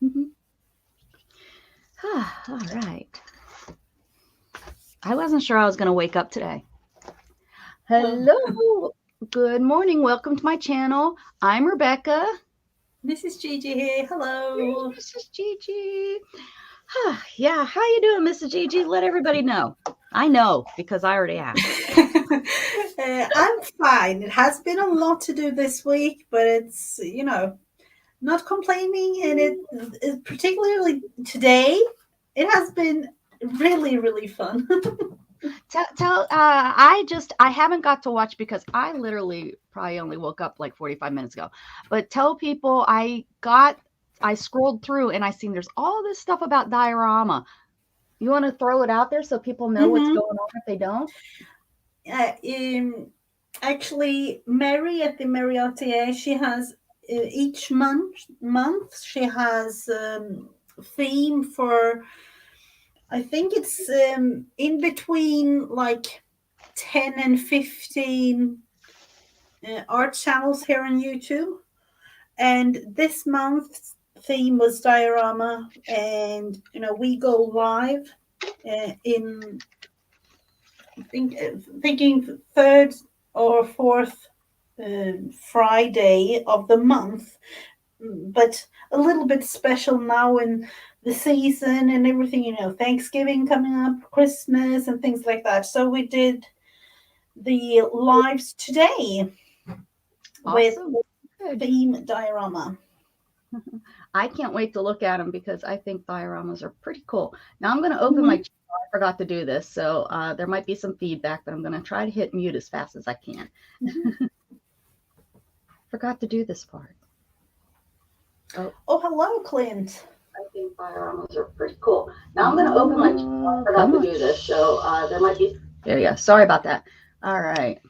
Mhm. All right. I wasn't sure I was going to wake up today. Hello. Good morning. Welcome to my channel. I'm Rebecca. This is Gigi here. Hello. This is Gigi. Yeah, how you doing, Mrs. Gigi? Let everybody know. I know because I already asked. I'm fine. It has been a lot to do this week, but it's, not complaining. And it particularly today, it has been really, really fun. I haven't got to watch because I literally probably only woke up like 45 minutes ago. But tell people I scrolled through and I seen there's all this stuff about diorama. You want to throw it out there so people know what's Mm-hmm. going on if they don't? Actually, Mary at the Marriottier, she has each month she has theme for. I think it's in between like 10 and 15 art channels here on YouTube. And this month's theme was diorama. And, we go live in, thinking third or fourth Friday of the month. But a little bit special now in the season and everything, Thanksgiving coming up, Christmas, and things like that. So we did the lives today with Awesome. Good. theme diorama. I can't wait to look at them because I think dioramas are pretty cool. Now I'm going to open my channel. I forgot to do this, so there might be some feedback, but I'm going to try to hit mute as fast as I can. Forgot to do this part. Oh, hello, Clint. I think dioramas are pretty cool. Now I'm going to open my channel. I forgot to do this, so there might be. There you go. Sorry about that. All right.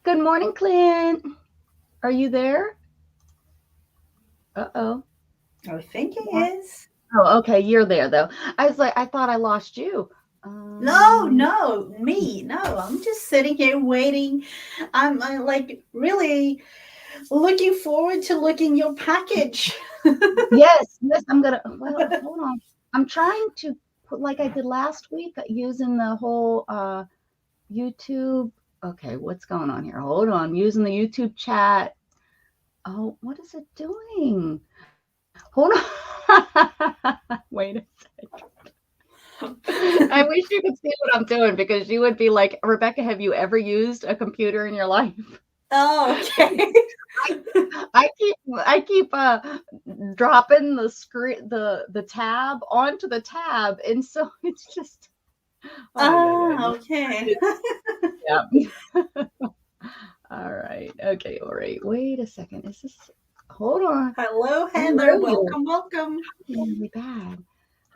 Good morning, Clint. Are you there? Uh-oh. I think he is. Oh, okay. You're there, though. I was like, I thought I lost you. No, me. No, I'm just sitting here waiting. I'm like really looking forward to looking your package. Yes, I'm gonna. Well, hold on. I'm trying to put like I did last week using the whole YouTube. Okay, what's going on here? Hold on. Using the YouTube chat. Oh, what is it doing? Hold on. Wait a second. I wish you could see what I'm doing because you would be like, Rebecca, have you ever used a computer in your life? Oh, okay. I keep dropping the screen the tab onto the tab, and so it's just Okay. yeah. All right. Okay, all right. Wait a second. Is this hold on. Hello, Heather. Hello. Welcome. Really bad.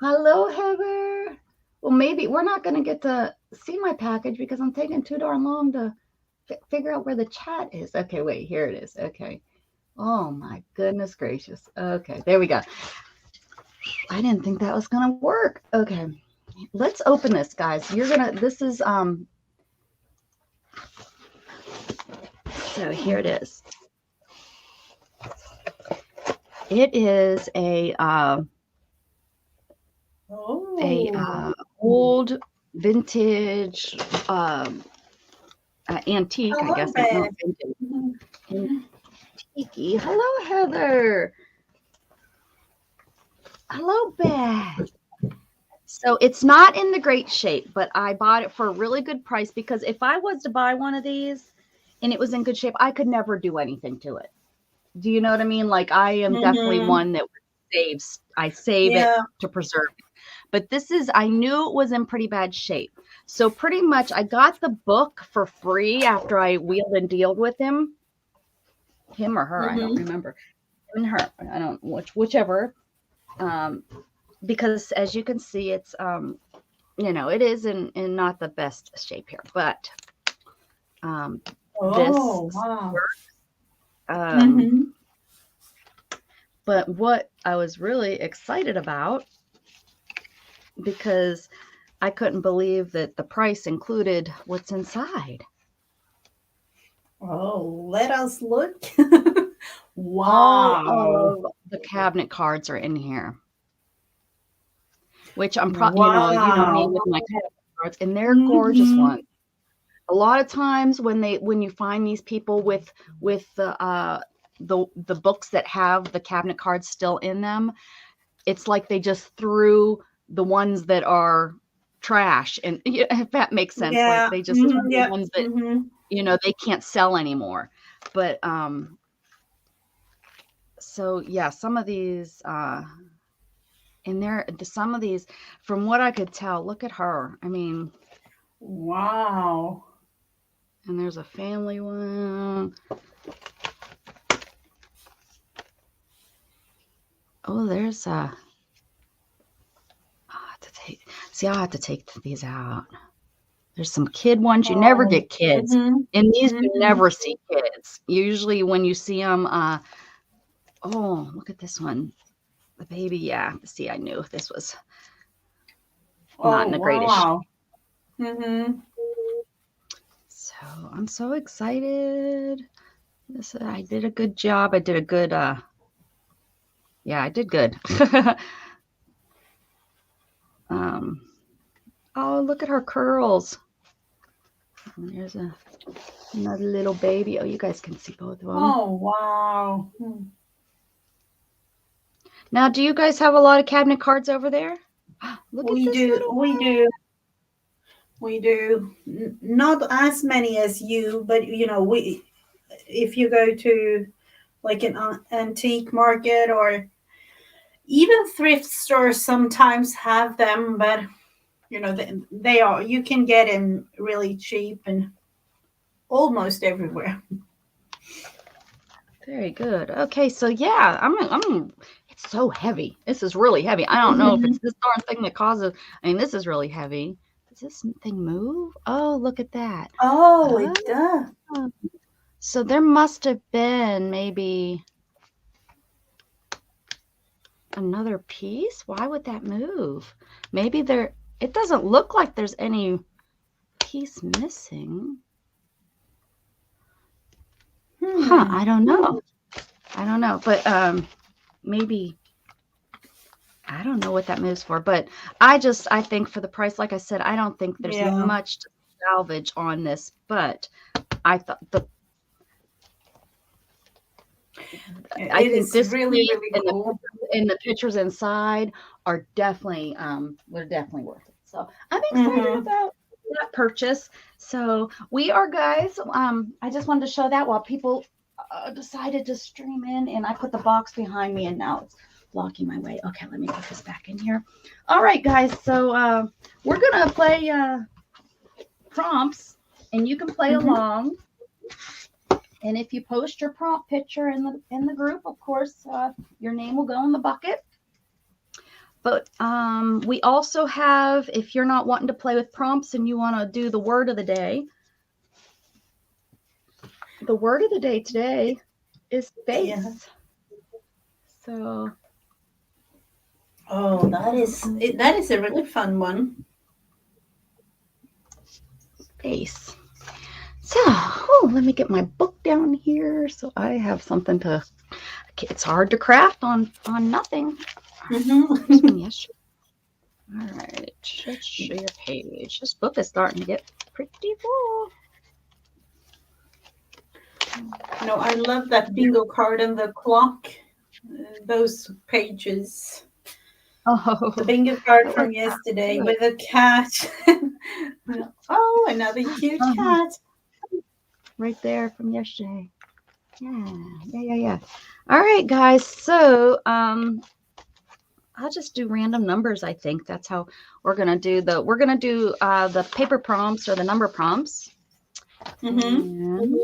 Hello, Heather. Well, maybe we're not gonna get to see my package because I'm taking too darn long to figure out where the chat is. Okay, wait, here it is. Okay. Oh my goodness gracious. Okay, there we go. I didn't think that was gonna work. Okay. Let's open this, guys. This is so here it is. It is a old vintage antique, Hello, I guess. Beth. Antique. Hello, Heather. Hello, Beth. So it's not in the great shape, but I bought it for a really good price because if I was to buy one of these and it was in good shape, I could never do anything to it. Do you know what I mean? Like I am definitely one that I save it to preserve it. But I knew it was in pretty bad shape. So pretty much I got the book for free after I wheeled and dealed with him or her, I don't remember. Him and her, I don't whichever. Because as you can see, it's it is in not the best shape here, but wow. But what I was really excited about, because I couldn't believe that the price included what's inside. Oh, let us look. Wow. the cabinet cards are in here, which I'm you know me Wow. with my cabinet cards, and they're gorgeous Mm-hmm. ones. A lot of times when you find these people with the books that have the cabinet cards still in them, it's like they just threw the ones that are trash, and if that makes sense, like Yeah. they just threw Mm-hmm. the Yeah. ones that Mm-hmm. they can't sell anymore. But so yeah, some of these some of these, from what I could tell, look at her. I mean, Wow. and there's a family one. Oh, there's a. I have to take. See, I have to take these out. There's some kid ones. You never Oh. get kids. Mm-hmm. In these, you Mm-hmm. never see kids. Usually, when you see them, oh, look at this one. The baby. Yeah. See, I knew this was not Oh, in the greatest shape. wow. Mm-hmm. So I'm so excited. I did a good job. I did a good. Yeah, I did good. Oh, look at her curls. And there's another little baby. Oh, you guys can see both of them. Oh, wow. Now, do you guys have a lot of cabinet cards over there? Look at We this do. little We one. do. We do. Not as many as you, but if you go to like an antique market or even thrift stores, sometimes have them, but they are, you can get them really cheap and almost everywhere. Very good. Okay, so yeah, it's so heavy. This is really heavy. I don't know if Mhm. it's this darn thing that causes, I mean, this is really heavy. Does this thing move? Oh, look at that. Oh, Oh, it does. so there must have been maybe another piece. Why would that move? Maybe it doesn't look like there's any piece missing. Huh, I don't know. But maybe I don't know what that moves for, but I think for the price, like I said, I don't think there's Yeah. much to salvage on this, but I thought I It think is this really, piece really cool. and the pictures inside are definitely they're definitely worth it. So I'm excited Mm-hmm. about that purchase. So we are, guys. I just wanted to show that while people decided to stream in, and I put the box behind me, and now it's blocking my way. Okay, let me put this back in here. All right, guys. So we're gonna play prompts, and you can play Mm-hmm. along. And if you post your prompt picture in the group, of course, your name will go in the bucket. But we also have, if you're not wanting to play with prompts and you want to do the word of the day today is face. Yeah. So. Oh, that is a really fun one. Face. So, let me get my book down here so I have something to. It's hard to craft on nothing. Mm-hmm. Yes. All right, let's share your page. This book is starting to get pretty full. I love that bingo card and the clock. Those pages. Oh, The bingo card from yesterday with a cat. Oh, another cute cat. Right there from yesterday. Yeah. All right, guys. So I'll just do random numbers. I think that's how we're gonna do the paper prompts or the number prompts. Mm-hmm.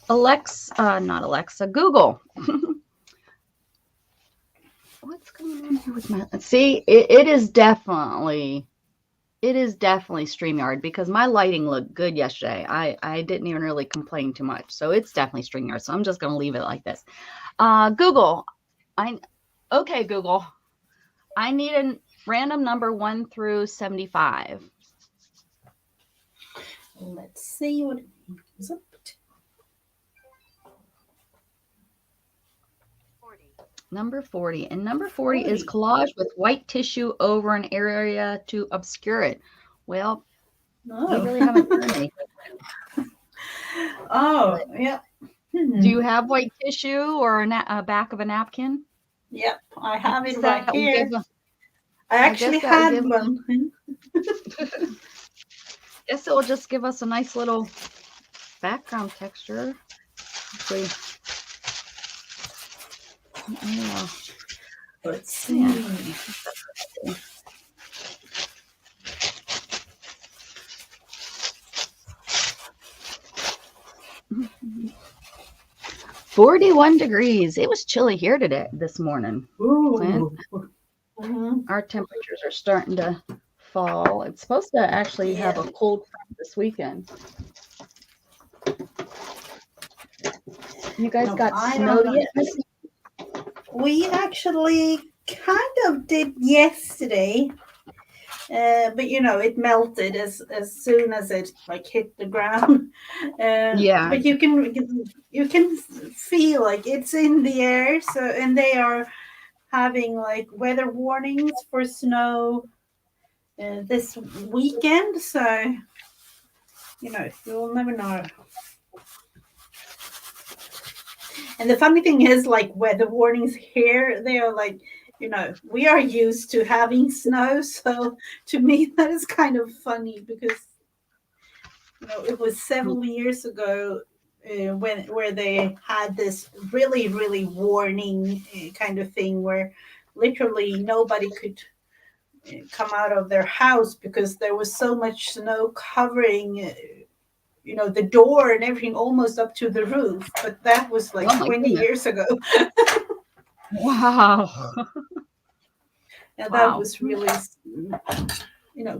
And not Alexa, Google. What's going on here with my? See, it is definitely StreamYard because my lighting looked good yesterday. I didn't even really complain too much, so it's definitely StreamYard. So I'm just gonna leave it like this. Google. Okay, Google. I need a random number 1 through 75. Let's see what it is. Number 40. And number 40 is collage with white tissue over an area to obscure it. Well, we really haven't done anything. Yeah. Do you have white tissue or a back of a napkin? Yep, I have it right here. I actually had one. Guess it will just give us a nice little background texture. Yeah. Let's see. 41 degrees. It was chilly here this morning. Ooh. Our temperatures are starting to fall. It's supposed to actually have a cold front this weekend. You guys got snow yet? We actually kind of did yesterday. But it melted as soon as it hit the ground. But you can feel like it's in the air. So, and they are having weather warnings for snow this weekend. So you'll never know. And the funny thing is, weather warnings here, they are we are used to having snow. So to me, that is kind of funny because, it was several years ago where they had this really, really warning kind of thing where literally nobody could come out of their house because there was so much snow covering the door and everything almost up to the roof. But that was 20 years ago. Wow. And that was really,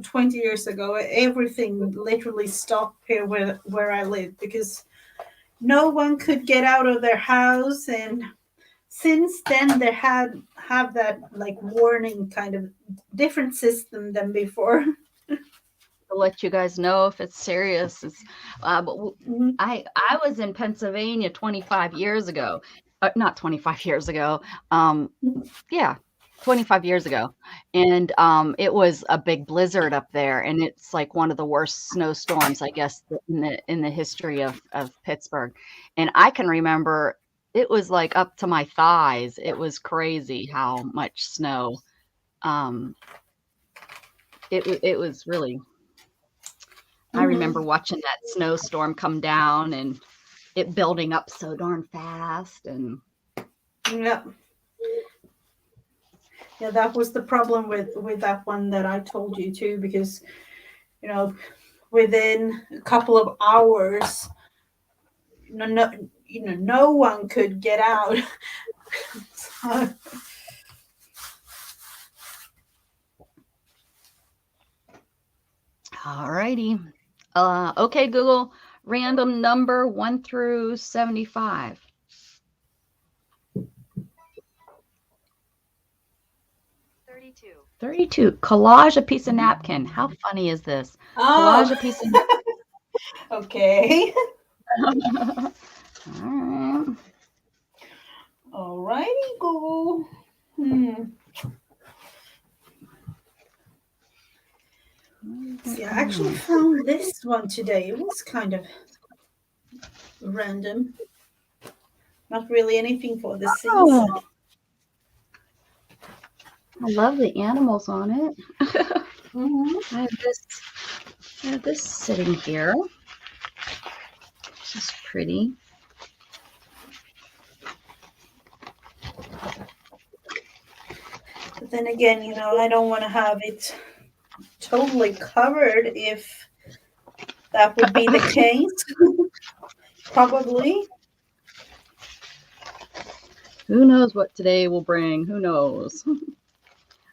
20 years ago, everything literally stopped here where I live because no one could get out of their house. And since then, they have that warning kind of different system than before. To let you guys know if it's serious. I was in Pennsylvania 25 years ago. Not 25 years ago. 25 years ago. And it was a big blizzard up there. And it's one of the worst snowstorms, I guess, in the history of Pittsburgh. And I can remember it was up to my thighs. It was crazy how much snow. It was really. I remember watching that snowstorm come down and it building up so darn fast. And yeah, that was the problem with that one that I told you too, because within a couple of hours, no one could get out. So, all righty. Okay, Google, random number 1 through 75. 32. Collage a piece of napkin. How funny is this? Collage a piece of napkin. Okay. All right. All righty, Google. See, I actually found this one today. It was kind of random. Not really anything for the season. I love the animals on it. I have this sitting here. This is pretty. But then again, I don't want to have it totally covered if that would be the case. Probably. Who knows what today will bring? Who knows?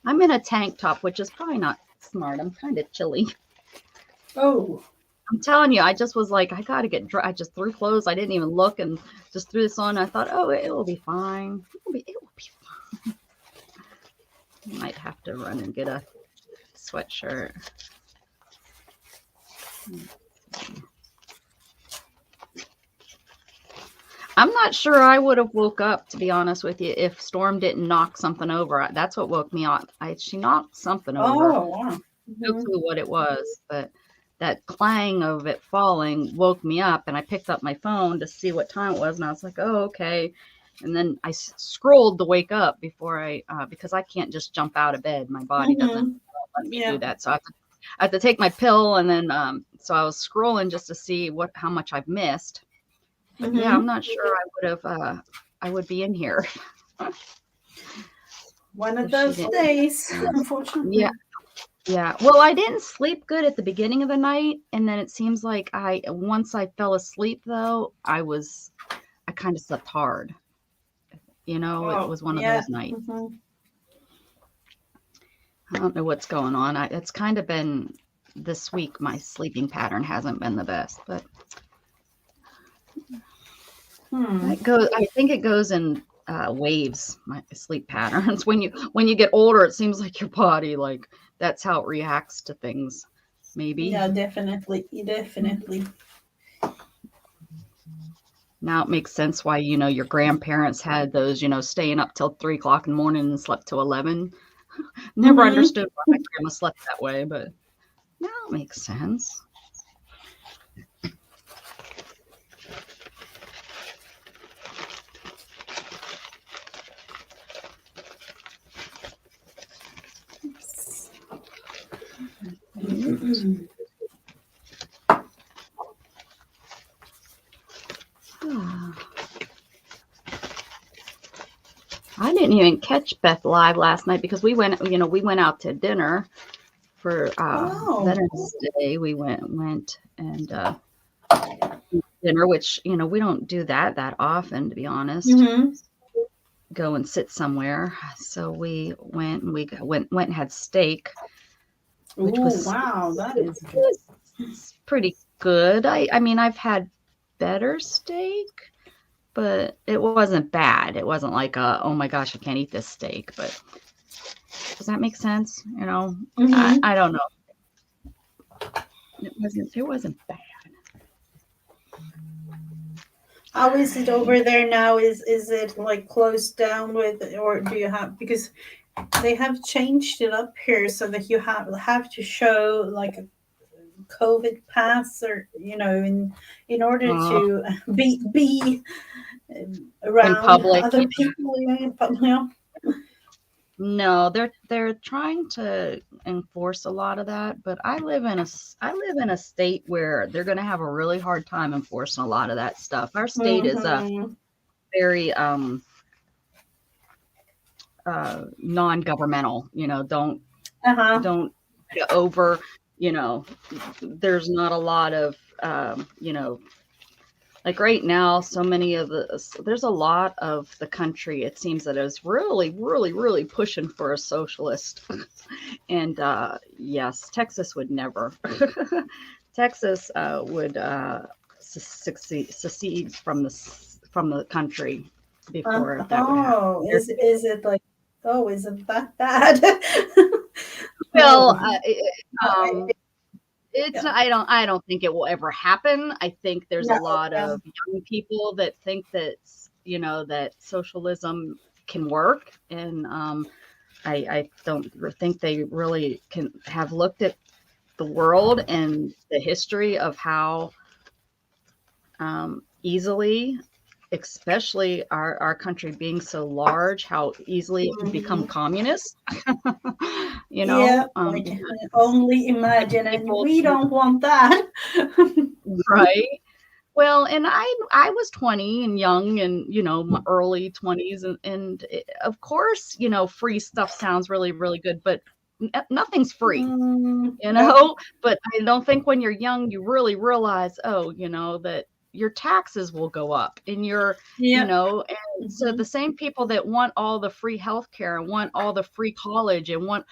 I'm in a tank top, which is probably not smart. I'm kind of chilly. Oh. I'm telling you, I just was I got to get dry. I just threw clothes. I didn't even look and just threw this on. I thought, oh, it will be fine. It will be fine. I might have to run and get a sweatshirt. I'm not sure I would have woke up, to be honest with you, if Storm didn't knock something over. That's what woke me up. She knocked something over. Oh, wow. No clue what it was, but that clang of it falling woke me up, and I picked up my phone to see what time it was, and I was like, oh, okay. And then I scrolled to wake up before because I can't just jump out of bed. My body doesn't let me do that. So I have to take my pill, and then so I was scrolling just to see how much I've missed. But yeah, I'm not sure I would be in here. One of those days, unfortunately. Yeah. Well, I didn't sleep good at the beginning of the night, and then it seems like once I fell asleep though, I kind of slept hard. It was one of those nights. I don't know what's going on. It's kind of been this week. My sleeping pattern hasn't been the best, but I think it goes in waves. My sleep patterns. When you get older, it seems like your body that's how it reacts to things. Maybe. Yeah, definitely. Now it makes sense why your grandparents had those staying up till 3 o'clock in the morning and slept till 11. Never understood why my grandma slept that way, but now it makes sense. I didn't even catch Beth live last night because we went out to dinner for Veterans Day. We went and dinner, which we don't do that often, to be honest. Go and sit somewhere. So we went and had steak, which was that is pretty good. I mean, I've had better steak, but it wasn't bad. It wasn't like oh my gosh, I can't eat this steak. But does that make sense? I don't know. It wasn't bad. How is it over there now? Is it closed down or do you have, because they have changed it up here so that you have to show a COVID pass or in order to be around public, other people. No, they're trying to enforce a lot of that, but I live in a state where they're going to have a really hard time enforcing a lot of that stuff. Our state is very non-governmental. Don't get over. There's not a lot of right now, there's a lot of the country, it seems, that is really, really, really pushing for a socialist. And yes, Texas would never. Texas would secede from the country before that would happen. Is it is it that bad? Well, I don't think it will ever happen. I think there's a lot of young people that think that that socialism can work, and I don't think they really can have looked at the world and the history of how easily, especially our country being so large, how easily it can become communist. Only imagine, and we don't want that. Right. Well, and I was 20 and young, and my early 20s, and of course, free stuff sounds really, really good, but nothing's free, but I don't think when you're young you really realize, that your taxes will go up, and and so the same people that want all the free healthcare and want all the free college and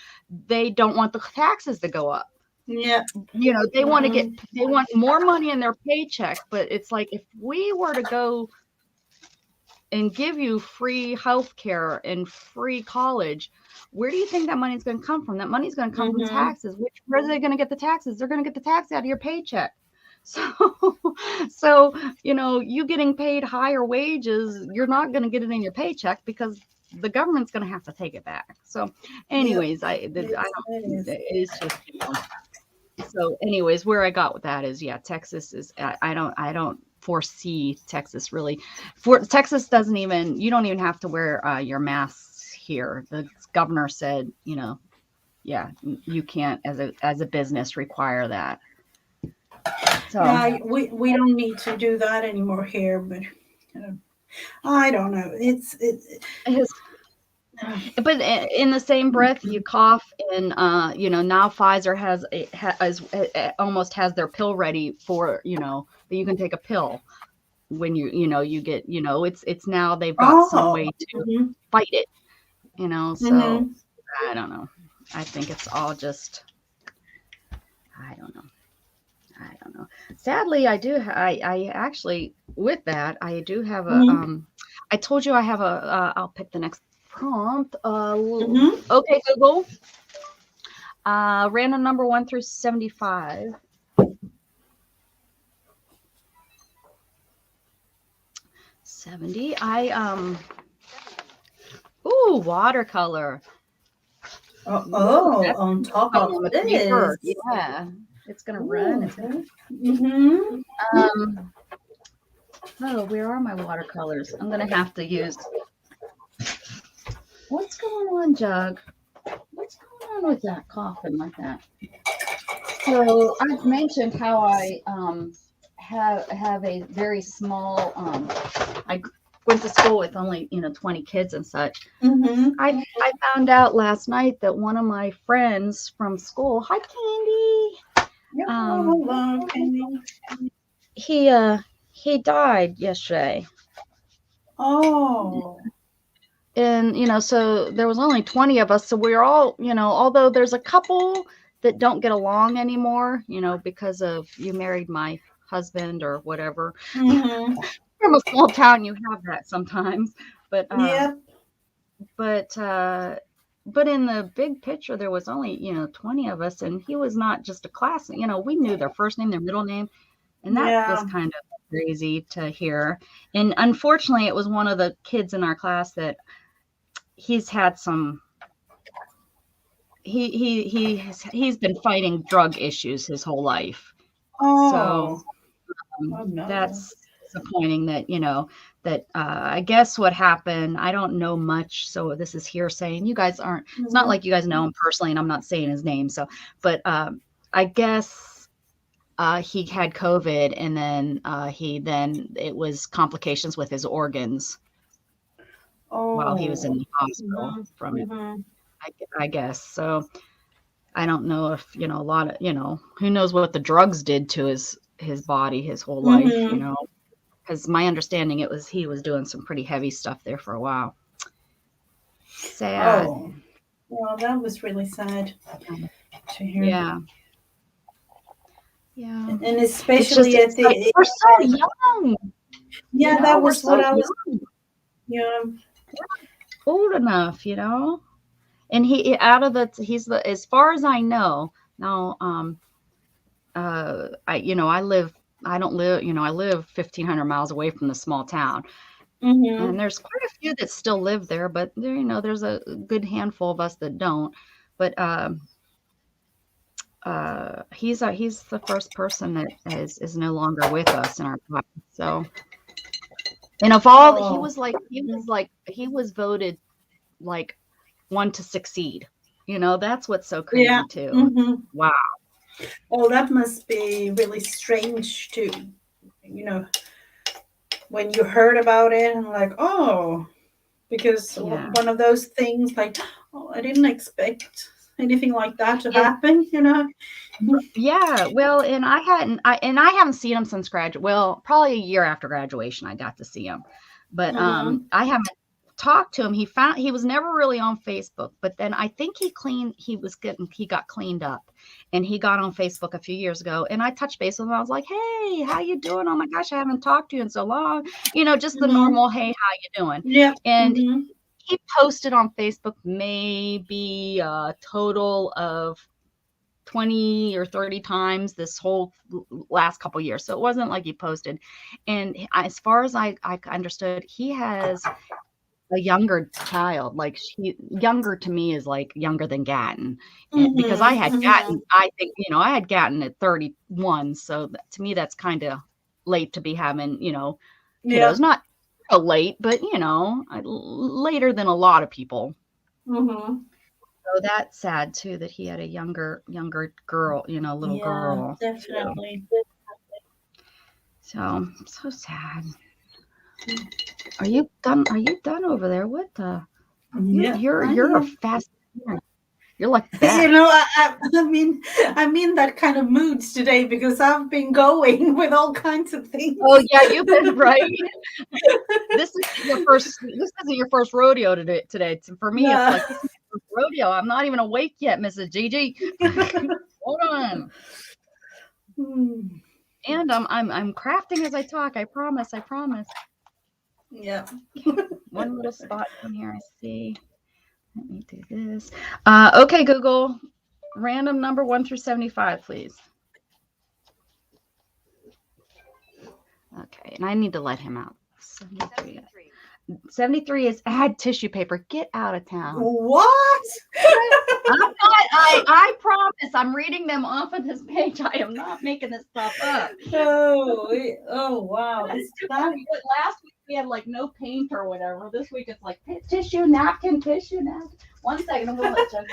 they don't want the taxes to go up. Yeah. They want more money in their paycheck, but it's like, if we were to go and give you free healthcare and free college, where do you think that money's going to come from? That money's going to come from taxes. Where are they going to get the taxes? They're going to get the tax out of your paycheck. So, you getting paid higher wages, you're not going to get it in your paycheck because the government's going to have to take it back. So, Yep. anyways, I Yes, it don't, is. it's just, so anyways, where I got with that is, yeah, Texas is, I don't foresee Texas really, for Texas doesn't even, you don't even have to wear your masks here. The governor said, yeah, you can't as a business require that. So Yeah, we don't need to do that anymore here, but uh, I don't know. his, Uh, but in the same breath, you cough, and now Pfizer almost has their pill ready for, that you can take a pill when you get, it's now they've got some oh. way to Mhm. fight it, so Mhm. I don't know. I think it's all just, I don't know. I don't know. Sadly, I actually, with that, I do have Mhm. I told you I have I'll pick the next prompt. Mhm. Okay, Google. Random number 1 through 75. 70. Ooh, watercolor. Ooh, Oh, that's on top going of on the paper. this. Yeah. It's gonna run. Ooh. It's gonna Mhm. um oh, where are my watercolors? I'm gonna have to use, what's going on, Jug? What's going on with that coughing like that? So I've mentioned how I have a very small I went to school with only 20 kids and such. Mhm. I found out last night that one of my friends from school, hi Candy, Yeah, um hello, Candy. he he died yesterday. Oh. And so there was only 20 of us, so we were all, although there's a couple that don't get along anymore, because of, you married my husband or whatever. Mhm. From a small town, you have that sometimes. But Yep. but uh but in the big picture, there was only 20 of us, and he was not just a class, we knew their first name, their middle name, and that was Yeah. kind of crazy to hear. And unfortunately, it was one of the kids in our class that he's had some, he's been fighting drug issues his whole life. So Oh. Oh no. that's disappointing that, that I guess what happened, I don't know much, so this is hearsay, and you guys aren't, it's not Mhm. like you guys know him personally, and I'm not saying his name, so, but I guess he had COVID, and then it was complications with his organs while he was in Oh. the hospital Mhm. from it. Mhm. I guess so. I don't know if, a lot of, who knows what the drugs did to his body his whole life, Mhm. because my understanding, it was he was doing some pretty heavy stuff there for a while. Sad. Oh. Well, that was really sad to hear. Yeah. Yeah. And It's just, especially at the we're so young, yeah, that we're was what so I was, young, you know. old enough, and he's the, as far as I know now, I don't live, I live 1,500 miles away from the small town. And Mhm. there's quite a few that still live there, but there, there's a good handful of us that don't. But he's the first person that is no longer with us in our class. So, and of all, Oh. he was voted like one to succeed. That's what's so Yeah. crazy too. Mhm. Wow. Oh, that must be really strange to, you know, when you heard about it and like, oh, because Yeah. one of those things like, oh, I didn't expect anything like that to And happen, you know. yeah, well, and I haven't seen him since well, probably a year after graduation I got to see him. But Mhm. I haven't talked to him. He was never really on Facebook, but then I think he got cleaned up, and he got on Facebook a few years ago, and I touched base with him. I was like, "Hey, how you doing? Oh my gosh, I haven't talked to you in so long." Just the Mhm. normal, "Hey, how you doing?" Yeah. And Mhm. he posted on Facebook maybe a total of 20 or 30 times this whole last couple years. So it wasn't like he posted. And as far as I understood, he has a younger child. Like younger to me is like younger than Gatton. Because I had Gatton, I think, I had Gatton at 31. So to me, that's kind of late to be having, kiddos. Not late, but, later than a lot of people. So that's sad too, that he had a younger girl, little girl. Definitely. So sad. Are you done? Are you done over there? What the? You're a fast. You're like Beth. I'm in that kind of mood today because I've been going with all kinds of things. Oh yeah, you've been right. This isn't your first rodeo today. For me, it's like this is my first rodeo. I'm not even awake yet, Mrs. Gigi. Hold on. And I'm crafting as I talk. I promise. Yeah. One little spot in here. I see. Let me do this. Okay, Google. Random number 1 through 75, please. Okay, and I need to let him out. 73 is add tissue paper. Get out of town. What? I'm not. I promise. I'm reading them off of this page. I am not making this stuff up. Oh wow. Last week we had like no paint or whatever. This week it's like tissue napkin. 1 second. I'm gonna let you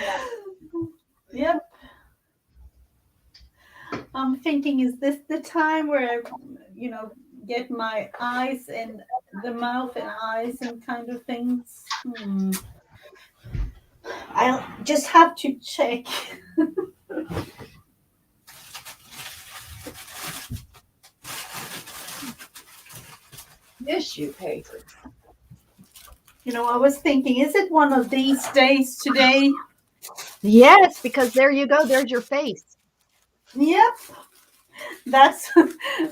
know. Yep. I'm thinking, is this the time where I, get my eyes and the mouth and eyes and kind of things? I'll just have to check. Tissue paper. I was thinking, is it one of these days today? Yes, because there you go. There's your face. Yep. That's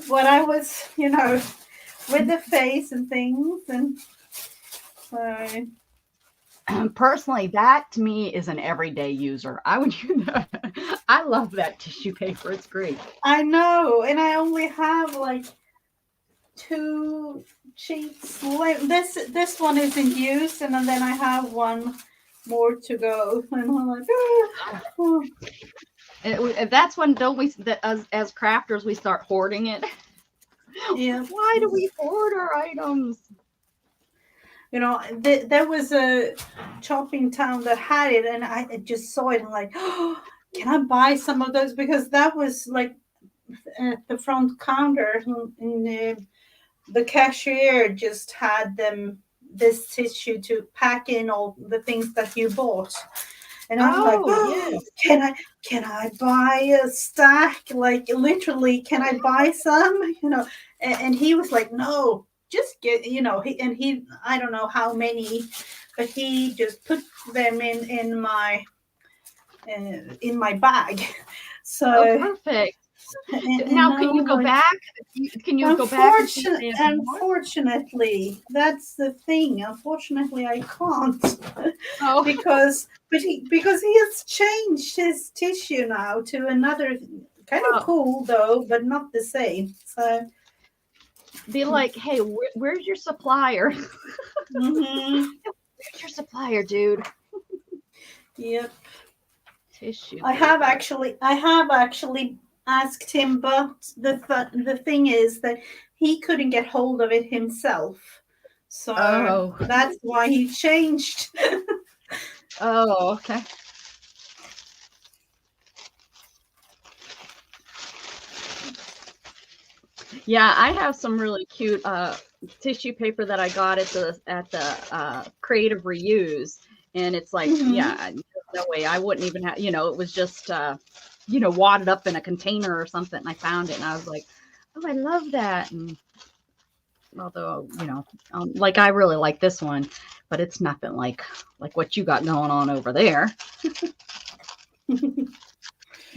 what I was, with the face and things. And so. Personally, that to me is an everyday user. I would use that. I love that tissue paper. It's great. I know. And I only have like 2 sheets left. This one isn't used. And then I have one more to go. And I'm like, oh. That's when as crafters we start hoarding it. Yeah. Why do we hoard our items? There was a shopping town that had it, and I just saw it and like, oh, can I buy some of those? Because that was like at the front counter, and the cashier just had this tissue to pack in all the things that you bought. And I was like, oh, yes. Can I buy a stack? Like literally, can I buy some? And he was like, no, just get, he I don't know how many, but he just put them in my bag. So perfect. Now, can you go back? Can you go back? Unfortunately, that's the thing. Unfortunately, I can't because he has changed his tissue now to another kind of cool though, but not the same. So be like, hey, where's your supplier? Where's your supplier, dude? Yep. Tissue. I have actually asked him, but the thing is that he couldn't get hold of it himself. So that's why he changed. Oh, okay. Yeah, I have some really cute tissue paper that I got at the Creative Reuse, and it's like, yeah, no way, I wouldn't even have, it was just wadded up in a container or something. And I found it, and I was like, oh, I love that. And although like I really like this one, but it's nothing like what you got going on over there.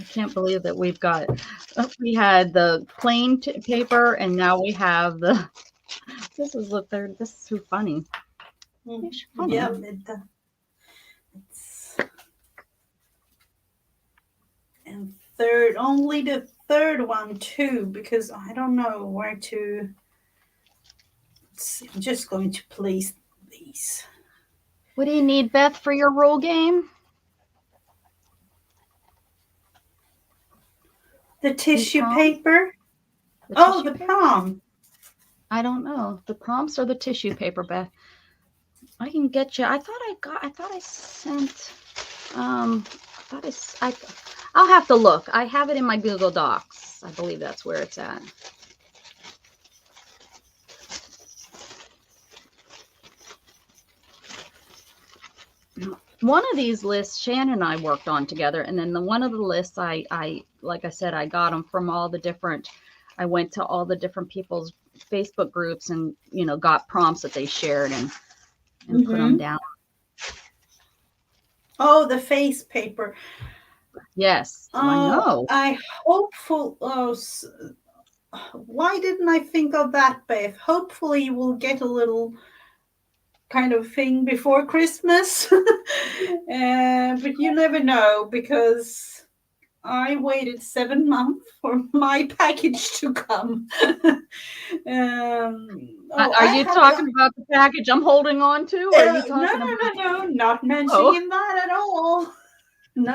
I can't believe that we had the plain paper, and now we have the. This is so funny. Yeah, And only the third one too, because I don't know where to. Let's see, I'm just going to place these. What do you need, Beth, for your role game? The tissue paper. The prom. I don't know. The prompts or the tissue paper, Beth? I can get you. I thought I sent. I'll have to look. I have it in my Google Docs. I believe that's where it's at. One of these lists Shannon and I worked on together, and then one of the lists I like I said, I got them from all the different. I went to all the different people's Facebook groups and got prompts that they shared and put them down. Oh, the face paper. Yes, I know. Why didn't I think of that, Beth? Hopefully you will get a little kind of thing before Christmas. But you never know, because I waited 7 months for my package to come. Are you talking about the package I'm holding on to? Or are you talking No, not mentioning that at all. No.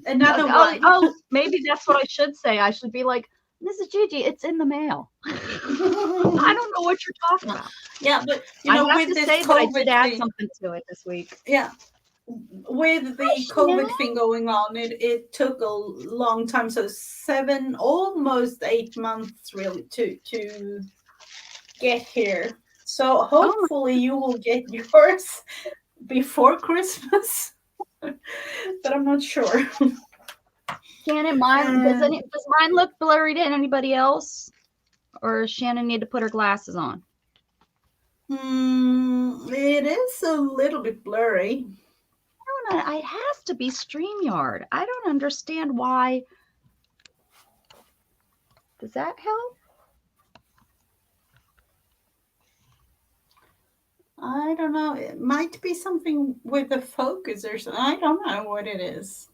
Another one. Oh, maybe that's what I should say. I should be like, Mrs. Gigi, it's in the mail. I don't know what you're talking about. Yeah, but I have to say that I did add something to it this week. Yeah. With the COVID thing going on, it took a long time. So almost 8 months really to get here. So hopefully you will get yours before Christmas. But I'm not sure. Shannon, does mine look blurry to anybody else? Or does Shannon need to put her glasses on? It is a little bit blurry. It has to be StreamYard. I don't understand why. Does that help? I don't know. It might be something with the focus or something. I don't know what it is.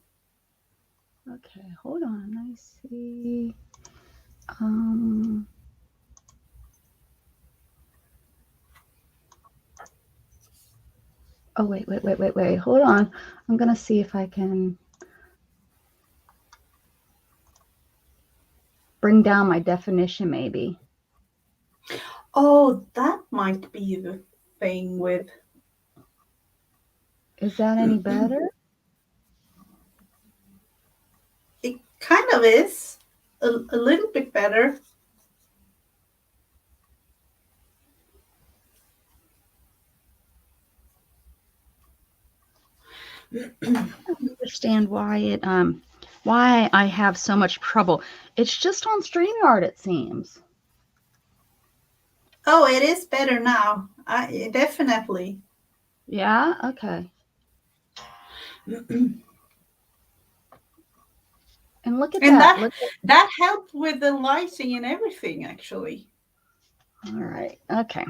Okay, hold on. Let me see. Oh, wait. Hold on. I'm going to see if I can bring down my definition, maybe. Oh, that might be the thing with. Is that any better? It kind of is. A little bit better. I don't understand why I have so much trouble. It's just on StreamYard, it seems. Oh, it is better now. Definitely. Yeah. Okay. And look at that. That helped with the lighting and everything, actually. All right. Okay.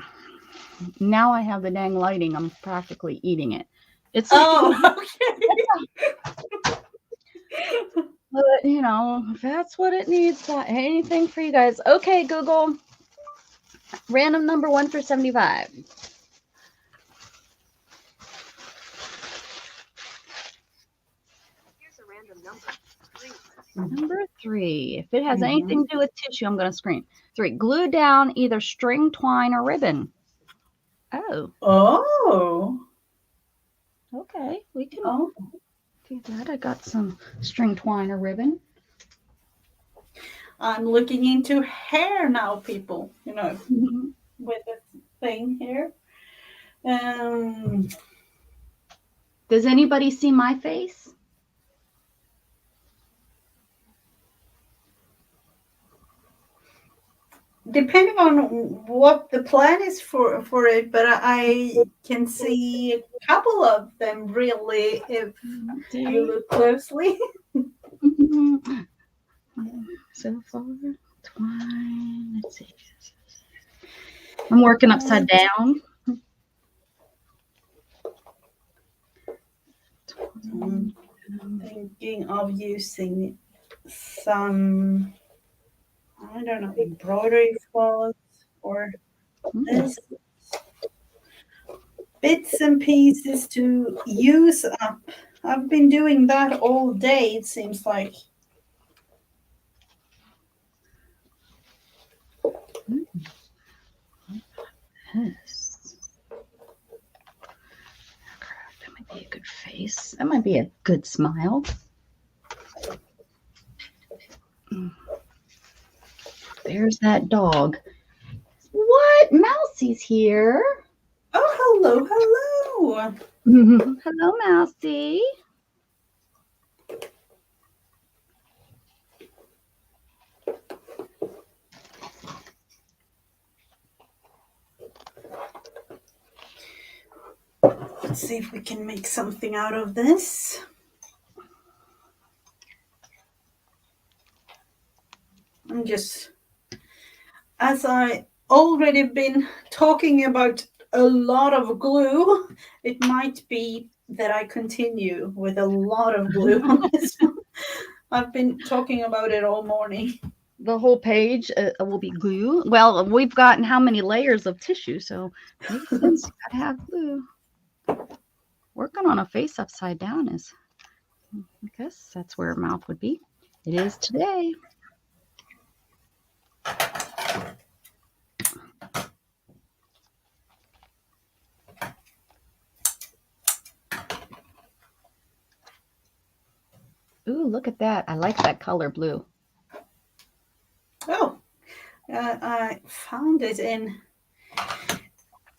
Now I have the dang lighting. I'm practically eating it. It's okay. But if that's what it needs, anything for you guys. Okay, Google. Random number 1 through 75. Here's a random number. 3. Number 3. If it has anything to do with tissue, I'm going to scream. 3. Glue down either string, twine, or ribbon. Oh. Okay, we can do that. I got some string, twine, or ribbon. I'm looking into hair now, people. With the thing here. Does anybody see my face? Depending on what the plan is for it, but I can see a couple of them really if you look closely. So far, twine. Let's see. I'm working upside down. I'm thinking of using some, I don't know, embroidery cloth or this bits and pieces to use up. I've been doing that all day, it seems like. Yes. That might be a good face. That might be a good smile. There's that dog. What? Mousie's here. Oh, hello, hello. Hello, Mousy. Let's see if we can make something out of this. I'm just, as I already been talking about a lot of glue, it might be that I continue with a lot of glue on this one. I've been talking about it all morning. The whole page will be glue. Well, we've gotten how many layers of tissue, so makes sense. You gotta have glue. Working on a face upside down is, I guess that's where a mouth would be. It is today. Ooh, look at that. I like that color blue. Oh, I found it in,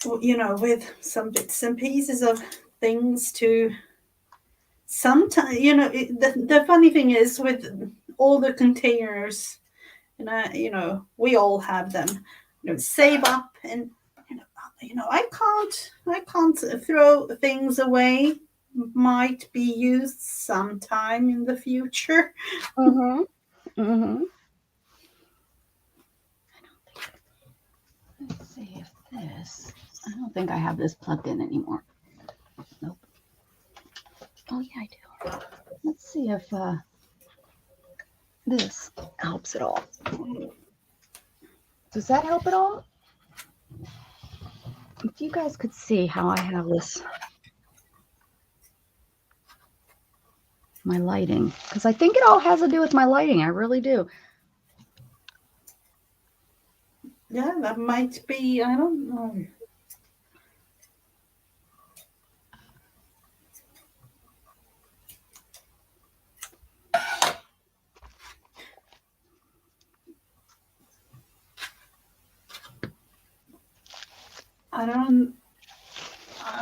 with some bits and pieces of things to sometimes, the funny thing is with all the containers, and we all have them, save up, and I can't throw things away. Might be used sometime in the future. Let's see if this, I don't think I have this plugged in anymore. Nope. Oh yeah, I do. Let's see if this helps at all. Does that help at all? If you guys could see how I have this, my lighting, because I think it all has to do with my lighting. I really do. Yeah, that might be, I don't know.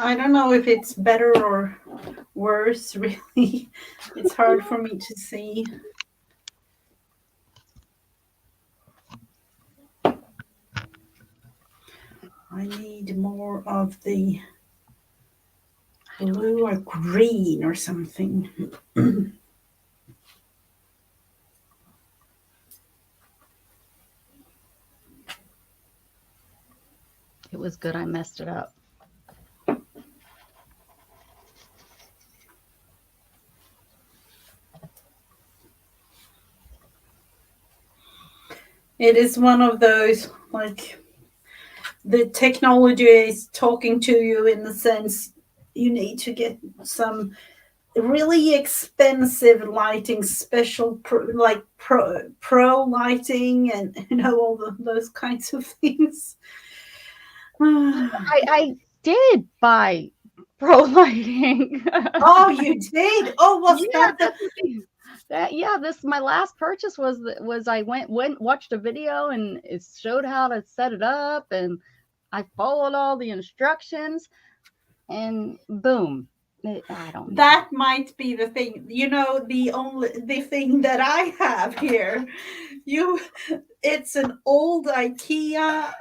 I don't know if it's better or worse, really. It's hard for me to see. I need more of the blue or green or something. It was good I messed it up. It is one of those, like, the technology is talking to you in the sense you need to get some really expensive lighting, special pro lighting, and all those kinds of things. I did buy pro lighting. Oh, you did? Oh, was Yeah, that this my last purchase was I went watched a video and it showed how to set it up, and I followed all the instructions, and boom. I don't know. That might be the thing. The thing that I have here. It's an old IKEA.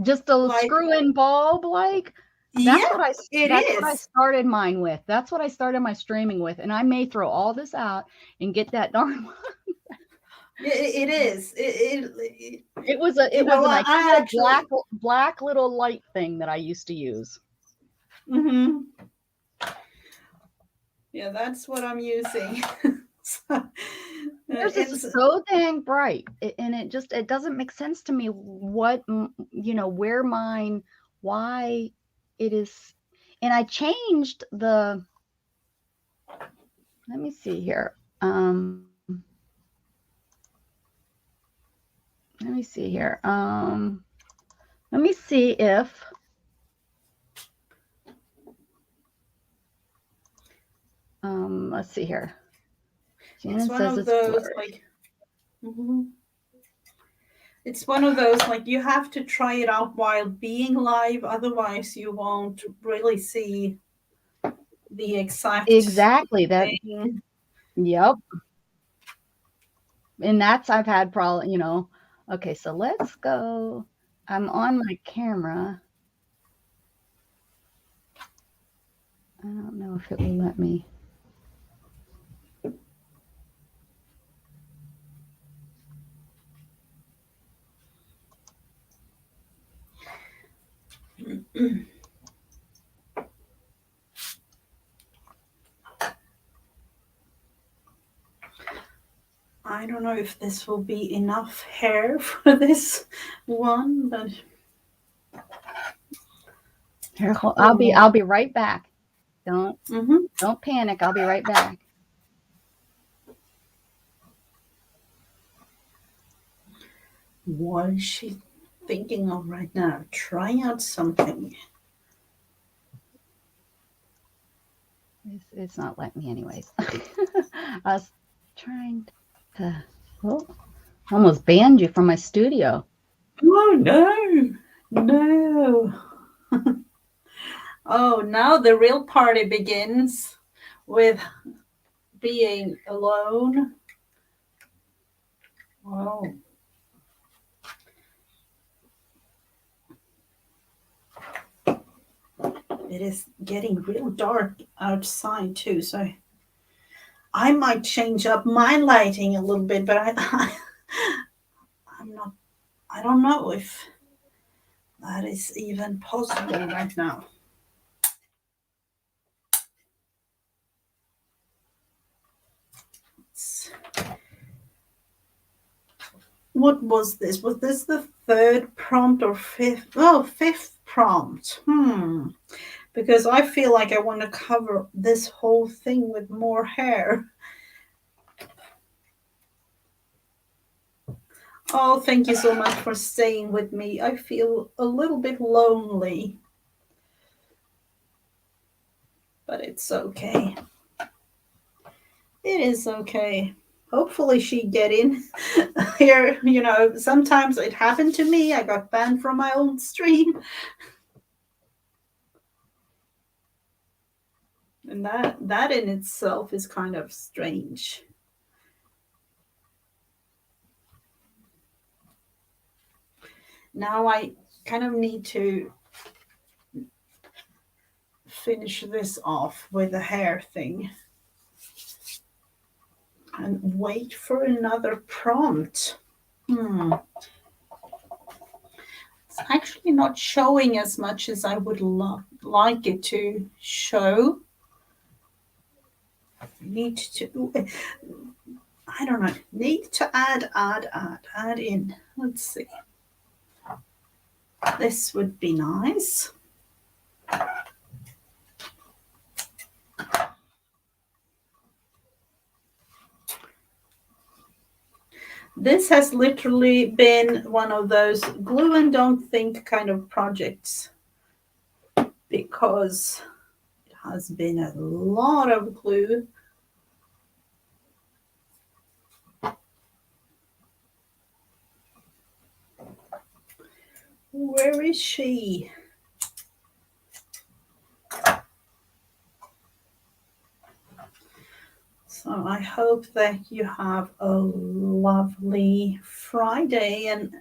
Just a screw-in bulb, like that's what I started mine with. That's what I started my streaming with, and I may throw all this out and get that darn one. It is. It was an IKEA black little light thing that I used to use. Mm-hmm. Yeah, that's what I'm using. So, Yours is so dang bright, and it doesn't make sense to me what where mine, why it is. And I changed the. Let me see here. Let me see here. Let me see if. Let's see here. Shannon it's one says of it's those blurry. like. Mhm. It's one of those like you have to try it out while being live, otherwise you won't really see the exact Exactly that. thing. Yep. And that's I've had problem. Okay, so let's go. I'm on my camera. I don't know if it will let me. I don't know if this will be enough hair for this one, but Here, I'll be right back. Don't Mhm. don't panic. I'll be right back. What is she thinking of right now? Trying out something. It's not letting me anyways. I was trying to almost banned you from my studio. Oh no, no. Oh, now the real party begins with being alone. Oh. It is getting real dark outside too, so I might change up my lighting a little bit, but I'm not. I don't know if that is even possible right now. What was this? Was this the third prompt or fifth? Oh, fifth prompt. Because I feel like I want to cover this whole thing with more hair. Oh, thank you so much for staying with me. I feel a little bit lonely, but it's okay. It is okay. Hopefully she get in here. Sometimes it happened to me. I got banned from my own stream. And that in itself is kind of strange. Now I kind of need to finish this off with the hair thing and wait for another prompt. It's actually not showing as much as I would like it to show. Need to, I don't know, need to add in. Let's see. This would be nice. This has literally been one of those glue and don't think kind of projects because it has been a lot of glue. Where is she? So I hope that you have a lovely Friday. And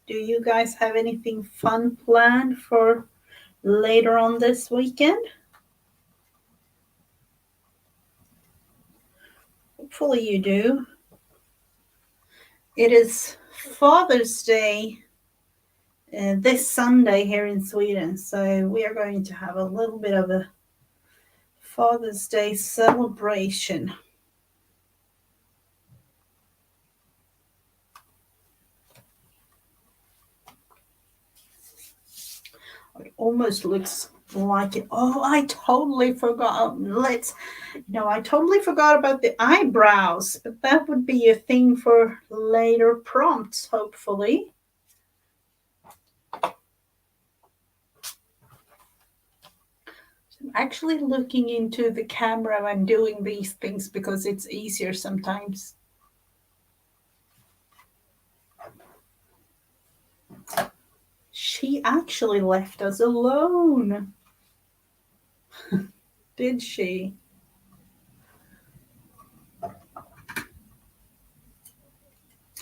do you guys have anything fun planned for later on this weekend? Hopefully you do. It is Father's Day this Sunday here in Sweden. So we are going to have a little bit of a Father's Day celebration. It almost looks like it. Oh, I totally forgot. I totally forgot about the eyebrows, but that would be a thing for later prompts, hopefully. I'm actually looking into the camera when doing these things because it's easier sometimes. She actually left us alone. Did she?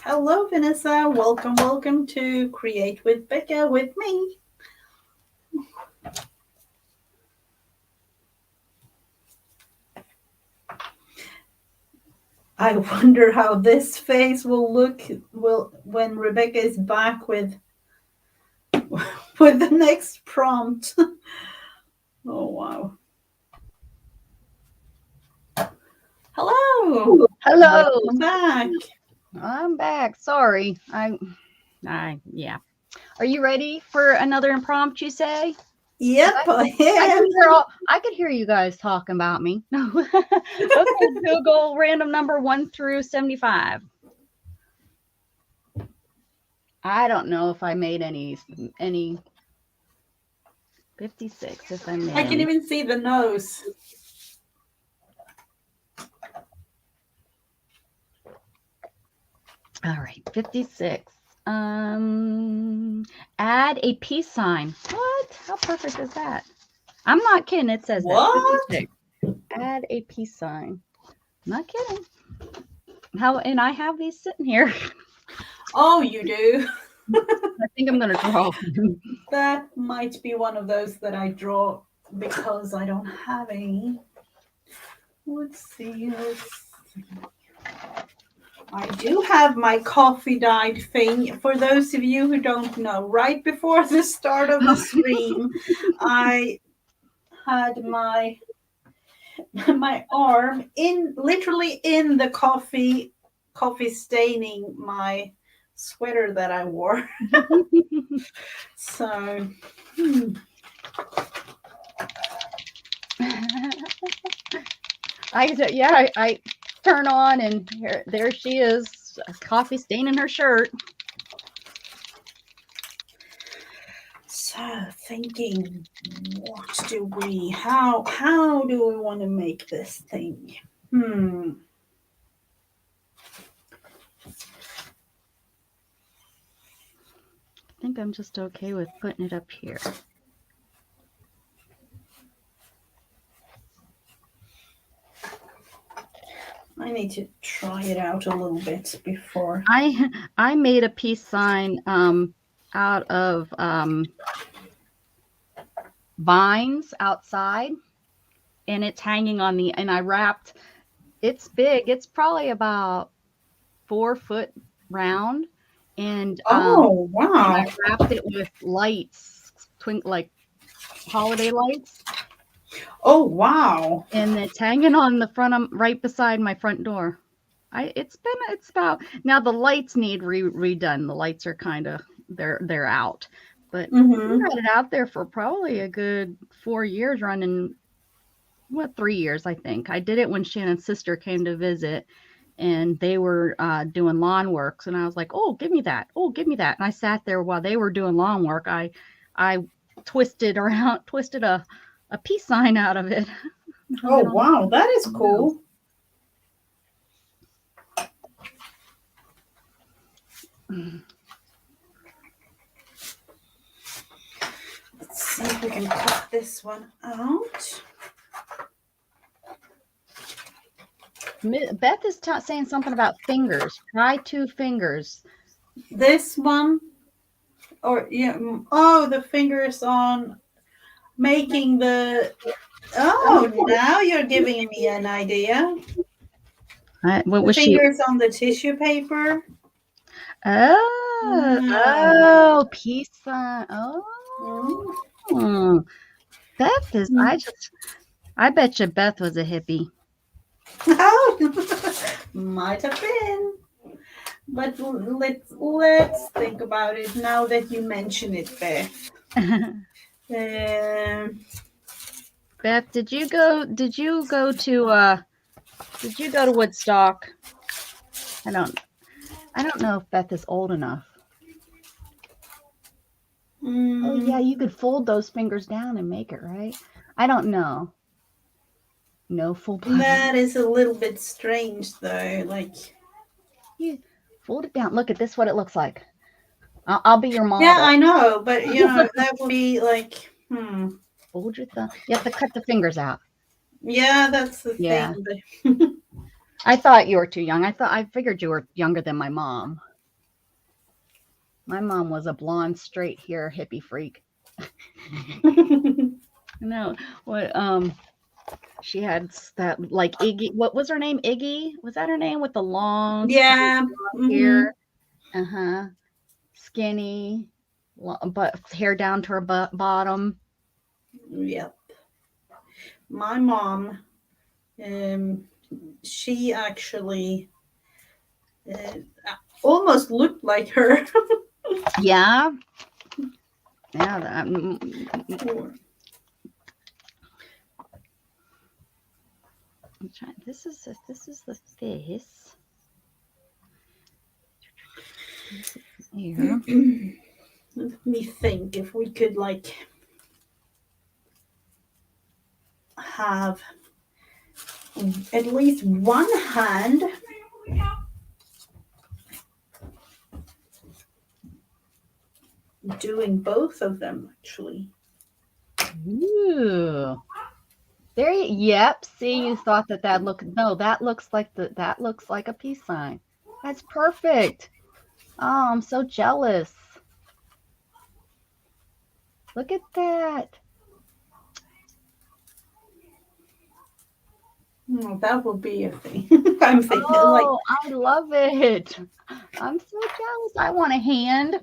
Hello, Vanessa. Welcome to Create with Becca with me. I wonder how this face will look when Rebecca is back with the next prompt. Oh, wow. Hello. Hello. Welcome back. I'm back. Sorry. Yeah. Are you ready for another impromptu, you say? Yep, I could hear you guys talking about me. Okay, Google random number 1 through 75. I don't know if I made any 56 if I made I can even see the nose. All right, 56. Add a peace sign. What? How perfect is that? I'm not kidding. It says what? That. 56. Add a peace sign. Not kidding. And I have these sitting here. Oh, you do? I think I'm going to draw. That might be one of those that I draw because I don't have any. Let's see. I do have my coffee dyed thing. For those of you who don't know, right before the start of the stream, I had my arm literally in the coffee staining my sweater that I wore. So, I turn on and there she is, a coffee stain in her shirt. So thinking, how do we want to make this thing? I think I'm just okay with putting it up here. I need to try it out a little bit before. I made a peace sign out of vines outside, and it's hanging on and I wrapped. It's big. It's probably about 4 foot round, and wow! And I wrapped it with lights, like holiday lights. Oh, wow. And it's hanging on the front, right beside my front door. It's about, now the lights need redone. The lights are kind of, they're out, but we had it out there for probably a good 4 years running. 3 years, I think. I did it when Shannon's sister came to visit, and they were doing lawn works, and I was like, oh, give me that. Oh, give me that. And I sat there while they were doing lawn work. I twisted a peace sign out of it. Oh, wow. That is cool. Let's see if we can cut this one out. Beth is saying something about fingers. Try 2 fingers. This one, or the fingers on making the. Oh, now you're giving me an idea. What was fingers on the tissue paper. Oh, peace sign. Oh, Beth is. I bet you Beth was a hippie. Might have been. But let's think about it now that you mention it, Beth. Beth, did you go to Woodstock? I don't know if Beth is old enough. Oh yeah, you could fold those fingers down and make it, right? I don't know. No full body. That is a little bit strange though. Like, you fold it down. Look at this, what it looks like. I'll be your model. yeah, I know, but that would be like, Fold your thumb. You have to cut the fingers out. Yeah, that's the thing. But I thought you were too young. I figured you were younger than my mom. My mom was a blonde, straight hair hippie freak. No, what she had that like Iggy. What was her name? Iggy? Was that her name with the long hair? Skinny, but hair down to her bottom. Yep. My mom, she actually almost looked like her. Yeah. This is the face. Here. Let me think if we could like have at least one hand doing both of them actually. Ooh. There you, yep. See, you thought that looked, no, that looks like a peace sign. That's perfect. Oh, I'm so jealous. Look at that. Oh, that will be a thing. I'm thinking I love it. I'm so jealous. I want a hand.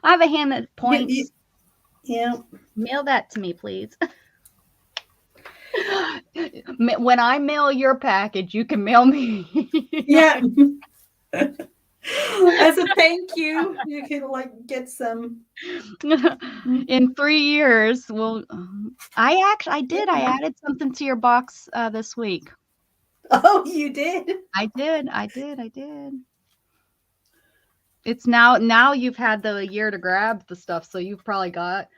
I have a hand that points. Yeah. Mail that to me, please. When I mail your package, you can mail me. Yeah. As a thank you, you can like get some. In 3 years, well, I added something to your box this week. Oh, you did? I did. It's now you've had the year to grab the stuff, so you've probably got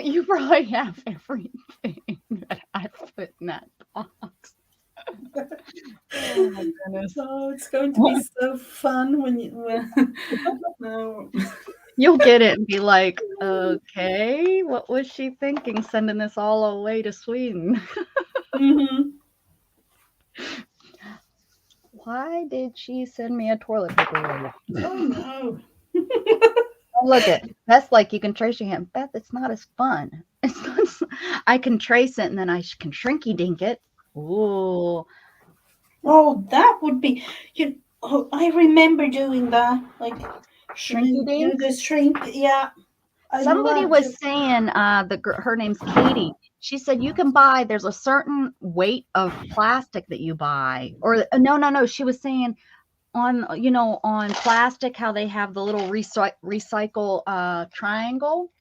you probably have everything that I put in that box. Oh my goodness. Oh, it's going to be so fun no. You'll get it and be like, okay, what was she thinking sending this all away to Sweden? Why did she send me a toilet paper roll? Oh no. Look at that's like you can trace your hand. Beth, it's not as fun. It's not, I can trace it and then I can shrinky dink it. Ooh. Oh, that would be I remember doing that. Like Shrinky dink? the shrink, yeah. Somebody was saying her name's Katie. She said you can buy, there's a certain weight of plastic that you buy. Or no. She was saying on plastic how they have the little recycle triangle.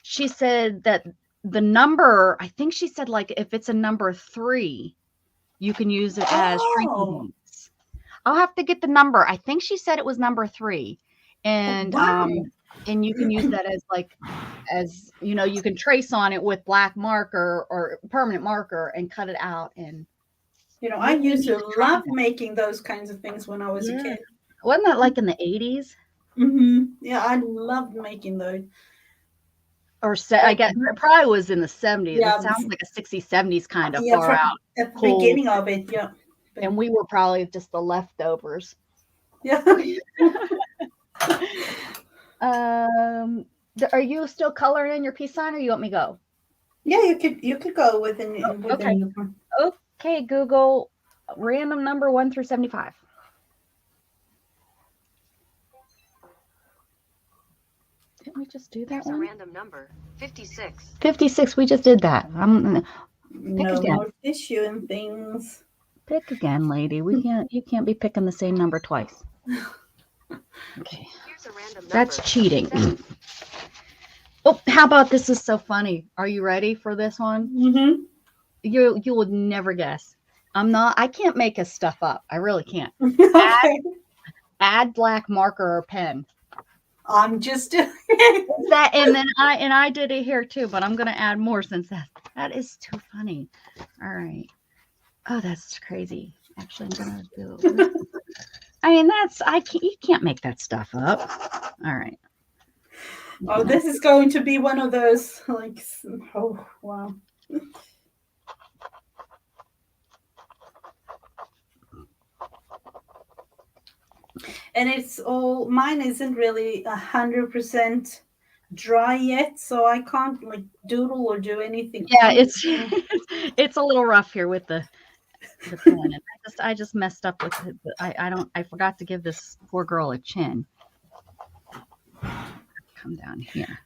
She said that the number, I think she said like if it's a number 3, you can use it as shrinky dinks. I'll have to get the number. I think she said it was number 3. And and you can use that as you can trace on it with black marker or permanent marker and cut it out. And I used to love making those kinds of things when I was a kid. Wasn't that like in the 80s? Yeah, I loved making those. Or I guess it probably was in the 70s. Yeah. It sounds like a 60s, 70s kind of Yeah, far out. At the beginning of it, yeah. And we were probably just the leftovers. Yeah. Are you still coloring in your peace sign, or you want me to go? Yeah, you could go within. Okay. Okay, Google random number 1 through 75. Didn't we just do that Here's a one? random number. 56. 56. We just did that. No again. more tissue and things. Pick again, lady. You can't be picking the same number twice. Okay. Here's a random number. That's cheating. Oh, how about this is so funny. Are you ready for this one? Mm-hmm. You would never guess. I can't make this stuff up. I really can't. Okay. Add black marker or pen. I'm just doing That and then I did it here too, but I'm gonna add more since that is too funny. All right. Oh, that's crazy. Actually, I'm gonna do it. I mean, you can't make that stuff up. All right. Oh, this is going to be one of those, like, oh, wow. And mine isn't really 100% dry yet, so I can't, like, doodle or do anything. Yeah, it's a little rough here with the pen. And I just messed up with it. I forgot to give this poor girl a chin. Come down here.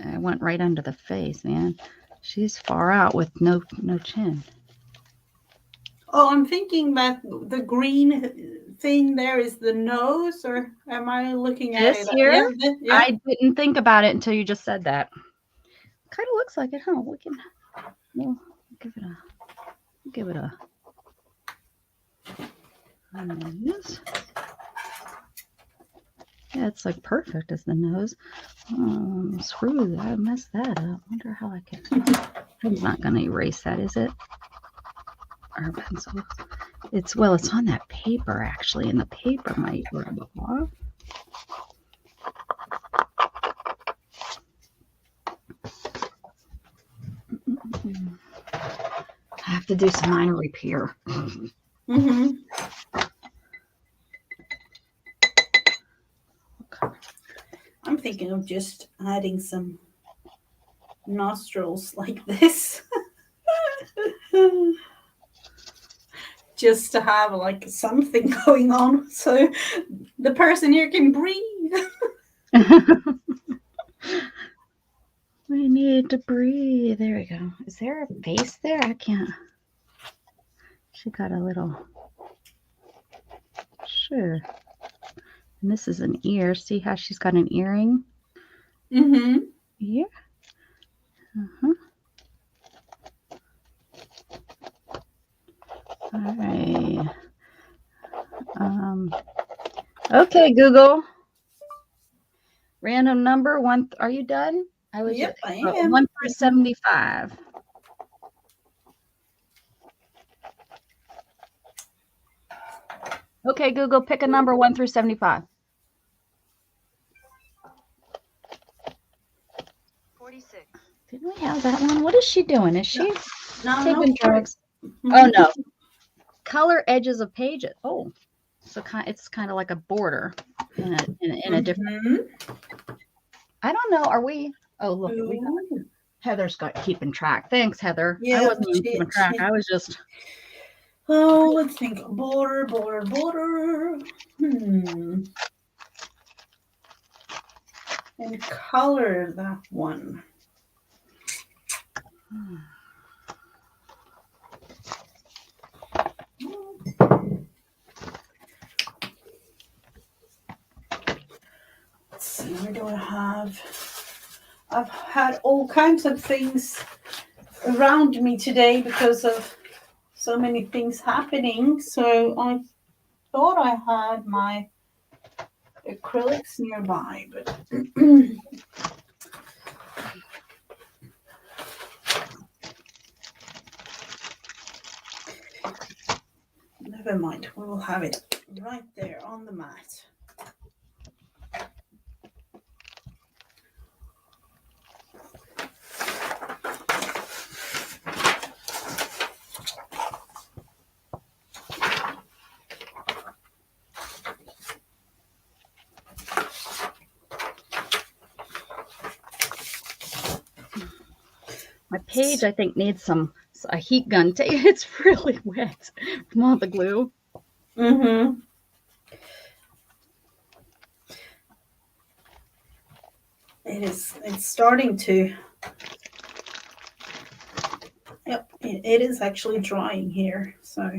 I went right under the face, man. She's far out with no chin. Oh, I'm thinking that the green thing there is the nose, or am I looking at This it? here? Yeah. I didn't think about it until you just said that. Kind of looks like it, huh? We'll give it a nose. Yeah, it's like perfect as the nose. Screw that. I messed that up. Wonder how I can. I'm not going to erase that, is it? Or pencil. It's on that paper actually, and the paper might rub off. I have to do some minor repair. Mm-hmm. I'm thinking of just adding some nostrils like this. Just to have like something going on so the person here can breathe. We need to breathe. There we go. Is there a face there? I can't. She got a little. Sure. And this is an ear. See how she's got an earring? Mm-hmm. Yeah. Uh-huh. All right. Okay, Google. Random number one. Are you done? I am. 1 through 75. Okay, Google, pick a number 1 through 75. 46. Didn't we have that one? What is she doing? Is she taking drugs? Mm-hmm. Oh, no. Color edges of pages. Oh, so it's kind of like a border in a different. I don't know. Are we? Oh, look. Heather's keeping track. Thanks, Heather. Yeah, I wasn't even keeping track. I was just. Oh, let's think. Border. And color that one. Let's see, what do I have? I've had all kinds of things around me today because of so many things happening. So I thought I had my acrylics nearby, but never mind. We will have it right there on the mat. My page, I think, needs a heat gun. It's really wet from all the glue. Mm-hmm. It's starting to. Yep, it is actually drying here. So.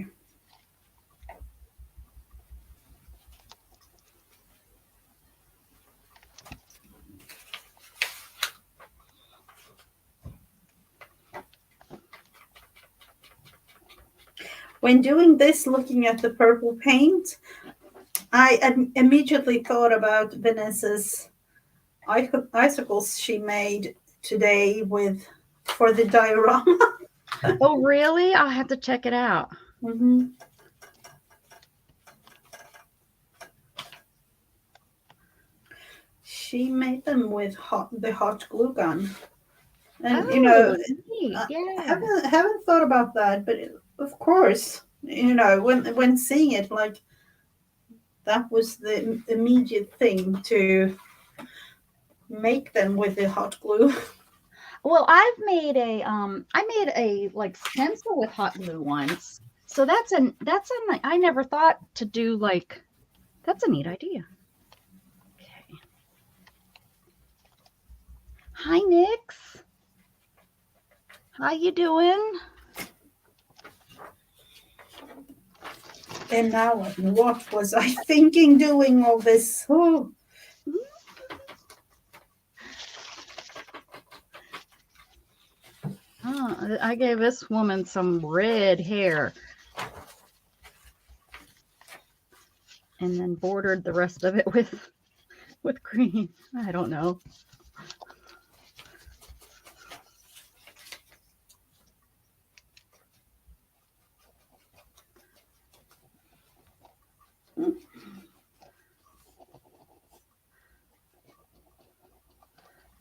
When doing this, looking at the purple paint, I immediately thought about Vanessa's icicles she made today for the diorama. Oh, really? I'll have to check it out. Mm-hmm. She made them with the hot glue gun, and neat. I Yeah. haven't thought about that, but of course, when seeing it, like that was the immediate thing to make them with the hot glue. Well, I made a like stencil with hot glue once. So I never thought to do like, that's a neat idea. Okay. Hi, Nix. How you doing? And now, what was I thinking doing all this? Oh. I gave this woman some red hair and then bordered the rest of it with green. I don't know.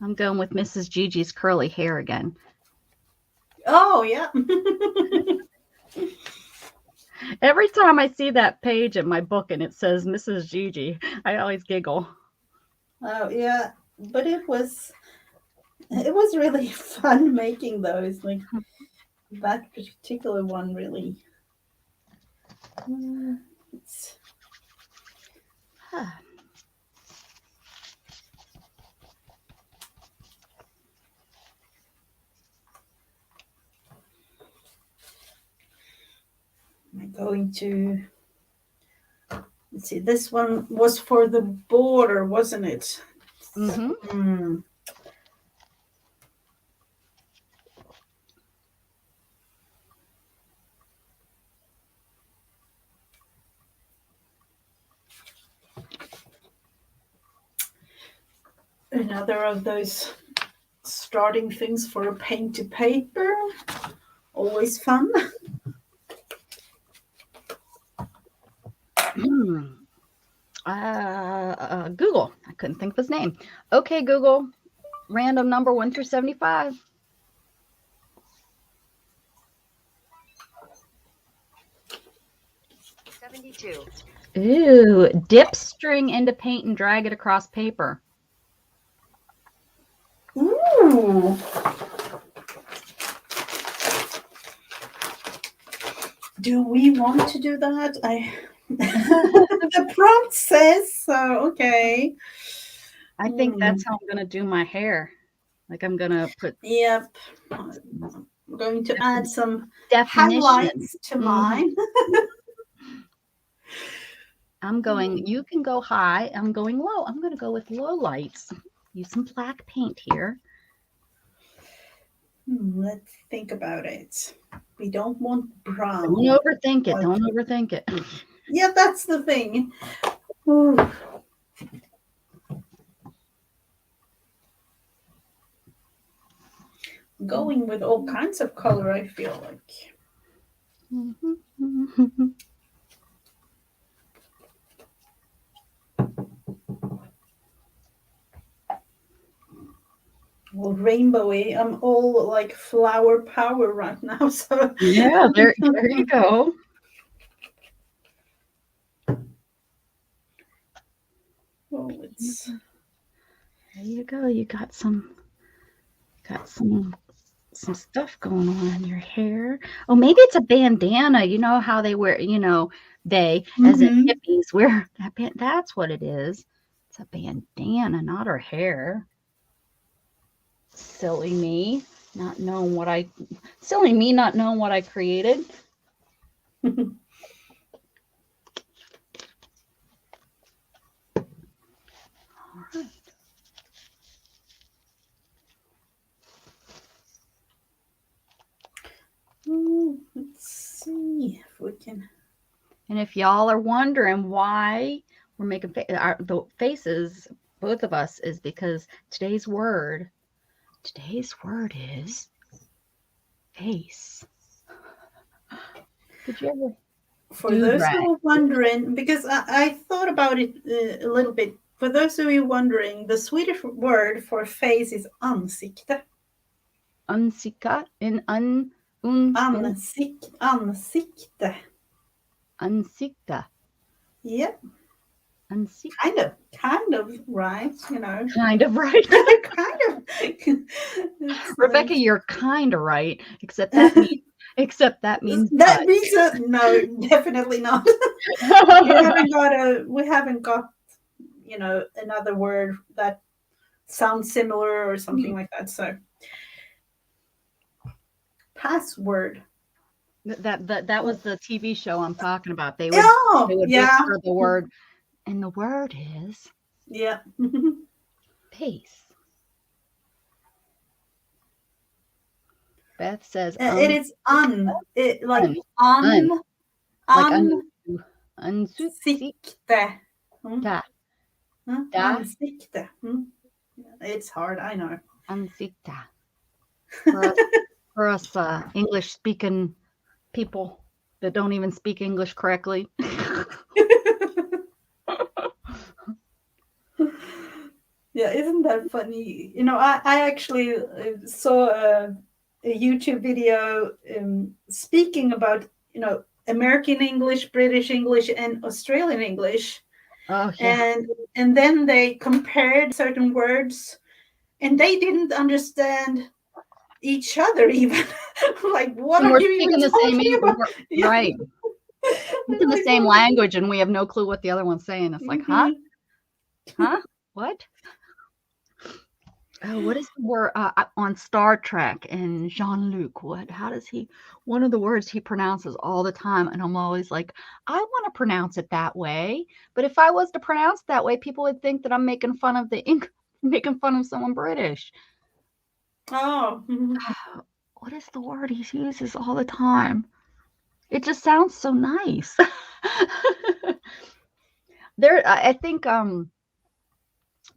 I'm going with Mrs. Gigi's curly hair again. Oh, yeah. Every time I see that page in my book and it says Mrs. Gigi, I always giggle. Oh, yeah. But it was really fun making those. Like that particular one really. I'm going to, let's see, this one was for the border, wasn't it? Mm-hmm. Another of those starting things for a paint to paper. Always fun. Google. I couldn't think of his name. Okay, Google. Random number 1 through 75. Ooh, dip string into paint and drag it across paper. Ooh. Do we want to do that? The prompt says so. Okay. I think that's how I'm going to do my hair. Like I'm going to put. Yep. I'm going to add some definition highlights to mine. I'm going, you can go high. I'm going low. I'm going to go with low lights. Use some black paint here. Let's think about it. We don't want brown. Don't overthink it. Don't overthink it. Yeah, that's the thing. Ooh. Going with all kinds of color, I feel like. Well, rainbowy. I'm all like flower power right now. So yeah, there you go. Oh, it's there you go. You got some stuff going on in your hair. Oh, maybe it's a bandana. You know how they wear, they as in hippies wear that that's what it is. It's a bandana, not her hair. Silly me, not knowing what I created. Let's see if we can. And if y'all are wondering why we're making the faces, both of us, is because today's word is face. Did you ever? For those who are wondering, because I thought about it a little bit. For those of you wondering, the Swedish word for face is ansikte. Ansikte in Ansikte. Ansikte. Yep. Ansikte. Kind of right, you know. Kind of right. Kind of. Rebecca, you're kind of right, except that means that means no, definitely not. we haven't got you know another word that sounds similar or something like that. So password. That was the TV show I'm talking about. They would whisper the word, and the word is pace. Beth says it is unsikte. Ansikte. It's hard, I know. Ansikte. For us English speaking people that don't even speak English correctly. Yeah, isn't that funny? You know, I actually saw a YouTube video speaking about, you know, American English, British English, and Australian English. Oh, yeah. And then they compared certain words, and they didn't understand each other even. Like, what are you even talking about? Right. It's in the same language, and we have no clue what the other one's saying. It's like, huh? What? Oh, what is the word on Star Trek and Jean-Luc? How does he? One of the words he pronounces all the time, and I'm always like, I want to pronounce it that way. But if I was to pronounce it that way, people would think that I'm making fun of someone British. Oh. What is the word he uses all the time? It just sounds so nice. I think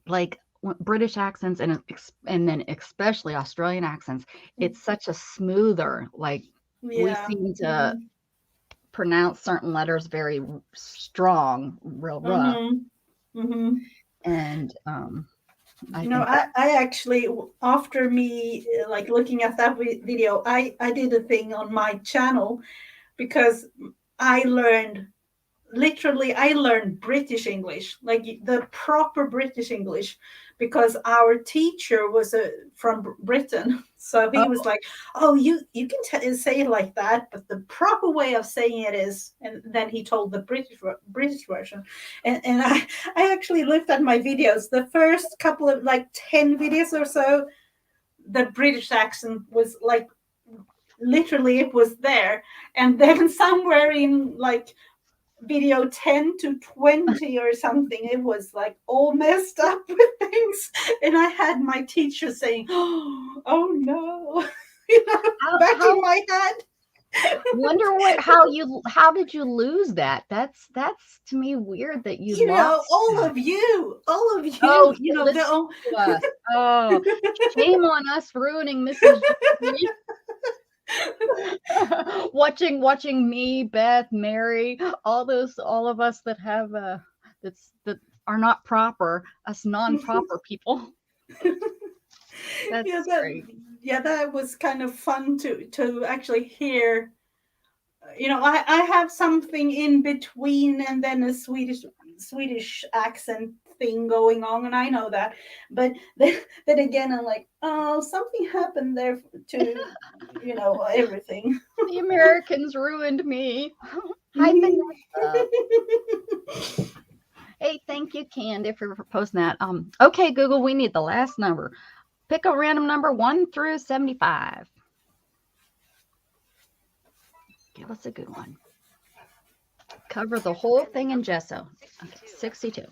like British accents and then especially Australian accents, it's such a smoother, like we seem to pronounce certain letters very strong, real rough. And I actually, after me like looking at that video, I did a thing on my channel because I learned British English, like the proper British English, because our teacher was from Britain. So he was like, oh, you can say it like that, but the proper way of saying it is, and then he told the British version. And I actually looked at my videos, the first couple of like 10 videos or so, the British accent was like, literally it was there. And then somewhere in like video 10 to 20 or something, it was like all messed up with things, and I had my teacher saying, oh no, you know, back in my head. Wonder how did you lose that? That's to me weird that you lost all that. of you oh, you know shame on us for ruining Mrs. Gigi. watching me, Beth, Mary, all of us that have that are not proper, us non-proper people. That's great. That was kind of fun to actually hear. You know, I have something in between, and then a Swedish accent thing going on, and I know that, but then again I'm like, oh, something happened there to, you know, everything. The Americans ruined me. Hi, Vanessa. Hey, thank you, Candy, for posting that. Okay, Google, we need the last number. Pick a random number 1 through 75. Give us a good one. Cover the whole thing in gesso. Okay, 62.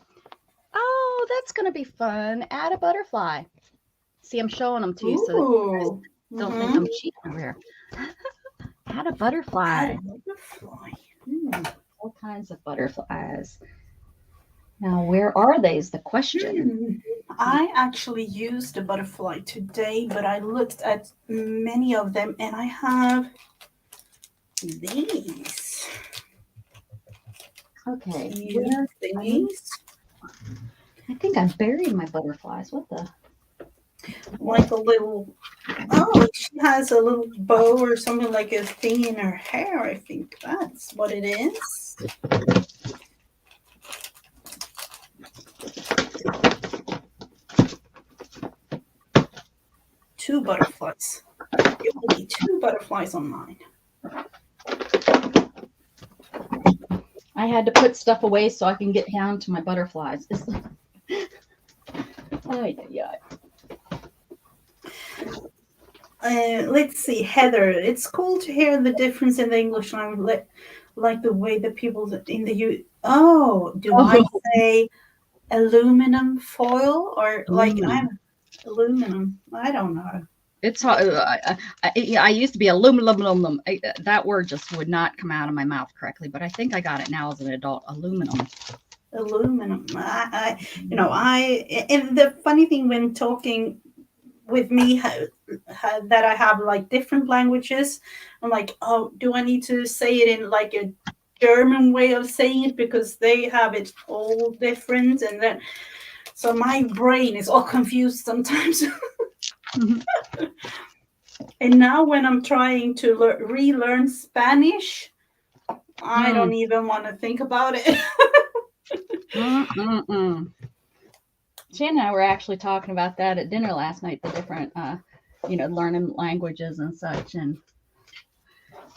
Oh, that's going to be fun. Add a butterfly. See, I'm showing them to you so that you guys don't think I'm cheating over here. Add a butterfly. Add a butterfly. All kinds of butterflies. Now, where are they is the question. I actually used a butterfly today, but I looked at many of them and I have these. Okay. Cute thingies. I think I buried my butterflies. What the? Like a little, oh, she has a little bow or something like a thing in her hair. I think that's what it is. Two butterflies. It will be 2 butterflies on mine. I had to put stuff away so I can get down to my butterflies. Yeah. Let's see, Heather. It's cool to hear the difference in the English language, like the way the people in the U. Oh, do I say aluminum foil or like I'm aluminum? I don't know. It's I used to be aluminum. That word just would not come out of my mouth correctly, but I think I got it now as an adult. Aluminum. Aluminum. And the funny thing when talking with me that I have like different languages, I'm like, oh, do I need to say it in like a German way of saying it because they have it all different, and then so my brain is all confused sometimes. And now when I'm trying to relearn Spanish, I don't even want to think about it. Shannon and I were actually talking about that at dinner last night, the different, learning languages and such. And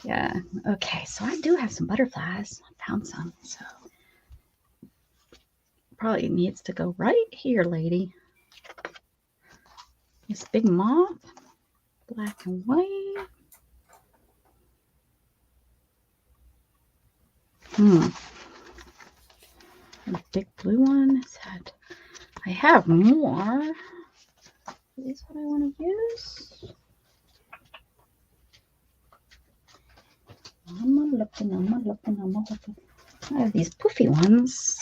yeah. Okay. So I do have some butterflies. I found some. So probably needs to go right here, lady. This big moth, black and white. A big blue one is that. I have more. Is what I want to use. I'm looking. I have these poofy ones.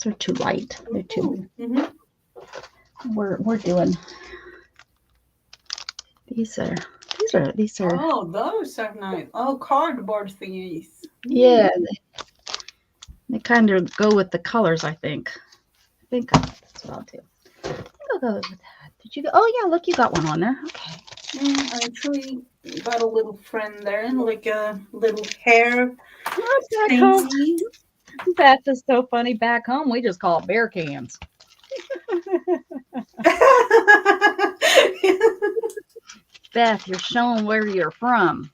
They're too light. They're too. We're doing. These are. Oh, those are nice. Oh, cardboard thingies. Yeah, they kind of go with the colors. I think that's what I'll do. I'll go with that. Did you go? Oh yeah, look, you got one on there. Okay. I actually got a little friend there, like a little hair. Back home. Beth is so funny. Back home, we just call it bear cans. Beth, you're showing where you're from.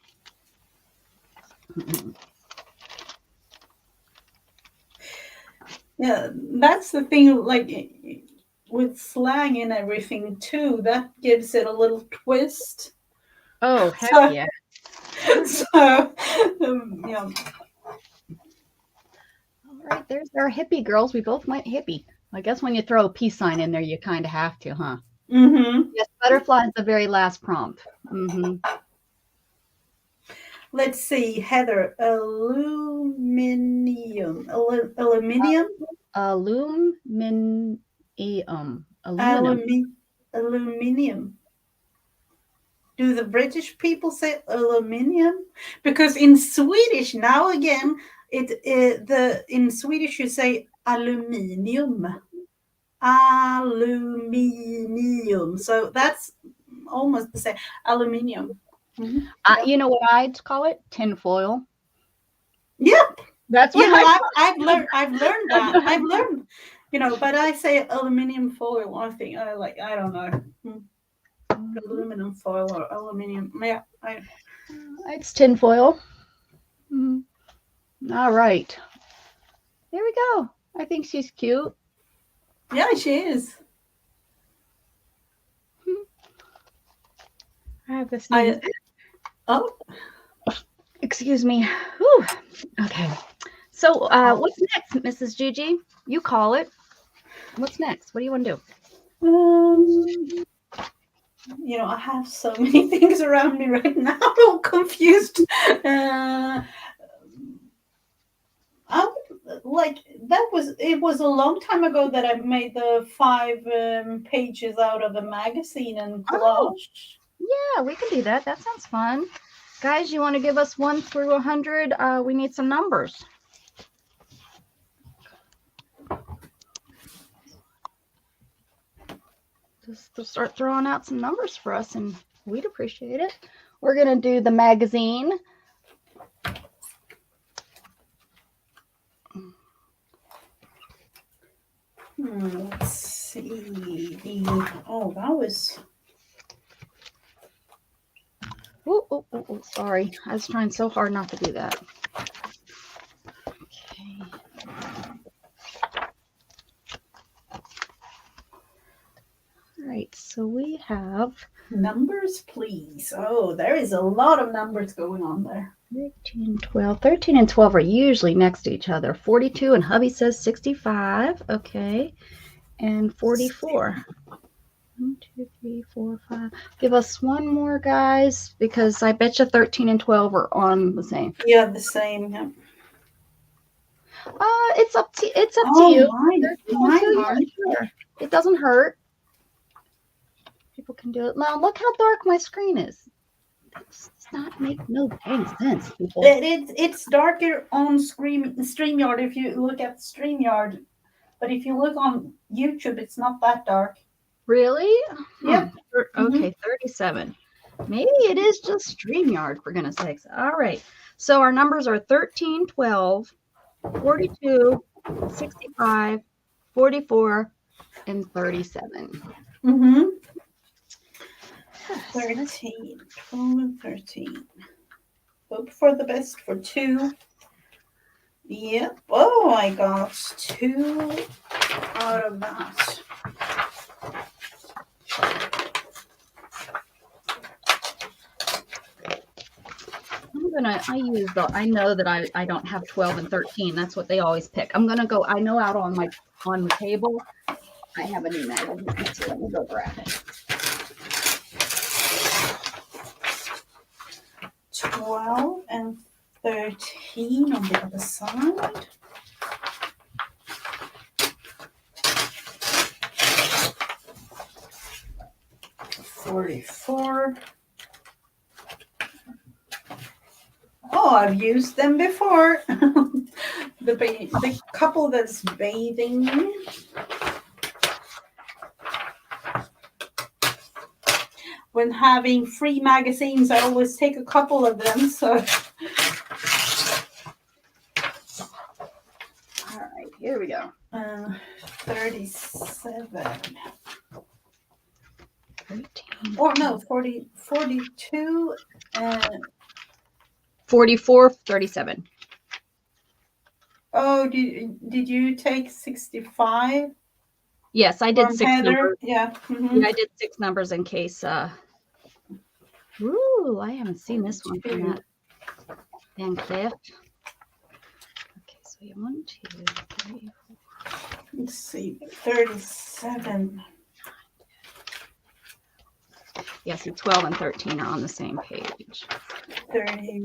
Yeah, that's the thing, like with slang and everything too, that gives it a little twist. Oh, heck yeah. So, yeah. All right, there's our hippie girls. We both went hippie. I guess when you throw a peace sign in there, you kind of have to, huh? Yes, butterfly is the very last prompt. Let's see, Heather. Aluminium. Aluminium. Aluminium. Do the British people say aluminium? Because in Swedish, now again, in Swedish you say aluminium. Aluminium. So that's almost the same. Aluminium. You know what I'd call it? Tinfoil. Yep. That's what I've learned that. I've learned, but I say aluminium foil. I think I don't know. Aluminum foil or aluminium. Yeah. It's tinfoil. All right. There we go. I think she's cute. Yeah, she is. have to sneeze. Oh, Excuse me. Whew. Okay. So what's next, Mrs. Gigi? You call it. What's next? What do you want to do? I have so many things around me right now. I'm all confused. It was a long time ago that I made the 5 pages out of a magazine and collage. Yeah, we can do that. That sounds fun. Guys, you want to give us 1 through 100? We need some numbers. Just to start throwing out some numbers for us, and we'd appreciate it. We're going to do the magazine. Let's see. That was... Oh, sorry. I was trying so hard not to do that. Okay. All right, so we have... Numbers, please. Oh, there is a lot of numbers going on there. 13 and 12. 13 and 12 are usually next to each other. 42, and hubby says 65. Okay. And 44. 1, 2, 3, 4, 5. Give us one more, guys, because I bet you 13 and 12 are on the same. Yeah, the same. Yeah. It's up to you. Mine. Sure. It doesn't hurt. People can do it. Now look how dark my screen is. That does not make no dang sense, people. It's darker on StreamYard if you look at StreamYard, but if you look on YouTube, it's not that dark. Really? Yep. Okay, 37. Maybe it is just StreamYard, for goodness sakes. All right. So our numbers are 13, 12, 42, 65, 44, and 37. 13, 12, and 13. Hope for the best for 2. Yep. Oh, I got 2 out of that. I know that I don't have 12 and 13. That's what they always pick. I'm gonna go, I know out on the table, I have a new magazine. Let me go grab it. 12 and 13 on the other side. $44. Oh, I've used them before. The couple that's bathing. When having free magazines, I always take a couple of them. So, all right, here we go. 37. 13. Or no, 40, 42 and 44, 37. Oh, did you take 65? Yes, I did 6 numbers. Yeah. Yeah, I did 6 numbers in case. Ooh, I haven't seen this one from that Van Cleef. Okay, so you have 1, 2, 3, 4. Let's see, 37. Yeah, see, 12 and 13 are on the same page. 30.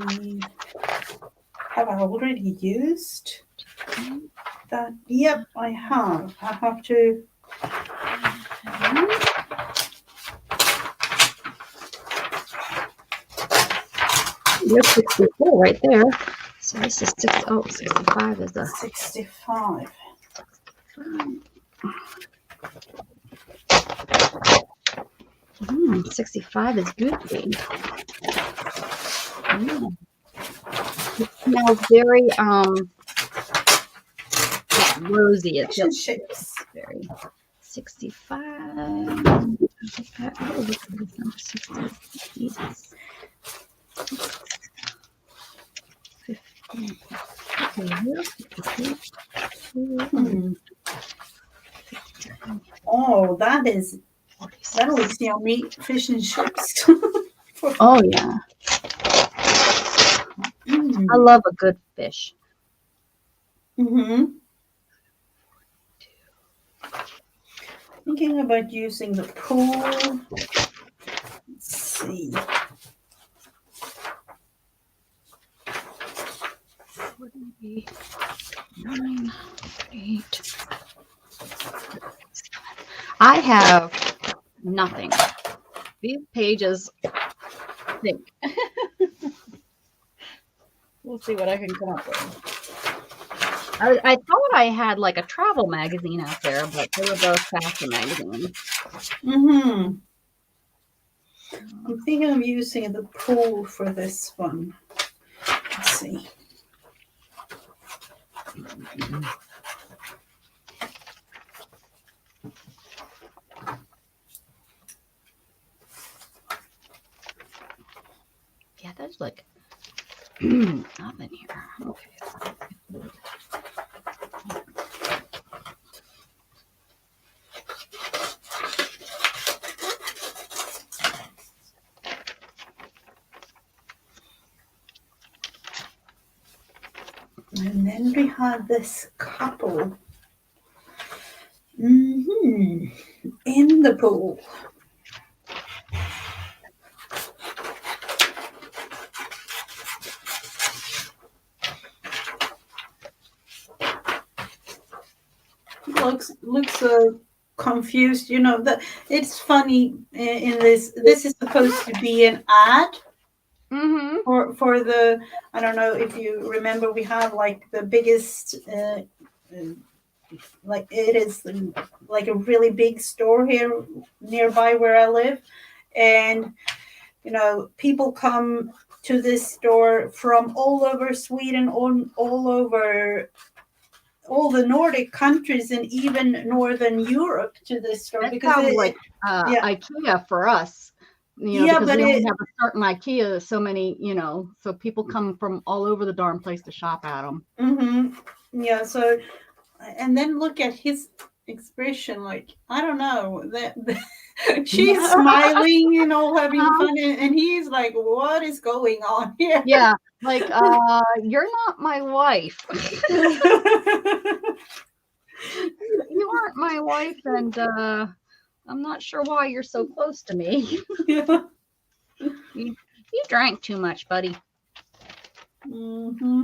Have I already used that? Yep, I have. I have to. There's 64 right there. So this is 65 is the 65. 65 is good. It smells very rosy. It feels Shapes. very 65. Oh, look at this number 60. Jesus. 50. Oh, that looks yummy. Fish and chips. Oh yeah, I love a good fish. Mm-hmm. Thinking about using the pool. Let's see. Nine, 8. I have nothing. These pages stink. We'll see what I can come up with. I thought I had like a travel magazine out there, but they were both fashion magazines. Mm-hmm. I'm thinking of using the pool for this one. Let's see. Yeah, there's like nothing here. Okay. And then we have this couple. Mm-hmm. In the pool. Looks so confused. You know that it's funny in this. This is supposed to be an ad Mm-hmm. for the. I don't know if you remember. We have like the biggest. Like it is like a really big store here nearby where I live, and you know people come to this store from all over Sweden, all over all the Nordic countries and even Northern Europe to this store That's because probably like yeah. IKEA for us. You know, Yeah, because but we only have a certain IKEA, so many, so people come from all over the darn place to shop at them. Mm-hmm. Yeah, so and then look at his expression, like I don't know that she's smiling, you know, having fun, and he's like, "What is going on here?" Yeah, like you're not my wife. You aren't my wife, and I'm not sure why you're so close to me. Yeah. You drank too much, buddy. Mm-hmm.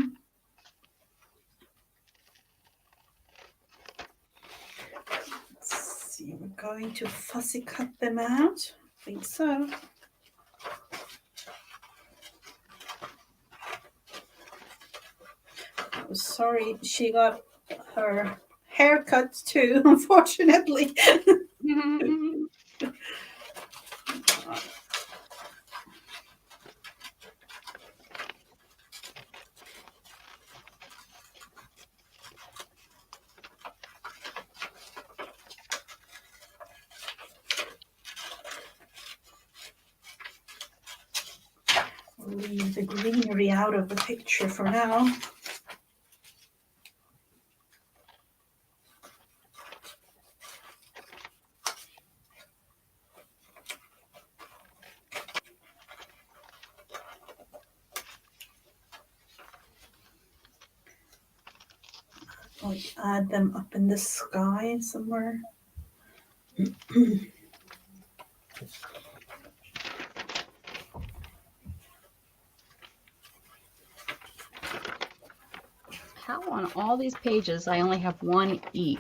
Let's see, we're going to fussy cut them out. I think so. Oh, sorry, she got her haircut too, unfortunately. Leave the greenery out of the picture for now. I'll add them up in the sky somewhere. How on all these pages I only have one E?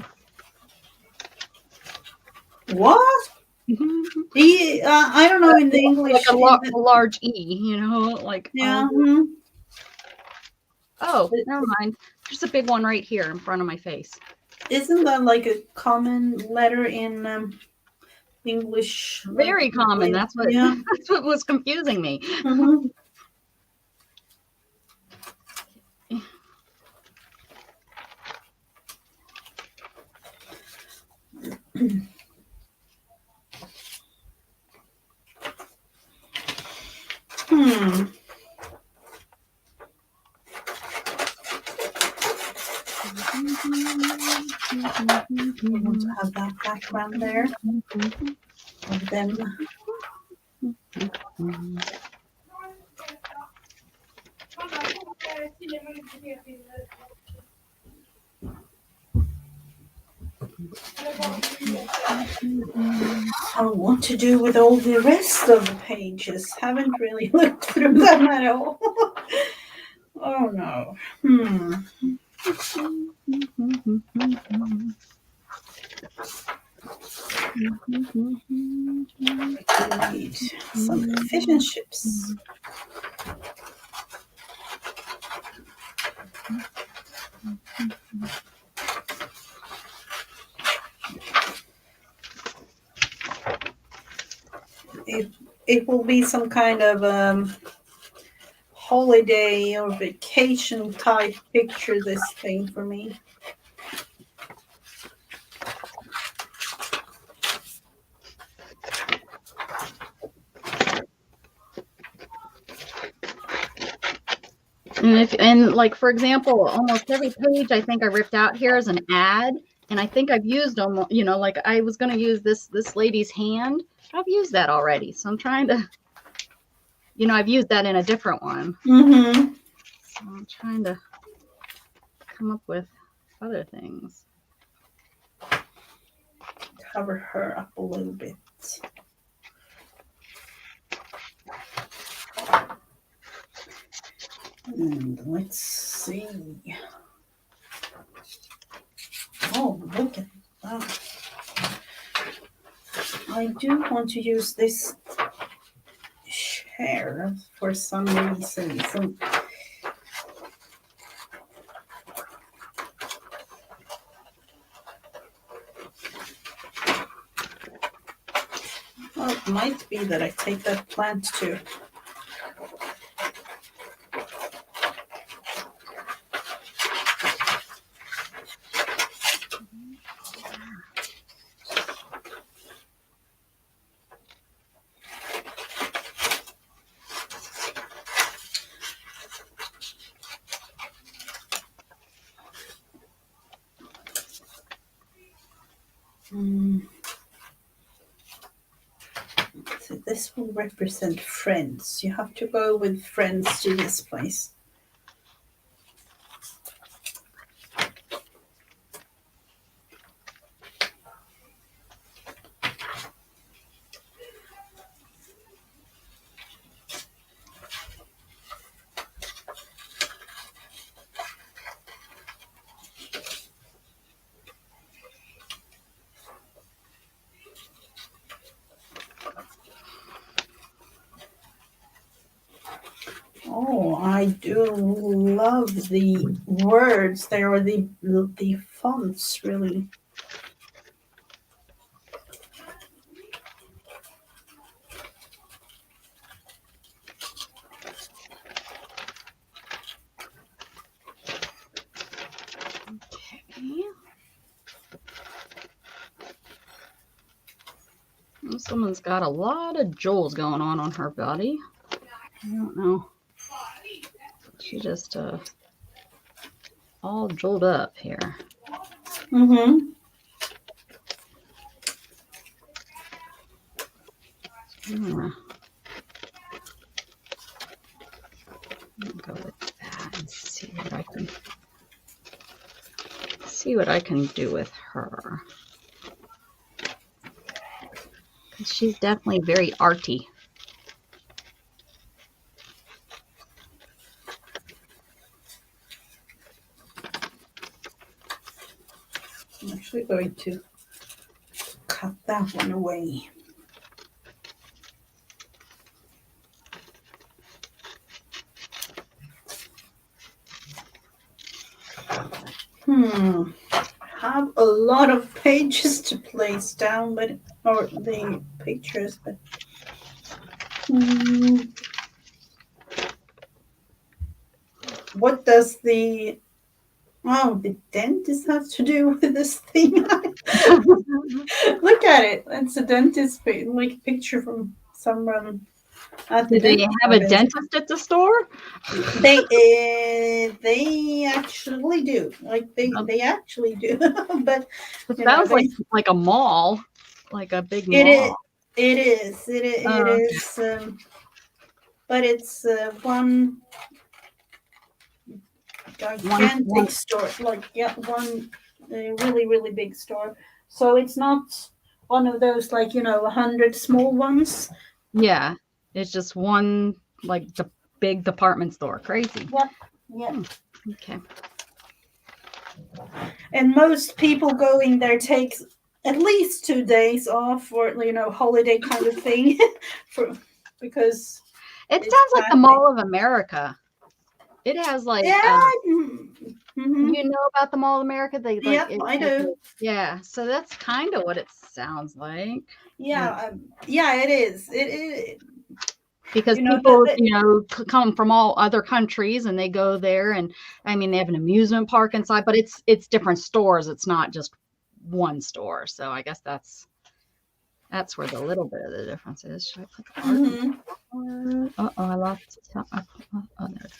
What? I don't know in the English. Like a large E, like. Yeah. Oh, never mind. There's a big one right here in front of my face. Isn't that like a common letter in English? Very common. That's what. Yeah. That's what was confusing me. Mm-hmm. I want to have that background there of them. Mhm. So what to do with all the rest of the pages? Haven't really looked through them at all. Oh no. We need some fish and chips. It will be some kind of holiday or vacation type picture, this thing for me. And like for example, almost every page I think I ripped out here is an ad, and I think I've used almost, like I was going to use this lady's hand. I've used that already, so I'm trying to, I've used that in a different one. Mm-hmm. So I'm trying to come up with other things. Cover her up a little bit. And let's see. Oh, look at that. I do want to use this chair for some reason. Well, it might be that I take that plant too. So this will represent friends. You have to go with friends to this place. Oh, I do love the words there, or the fonts, really. Okay. This woman's got a lot of jewels going on her body. I don't know. She just all jeweled up here. Mm-hmm. I'll go with that and see what I can do with her. She's definitely very arty. I'm actually going to cut that one away. I have a lot of pages to place down, or the pictures, but what does the dentist have to do with this thing? Look at it. It's a dentist picture from someone at the Do they dentist have a office. dentist at the store? They actually do. They actually do. But It sounds like a mall, like a big mall. It is. but it's one gigantic store, like one really really big store. So it's not one of those like 100 small ones. Yeah, it's just one like the big department store. Crazy. Yep. Okay. And most people going there take at least 2 days off or holiday kind of thing because It it's sounds like the packed. Mall of America. It has like Yeah. you know about the Mall of America? They like Yep, I do. Yeah, so that's kind of what it sounds like. Yeah, it is. It is. Because people, come from all other countries and they go there, and I mean they have an amusement park inside, but it's different stores. It's not just one store. So I guess that's where the little bit of the difference is. Should I put the art? Mm-hmm. I lost it. Oh, there.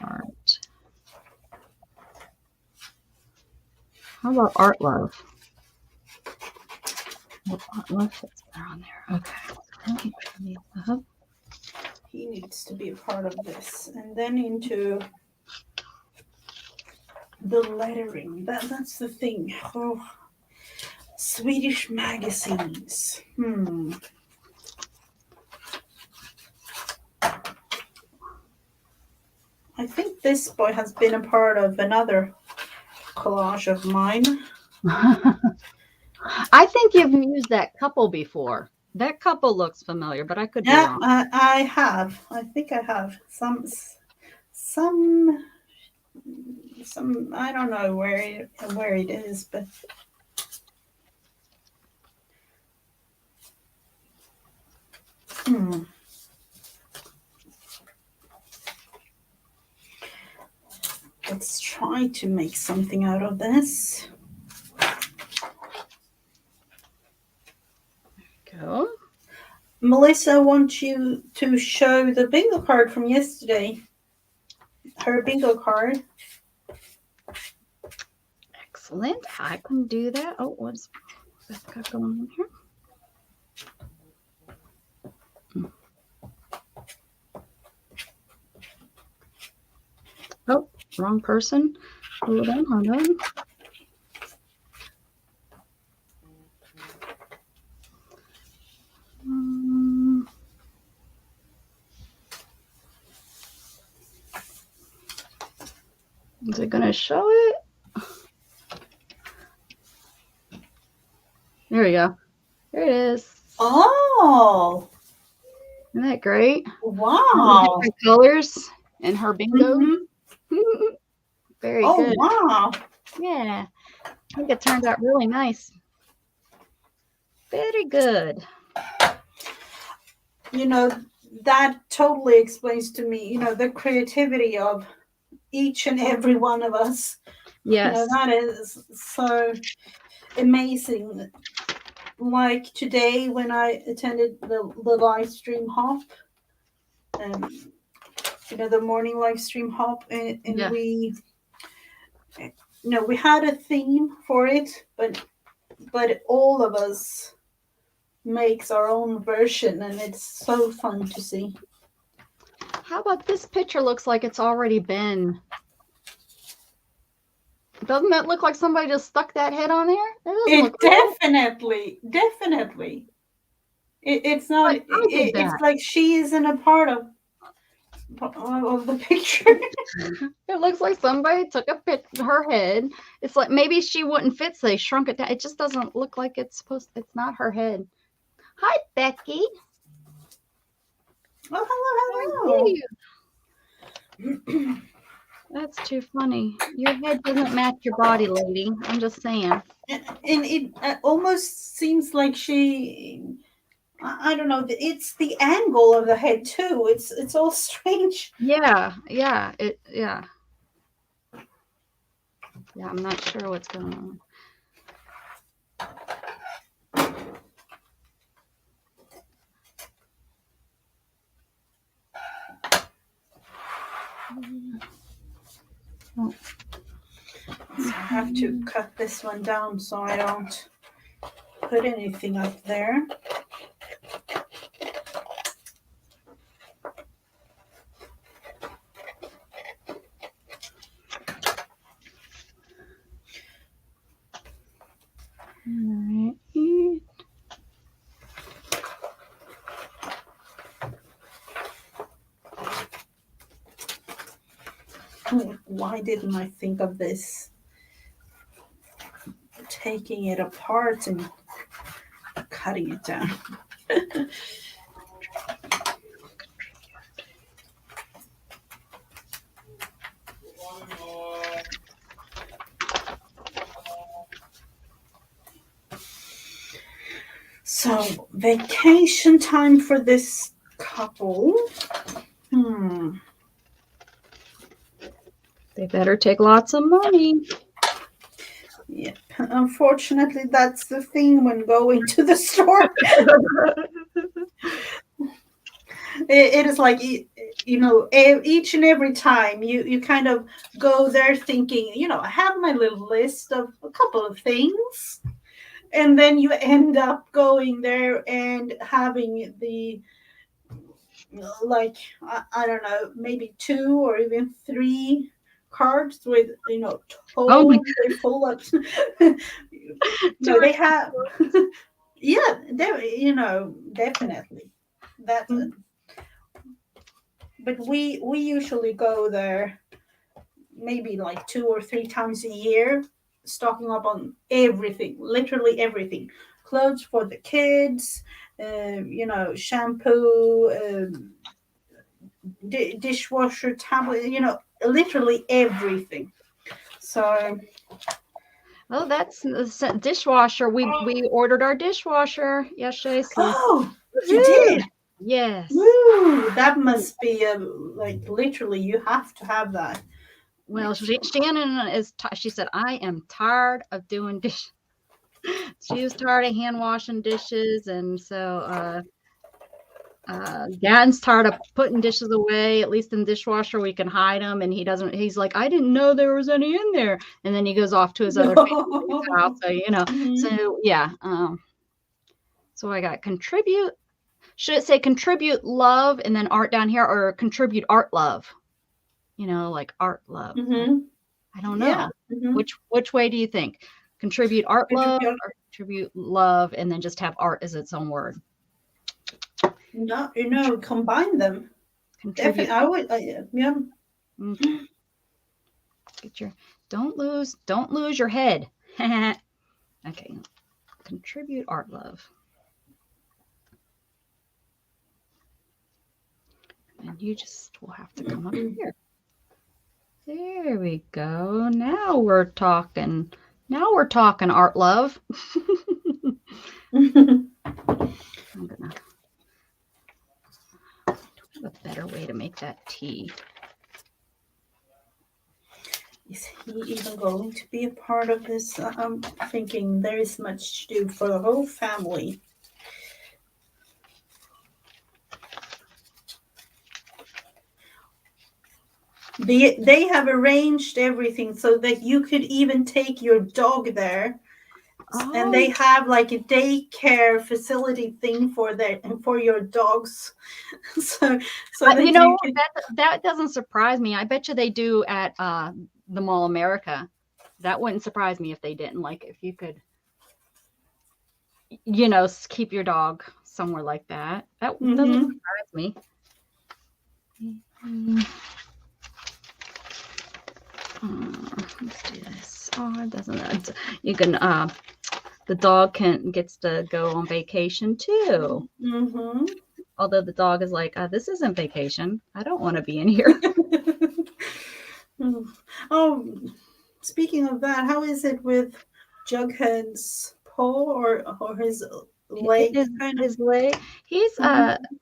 Art. How about Art Love? Well, Art Love fits better on there. Okay. He needs to be a part of this, and then into the lettering. That's the thing. Oh, Swedish magazines. I think this boy has been a part of another collage of mine. I think you've used that couple before. That couple looks familiar, but I could be wrong. I have. I think I have some. I don't know where it is, but let's try to make something out of this. Go. Melissa wants you to show the bingo card from yesterday. Her bingo card. Excellent. I can do that. Oh, what's Becca going on here? Oh, wrong person. Hold on. Is it going to show it? There we go. There it is. Oh. Isn't that great? Wow. Different colors in her bingo. Mm-hmm. Very good. Wow. Yeah. I think it turned out really nice. Very good. That totally explains to me, the creativity of each and every one of us. Yes. That is so amazing. Like today when I attended the live stream hop, the morning live stream hop, and we had a theme for it, but all of us makes our own version, and it's so fun to see. How about this picture? Looks like it's already been. Doesn't that look like somebody just stuck that head on there? It definitely. It's not. It's like she isn't a part of the picture. It looks like somebody took her head. It's like maybe she wouldn't fit, so they shrunk it down. It just doesn't look like it's supposed. It's not her head. Hi, Becky. Oh, hello. That's too funny. Your head doesn't match your body, lady. I'm just saying. And it almost seems like she. I don't know. It's the angle of the head too. It's all strange. Yeah. Yeah. I'm not sure what's going on. So I have to cut this one down so I don't put anything up there. why didn't I think of this? Taking it apart and cutting it down. So, vacation time for this couple. They better take lots of money. Yep. Unfortunately, that's the thing when going to the store. It is like, each and every time you kind of go there thinking, I have my little list of a couple of things. And then you end up going there and having the, like, I don't know, maybe 2 or even 3 cards with, Oh my totally full of. No, they have. Yeah, definitely. That's it. But we usually go there maybe like 2 or 3 times a year, stocking up on everything, literally everything. Clothes for the kids, shampoo, dishwasher, tablet, literally everything. So. Oh, that's the dishwasher. We ordered our dishwasher yesterday. So Oh, you did? Yes. Woo! That must be like literally you have to have that. Well, Shannon she said, I am tired of doing dishes. She was tired of hand washing dishes. And so Gad's tired of putting dishes away. At least in the dishwasher, we can hide them. And he's like, I didn't know there was any in there. And then he goes off to his other family's house. So, Mm-hmm. So yeah. So I got contribute. Should it say contribute love and then art down here, or contribute art love? Like art love. Mm-hmm. I don't know. Yeah. Mm-hmm. Which way do you think? Contribute art love or contribute love and then just have art as its own word? No, combine them. Contribute. Definitely, I would. Yeah. Mm-hmm. Don't lose your head. Okay. Contribute art love. And you just will have to come up here. There we go. Now we're talking art love. I'm gonna have a better way to make that tea. Is he even going to be a part of this? I'm thinking there is much to do for the whole family. They have arranged everything so that you could even take your dog there. Oh. And they have like a daycare facility thing for your dogs. so that doesn't surprise me. I bet you they do at the Mall America. That wouldn't surprise me if they didn't. Like if you could, keep your dog somewhere like that. That doesn't surprise me. Let's do this. Oh, it doesn't. You can. The dog gets to go on vacation too. Mm-hmm. Although the dog is like, this isn't vacation. I don't want to be in here. Oh, speaking of that, how is it with Jughead's paw or his leg? His leg. He's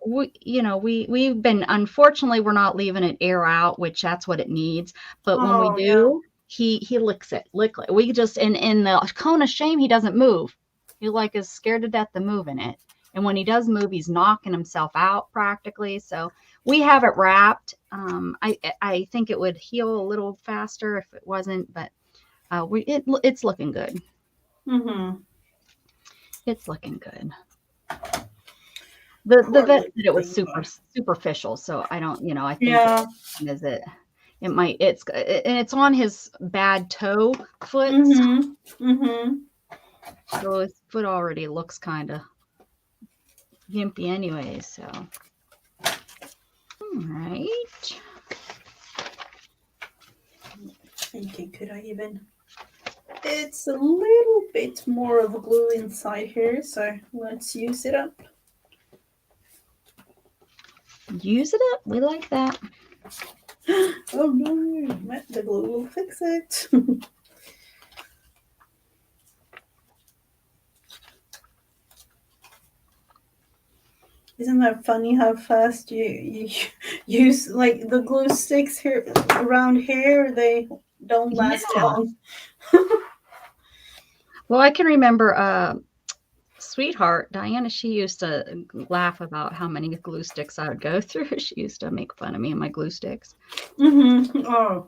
we've been, unfortunately we're not leaving it air out, which that's what it needs. But when we do, he licks it. We just in the cone of shame, he doesn't move. He is scared to death to move in it. And when he does move, he's knocking himself out practically. So we have it wrapped. I think it would heal a little faster if it wasn't, but it's looking good. Mm-hmm. It's looking good. The vet said it was superficial, so I don't, I think it's on his bad toe foot. So his foot already looks kind of gimpy anyway, so. All right. Okay, could I even? It's a little bit more of glue inside here, so let's use it up. Use it up. We like that. Oh no, the glue will fix it. Isn't that funny how fast you use like the glue sticks here around here? They don't last Yeah. long. Well, I can remember sweetheart Diana, she used to laugh about how many glue sticks I would go through. She used to make fun of me and my glue sticks. Mm-hmm. Oh.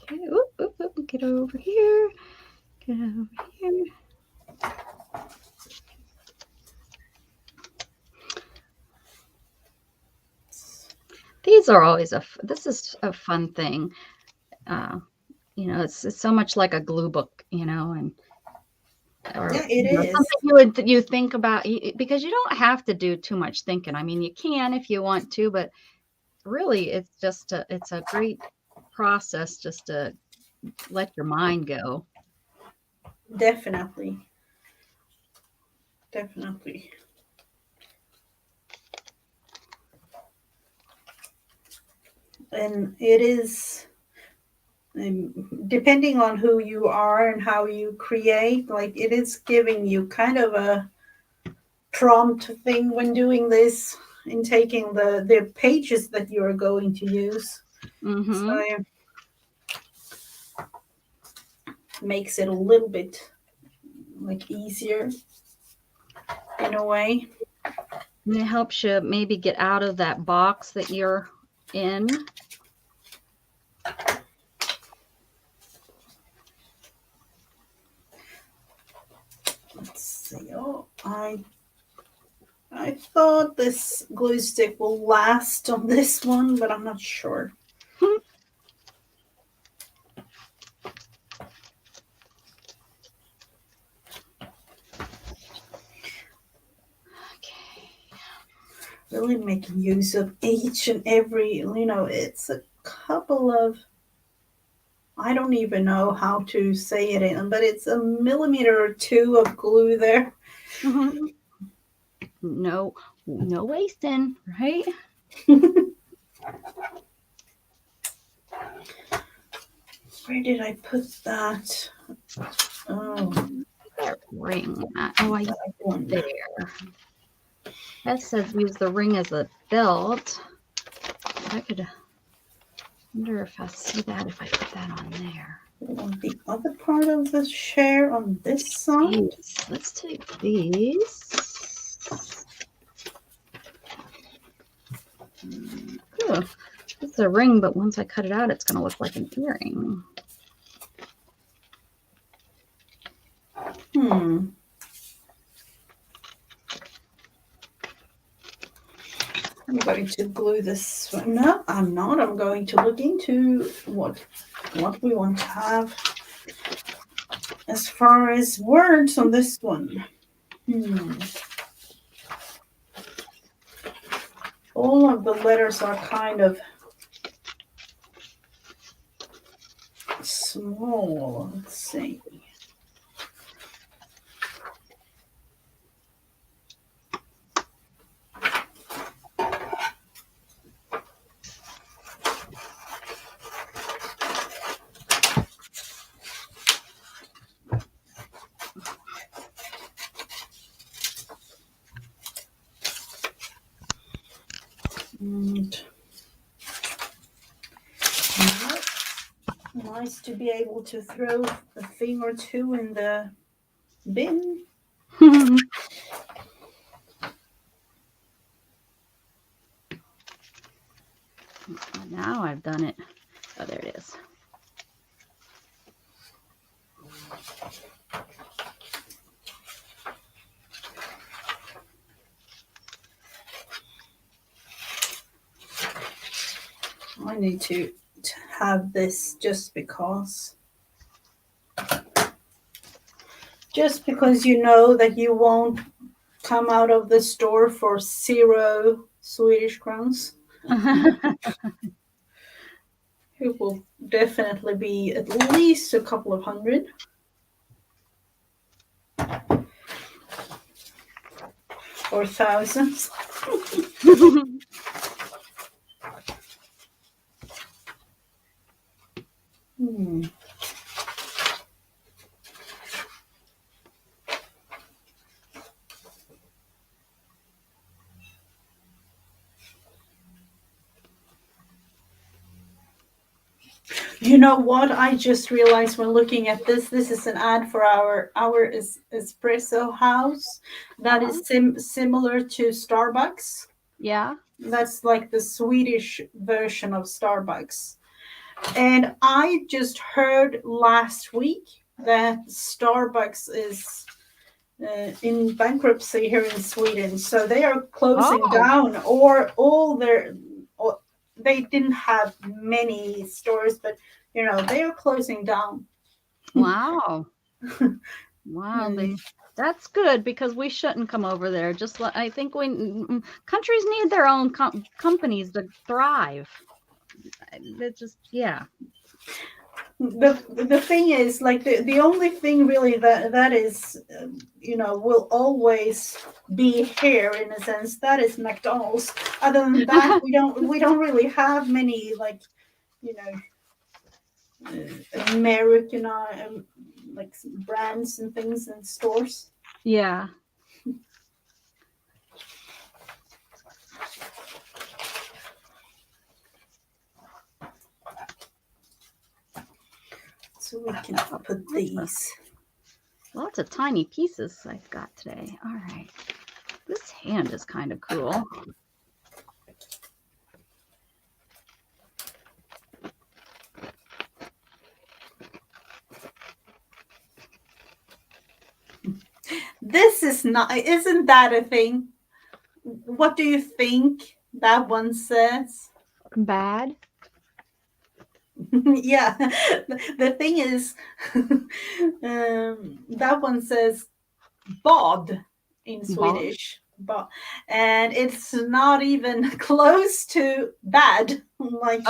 Okay, oop, oop, oop, get over here. Get over here. These are always this is a fun thing. You know, it's so much like a glue book, you know, and or Yeah, it is. something you think about because you don't have to do too much thinking. I mean, you can if you want to, but really it's just it's a great process just to let your mind go. Definitely. Definitely. And it is depending on who you are and how you create, like it is giving you kind of a prompt thing when doing this in taking the pages that you are going to use. So Mm-hmm. it makes it a little bit like easier in a way. And it helps you maybe get out of that box that you're in. Let's see. Oh, I thought this glue stick will last on this one, but I'm not sure. Really making use of each and every, it's a couple of, I don't even know how to say it in, but it's a millimeter or two of glue there. Mm-hmm. No wasting, right? Where did I put that? Oh, That ring. Oh, I that one. there. That says use the ring as a belt. I could wonder if I see that if I put that on there. On the other part of the share on this side. Let's take these. Oh, it's a ring, but once I cut it out, it's going to look like an earring. I'm going to glue this one. No, I'm not. I'm going to look into what we want to have as far as words on this one. All of the letters are kind of small. Let's see. And nice to be able to throw a thing or two in the bin. Now I've done it. Oh, there it is. I need to have this just because. Just because you know that you won't come out of the store for 0 Swedish crowns. It will definitely be at least a couple of hundred. Or thousands. You know what? I just realized when looking at this. This is an ad for our espresso house that is similar to Starbucks. Yeah. That's like the Swedish version of Starbucks. And I just heard last week that Starbucks is in bankruptcy here in Sweden. So they are closing down, or all their. They didn't have many stores, but they are closing down. Wow. Wow. That's good, because we shouldn't come over there. Just I think countries need their own companies to thrive. That just The thing is, like the only thing really that is will always be here in a sense, that is McDonald's. Other than that, we don't really have many like American like brands and things in stores. Yeah. So we can put these. Lots of tiny pieces I've got today. All right. This hand is kind of cool. This is not, isn't that a thing? What do you think that one says? Bad. Yeah, the thing is, that one says "bad" in Swedish, but and it's not even close to bad. Like,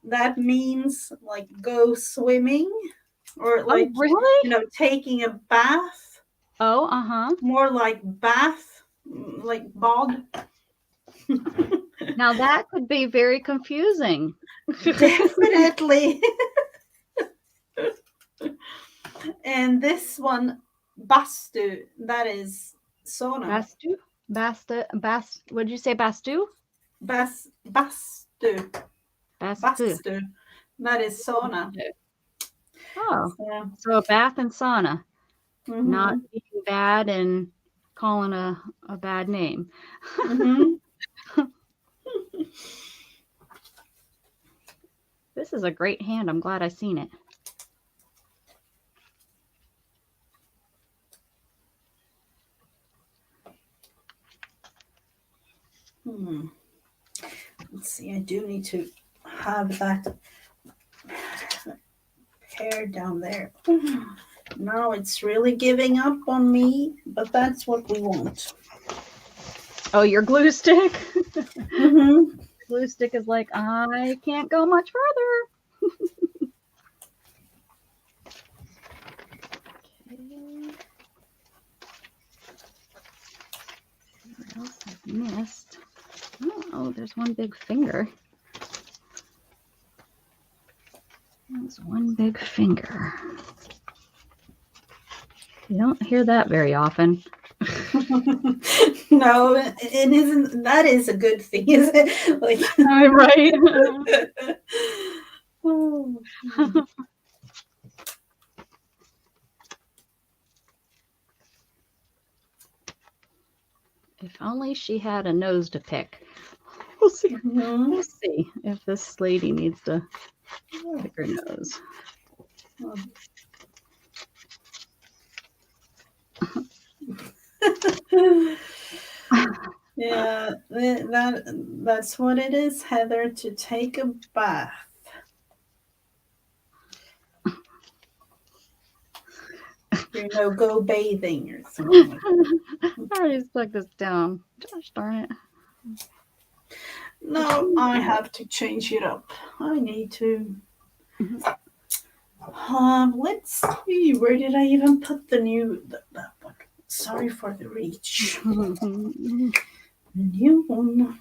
that means like go swimming, or like really? taking a bath. Oh, More like bath, like bad. Now that could be very confusing. Definitely. And this one, bastu, that is sauna. Bastu. What did you say, bastu? Bastu. Bastu. That is sauna. Oh, so a bath and sauna. Mm-hmm. Not being bad and calling a bad name. Mm-hmm. This is a great hand. I'm glad I seen it. Let's see. I do need to have that hair down there. Now it's really giving up on me, but that's what we want. Oh, your glue stick? Mm-hmm. Glue stick is like, I can't go much further. Okay. What else I've missed? Oh, there's one big finger. There's one big finger. You don't hear that very often. No, it isn't. That is a good thing, is it? Like, right. Oh. If only she had a nose to pick. We'll see. Mm-hmm. We'll see if this lady needs to pick her nose. Yeah, that's what it is, Heather, to take a bath. go bathing or something like that. I already stuck this down. Gosh darn it. No, I have to change it up. I need to. Let's see. Where did I even put that one? Sorry for the reach. The new one.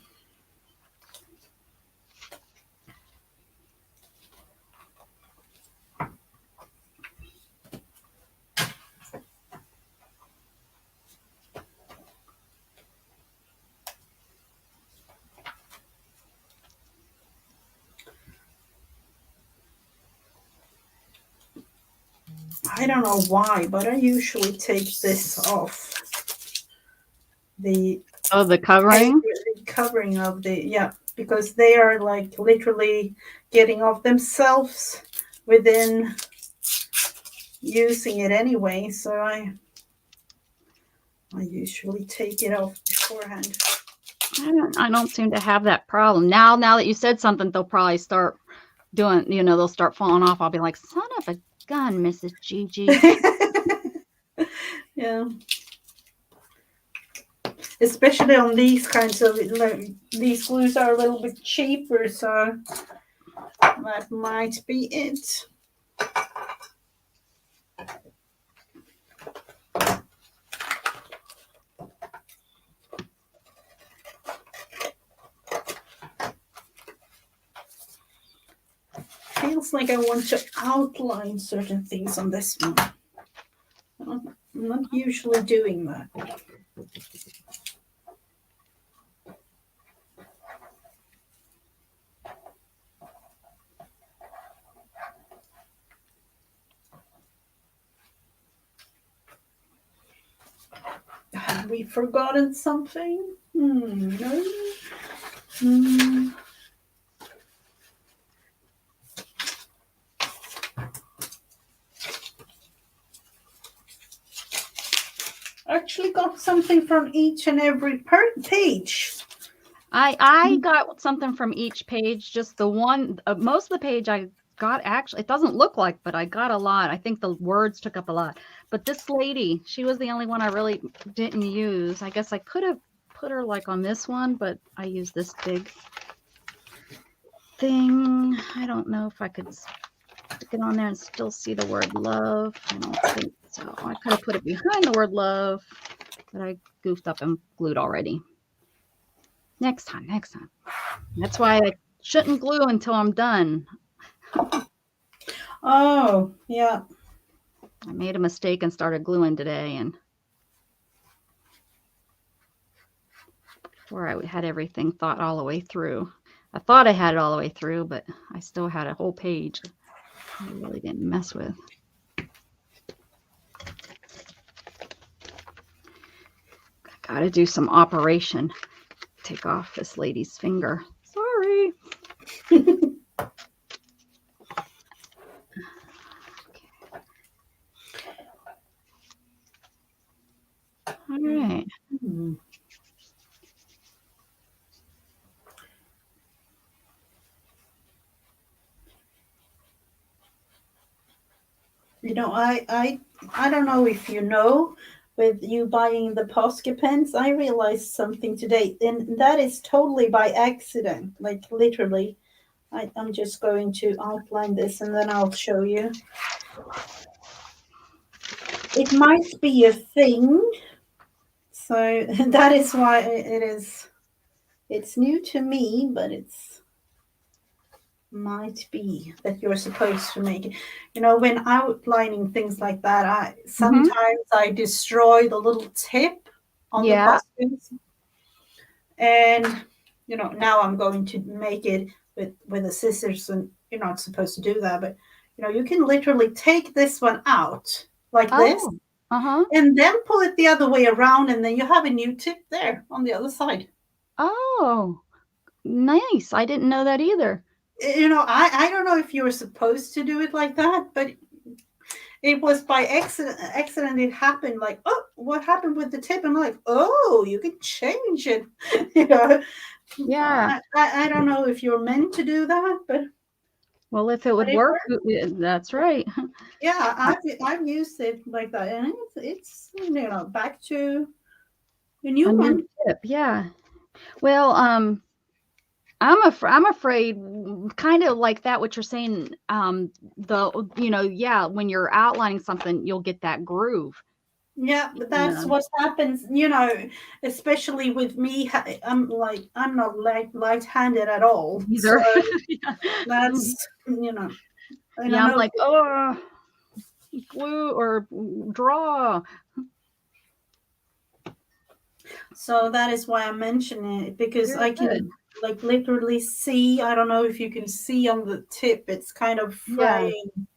I don't know why, but I usually take this off. The covering? The covering of because they are like literally getting off themselves within using it anyway. So I usually take it off beforehand. I don't seem to have that problem. Now that you said something, they'll probably start doing, they'll start falling off. I'll be like, son of a gun, Mrs. Gigi. Yeah. Especially on these kinds of, these glues are a little bit cheaper, so that might be it. Feels like I want to outline certain things on this one. I'm not usually doing that. Have we forgotten something? No. Actually got something from each and every page. I got something from each page. Just the one, most of the page I got actually, it doesn't look like, but I got a lot. I think the words took up a lot. But this lady, she was the only one I really didn't use. I guess I could have put her like on this one, but I used this big thing. I don't know if I could stick it on there and still see the word love. I don't think so. I could have put it behind the word love, but I goofed up and glued already. Next time. That's why I shouldn't glue until I'm done. Oh, yeah. I made a mistake and started gluing today, and before I had everything thought all the way through. I thought I had it all the way through, but I still had a whole page I really didn't mess with. I gotta do some operation. Take off this lady's finger. Sorry. All right. I don't know if you know, with you buying the Posca pens, I realized something today, and that is totally by accident, like literally. I'm just going to outline this and then I'll show you. It might be a thing, so that is why it's new to me, but it's might be that you're supposed to make it. When outlining things like that, sometimes I destroy the little tip on the posters. And now I'm going to make it with the scissors, and you're not supposed to do that, but you can literally take this one out like this, and then pull it the other way around, and then you have a new tip there on the other side. Oh, nice. I didn't know that either. I don't know if you were supposed to do it like that, but it was by accident it happened. Like, oh, what happened with the tip? I'm like, oh, you can change it. Yeah. I don't know if you're meant to do that, but Well, if it But would it work, works. that's right. Yeah, I've used it like that, and it's back to a A new new one. tip, yeah. Well, I'm afraid, kind of like that. What you're saying, yeah, when you're outlining something, you'll get that groove. Yeah, but that's Yeah, what happens, especially with me. I'm not light-handed at all, so either. Yeah. that's and I Yeah, I'm know. like, oh, glue or draw. So that is why I'm mentioning it, because Very I good. can like literally see. I don't know if you can see on the tip. It's kind of Yeah. fraying,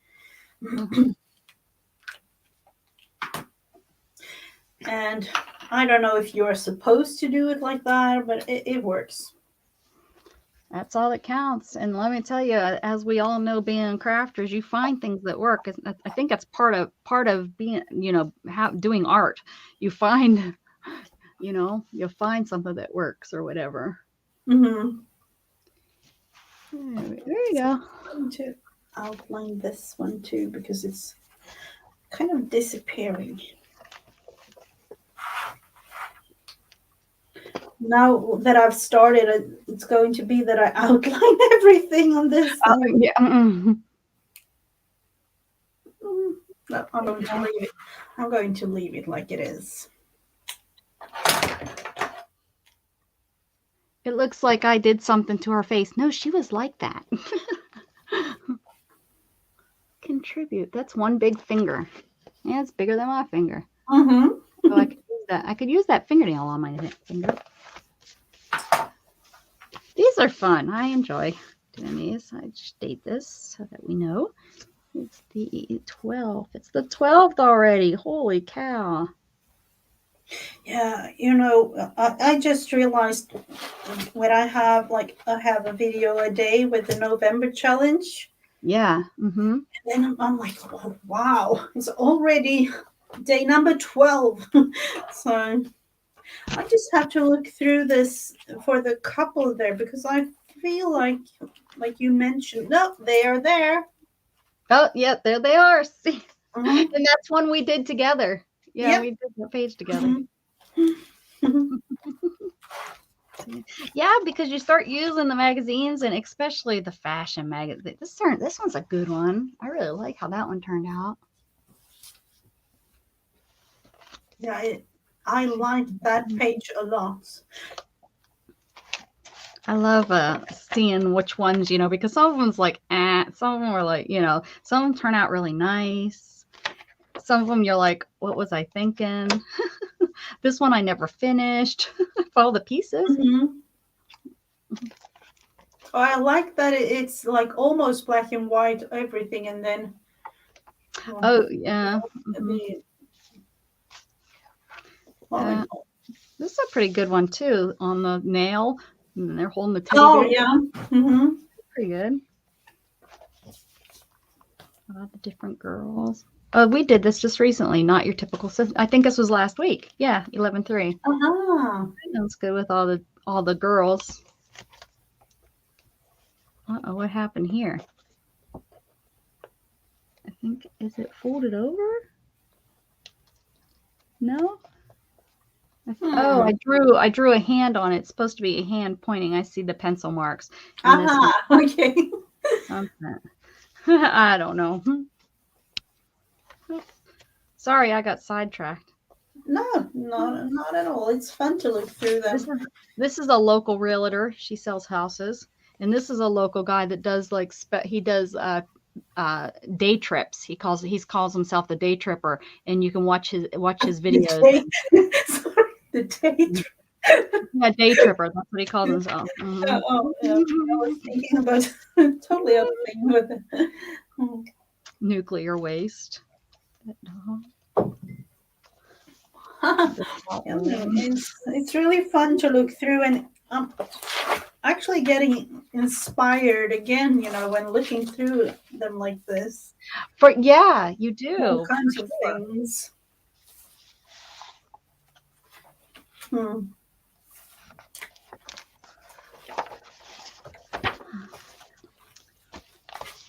Mhm. and I don't know if you're supposed to do it like that, but it works. That's all that counts. And let me tell you, as we all know, being crafters, you find things that work. I think that's part of being, doing art. You find, you'll find something that works or whatever. Mm-hmm. There you go. I'm going to outline this one too because it's kind of disappearing. Now that I've started, it's going to be that I outline everything on this side. Yeah. No, I'm going to leave it. I'm going to leave it like it is. It looks like I did something to her face. No, she was like that. Contribute. That's one big finger. Yeah, it's bigger than my finger. Mm-hmm. So I could use that. I could use that fingernail on my finger. These are fun. I enjoy doing these. I just date this so that we know. It's the 12th. It's the 12th already. Holy cow. Yeah, I just realized when I have a video a day with the November challenge, Yeah. Mm-hmm. and then I'm like, oh, wow, it's already day number 12. So I just have to look through this for the couple there because I feel like you mentioned, no, they are there. Oh, yeah, there they are. See? Mhm. And that's one we did together. Yeah, Yep. we did the page together. Mhm. Yeah, because you start using the magazines and especially the fashion magazine. This one's a good one. I really like how that one turned out. Yeah, I like that page a lot. I love seeing which ones, because some of them's like, some of them are like, some of them turn out really nice. Some of them you're like, what was I thinking? This one I never finished for all the pieces. Mhm. I like that it's like almost black and white everything, and then Oh, yeah. Mm-hmm. This is a pretty good one, too, on the nail. And they're holding the teddy bear. yeah. Mm-hmm. Pretty good. The different girls. We did this just recently, not your typical. I think this was last week. Yeah, 11/3. That's good with all the girls. Uh-oh, what happened here? I think, is it folded over? No? Oh, I drew a hand on it. It's supposed to be a hand pointing. I see the pencil marks. And this Okay. I don't know. Sorry, I got sidetracked. No, not at all. It's fun to look through them. This is a local realtor. She sells houses, and this is a local guy that does he does day trips. He calls himself the day tripper, and you can watch his videos. The day trip. Yeah, day tripper. That's what he calls himself. Mm-hmm. Oh, yeah. I was thinking about totally other thing with it. Nuclear waste. It's really fun to look through, and I'm actually getting inspired again, when looking through them like this. Yeah, you do. All kinds of things.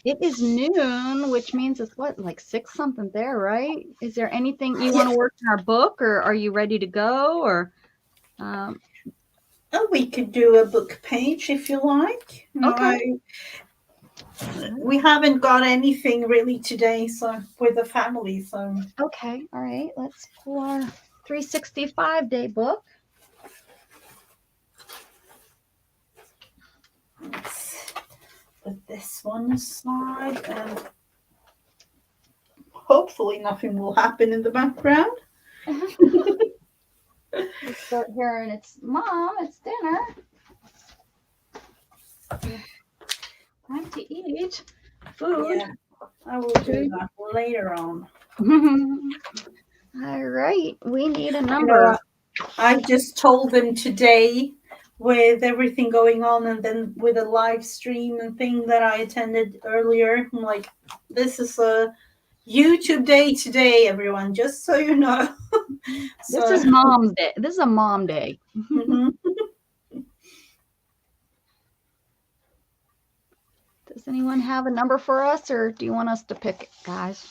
It is noon, which means it's what, like 6 something there, right? Is there anything you want to work in our book, or are you ready to go? Or Oh, we could do a book page if you like. okay. We haven't got anything really today, so with the family. So Okay, all right. Let's pull our 365-day book. let's put this one aside, and hopefully nothing will happen in the background. We start hearing it's Mom, it's dinner. Time to eat food. Yeah, I will do that later on. All right, we need a number. I just told them today, with everything going on, and then with a live stream and thing that I attended earlier, I'm like, this is a YouTube day today, everyone, just so you know. This is Mom's day. This is a mom day. Mhm. Does anyone have a number for us, or do you want us to pick it, guys?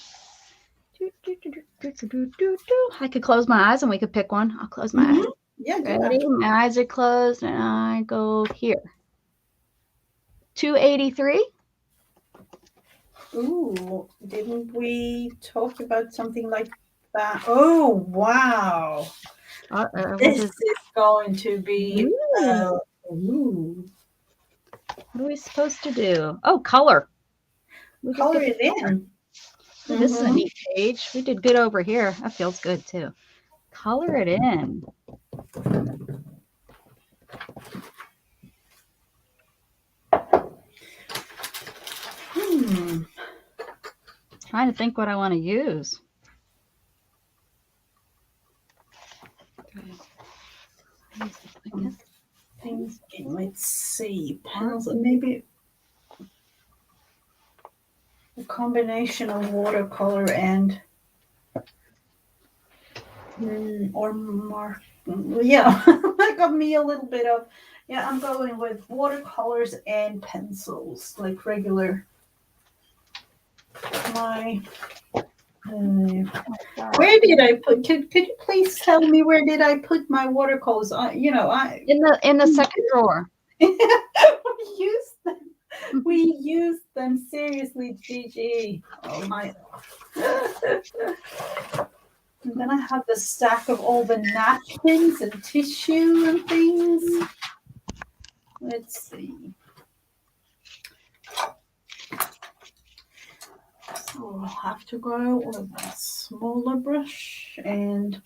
I could close my eyes and we could pick one. I'll close my eyes. Yeah, Ready? My eyes are closed and I go here. 283. Ooh, didn't we talk about something like that? Oh, wow. This is going to be. Ooh. What are we supposed to do? Oh, color. We Color it in. This is a neat page. We did good over here. That feels good too. Color it in. Trying to think what I want to use. Let's see. Pencil, maybe a combination of watercolor and or mark. Yeah, that got me a little bit of. Yeah, I'm going with watercolors and pencils, like regular. Where did I put? Could you please tell me where did I put my watercolors? In the second drawer. We used them seriously, Gigi. Oh my! And then I have the stack of all the napkins and tissue and things. Let's see. So I'll have to go with a smaller brush and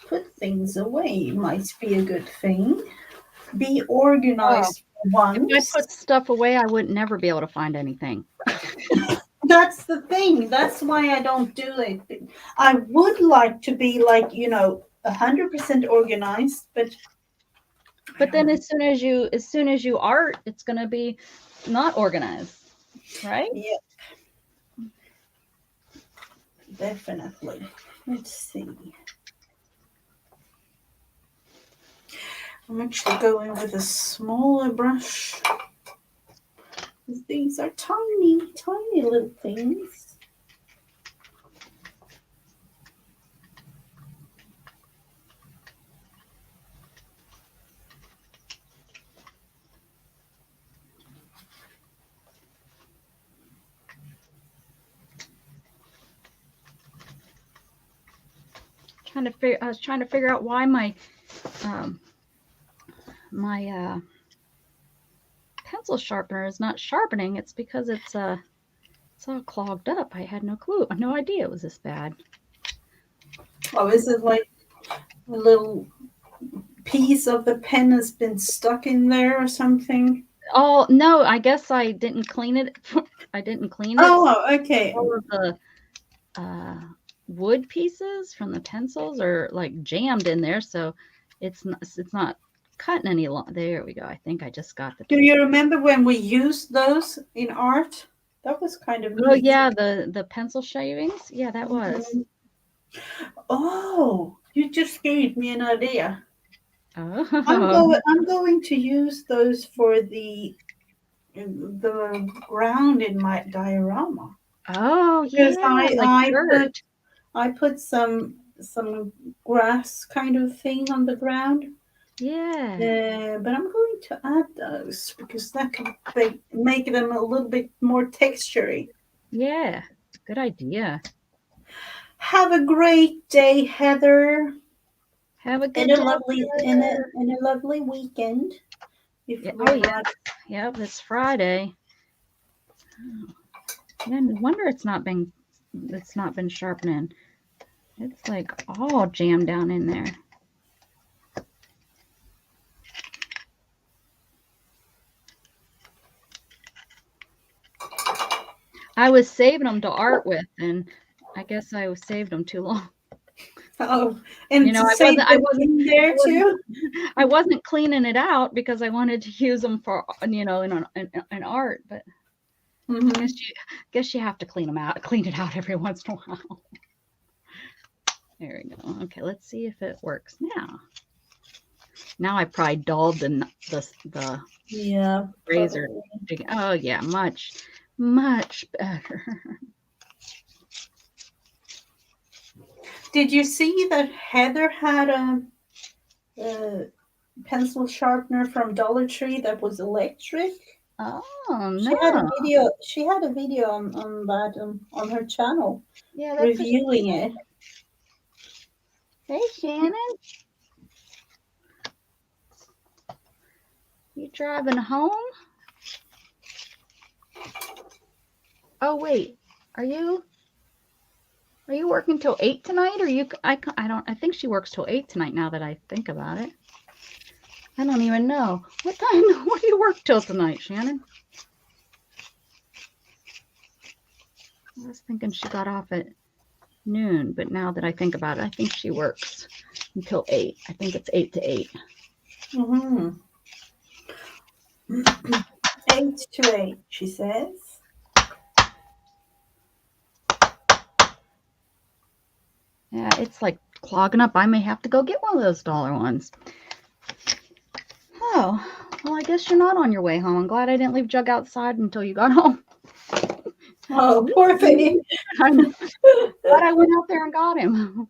put things away. Might be a good thing. Be organized once. If I put stuff away, I would never be able to find anything. That's the thing. That's why I don't do it. I would like to be 100% organized, but then as soon as you art, it's going to be not organized, right? Yeah, definitely. Let's see. I'm actually going with a smaller brush. These are tiny, tiny little things. I was trying to figure out why my pencil sharpener is not sharpening. It's because it's all clogged up. I had no clue, no idea it was this bad. Oh, is it like a little piece of the pen has been stuck in there or something? Oh no, I guess I didn't clean it. I didn't clean it. Oh, okay. All of the wood pieces from the pencils are like jammed in there, so it's not cutting any long. There we go. I think I just got the. Do you remember when we used those in art? That was kind of neat. Oh yeah, the pencil shavings. Yeah, that was. Oh, you just gave me an idea. Oh, I'm going to use those for the ground in my diorama oh because yeah, like dirt. I put some grass kind of thing on the ground. Yeah, But I'm going to add those because that can make them a little bit more textury. yeah. Good idea. Have a great day, Heather, Have a and good day. Heather. a lovely weekend. If Yeah. Oh we're yeah. not, Yep. It's Friday. Oh, yeah. No wonder it's not been sharpening. It's like all jammed down in there. I was saving them to art with, and I guess I was saved them too long. oh, and You know, to save them in I there wasn't, too. I wasn't cleaning it out because I wanted to use them for, you know, in art. But I Mm-hmm. guess you have to clean it out every once in a while. There we go. Okay, let's see if it works now. Now I probably dulled the Yeah. razor. Oh yeah, much better. Did you see that Heather had a pencil sharpener from Dollar Tree that was electric? Oh She had a no. video. She had a video on that on her channel Yeah, that's what. reviewing it. Hey Shannon, you driving home? Oh wait, are you working till 8 tonight? Or you? I don't. I think she works till 8 tonight. Now that I think about it, I don't even know what time. What do you work till tonight, Shannon? I was thinking she got off at noon, but now that I think about it, I think she works until 8. I think it's 8 to 8. Mm-hmm. 8 to 8, she says. Yeah, it's like clogging up. I may have to go get one of those dollar ones. Oh, well, I guess you're not on your way home. I'm glad I didn't leave Jug outside until you got home. Oh, poor thing. I'm glad I went out there and got him.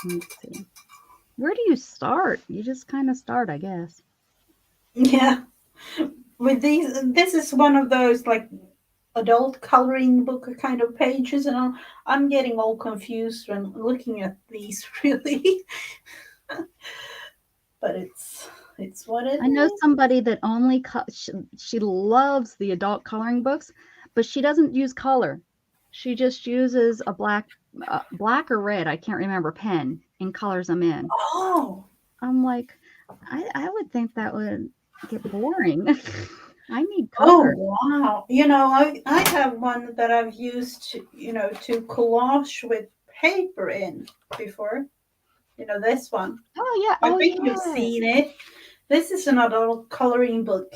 Let's see. Where do you start? You just kind of start, I guess. Yeah. With these, this is one of those like adult coloring book kind of pages, and I'm getting all confused when looking at these, really. But it's what it I know is. somebody that only she loves the adult coloring books, but she doesn't use color. She just uses a black or red, I can't remember, pen and colors them in. Oh. I'm like, I would think that would get boring. I need Oh color. wow! You know, I have one that I've used, to collage with paper in before. You know this one. Oh yeah, I oh think you've yeah. seen it. This is an adult coloring book.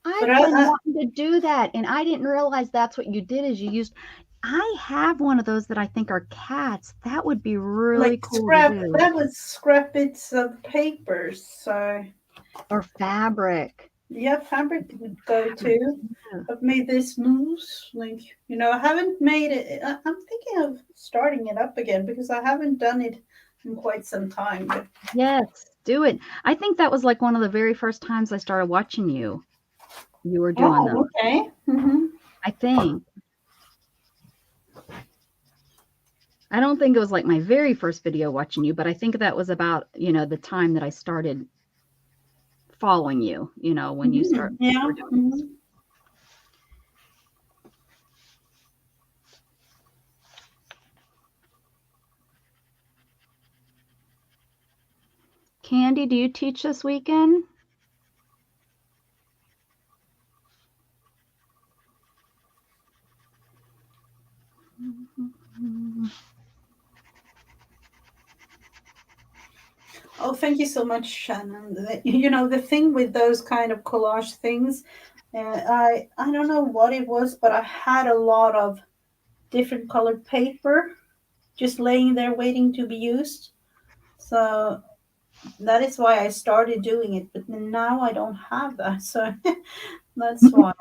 But I've been wanting to do that, and I didn't realize that's what you did. Is you used. I have one of those that I think are cats. That would be really like cool to do. that was scrap bits of paper. So Or fabric. yeah, fabric would go too. Yeah. I've made this mousse. Like, I haven't made it. I'm thinking of starting it up again because I haven't done it in quite some time. But Yes, do it. I think that was like one of the very first times I started watching you. You were doing them. oh, okay. Mm-hmm. I think. I don't think it was like my very first video watching you, but I think that was about, the time that I started following you, when you Mm-hmm. Yeah. were doing this. Candy, do you teach this weekend? Oh, thank you so much, Shannon. The thing with those kind of collage things, I don't know what it was, but I had a lot of different colored paper just laying there waiting to be used. So that is why I started doing it, but now I don't have that. So that's why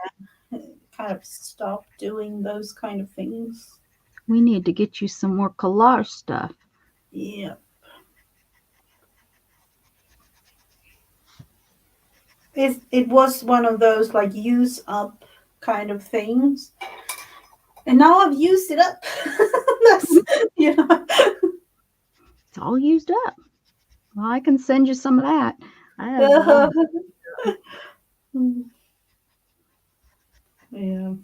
I kind of stopped doing those kind of things. We need to get you some more collage stuff. Yeah. It was one of those like use up kind of things. And now I've used it up. That's, you know. It's all used up. Well, I can send you some of that. I have a lot. Yeah.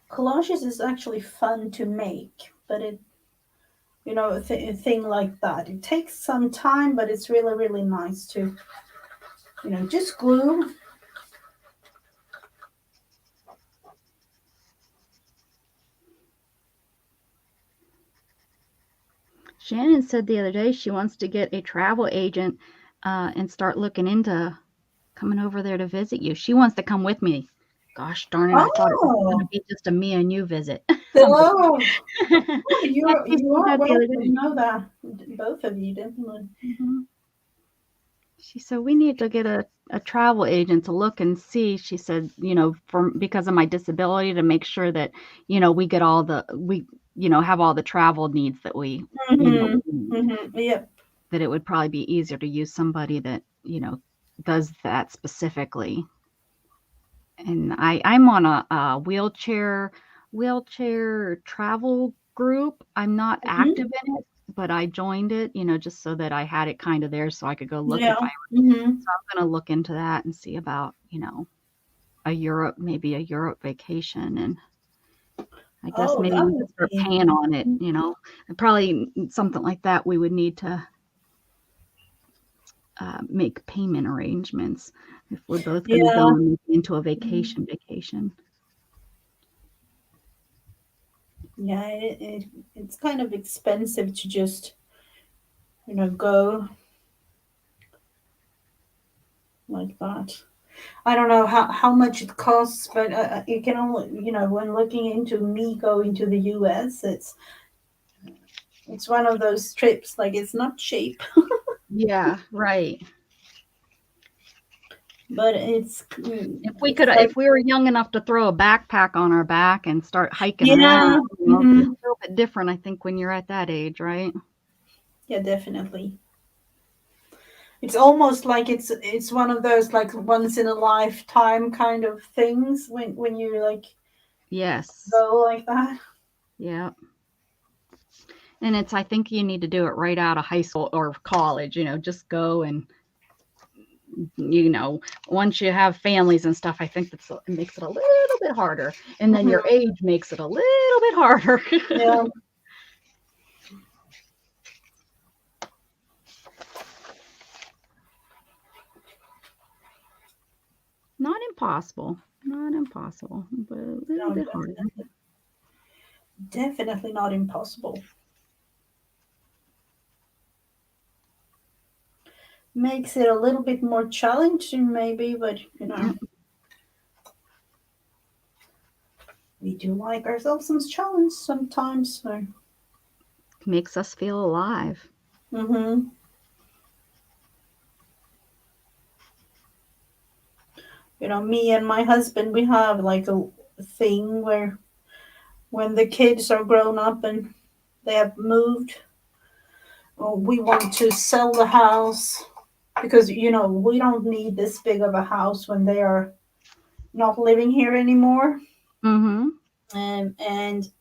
Collages is actually fun to make, but a thing like that. It takes some time, but it's really, really nice to, just glue. Shannon said the other day she wants to get a travel agent and start looking into coming over there to visit you. She wants to come with me. Gosh darn it, I thought it was going to be just a me and you visit. Oh, She you said are the other welcome. day. You know that, both of you, definitely. She said we need to get a travel agent to look and see. She said, because of my disability, to make sure that, we get have all the travel needs that we, need. Yep. That it would probably be easier to use somebody that, does that specifically. And I'm on a wheelchair travel group. I'm not active in it, but I joined it, just so that I had it kind of there so I could go look if I were. So I'm going to look into that and see about, maybe a Europe vacation. And I guess maybe we could start paying on it, and probably something like that. We would need to make payment arrangements if we're both going to go into a vacation. Yeah, it's kind of expensive to just, go like that. I don't know how much it costs, but you can only, when looking into me going to the US, it's one of those trips, like it's not cheap. Yeah, right. But it's if we were young enough to throw a backpack on our back and start hiking around, it's a little bit different, I think, when you're at that age, right? Yeah, definitely. It's almost like it's one of those like once in a lifetime kind of things when you like go like that. Yeah. And I think you need to do it right out of high school or college, just go and once you have families and stuff, I think it makes it a little bit harder. And then your age makes it a little bit harder. Yeah. Not impossible, but a little bit harder. Definitely not impossible. Makes it a little bit more challenging maybe, but we do like ourselves some challenge sometimes. So. Makes us feel alive. Me and my husband, we have like a thing where when the kids are grown up and they have moved, we want to sell the house because, we don't need this big of a house when they are not living here anymore. And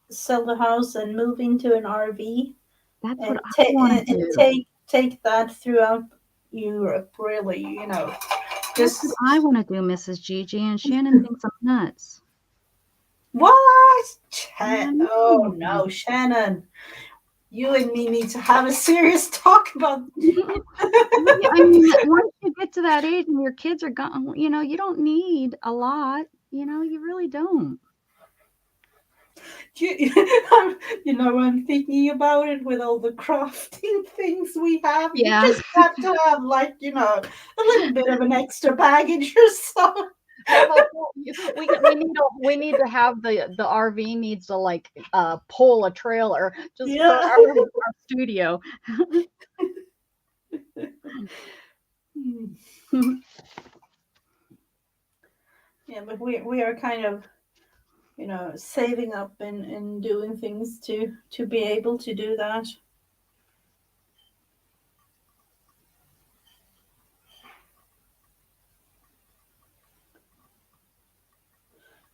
sell the house and move into an RV. That's what I want to do. Take that throughout Europe, really, That's what I want to do, Mrs. Gigi, and Shannon thinks I'm nuts. What? Oh no, Shannon. You and me need to have a serious talk about I mean, once you get to that age and your kids are gone, you don't need a lot. You really don't. I'm thinking about it with all the crafting things we have. You Yeah. just have to have, like, a little bit of an extra baggage or so. Well, we need to have the RV needs to like pull a trailer just for Yeah. our studio. Yeah, but we are kind of, saving up and doing things to be able to do that.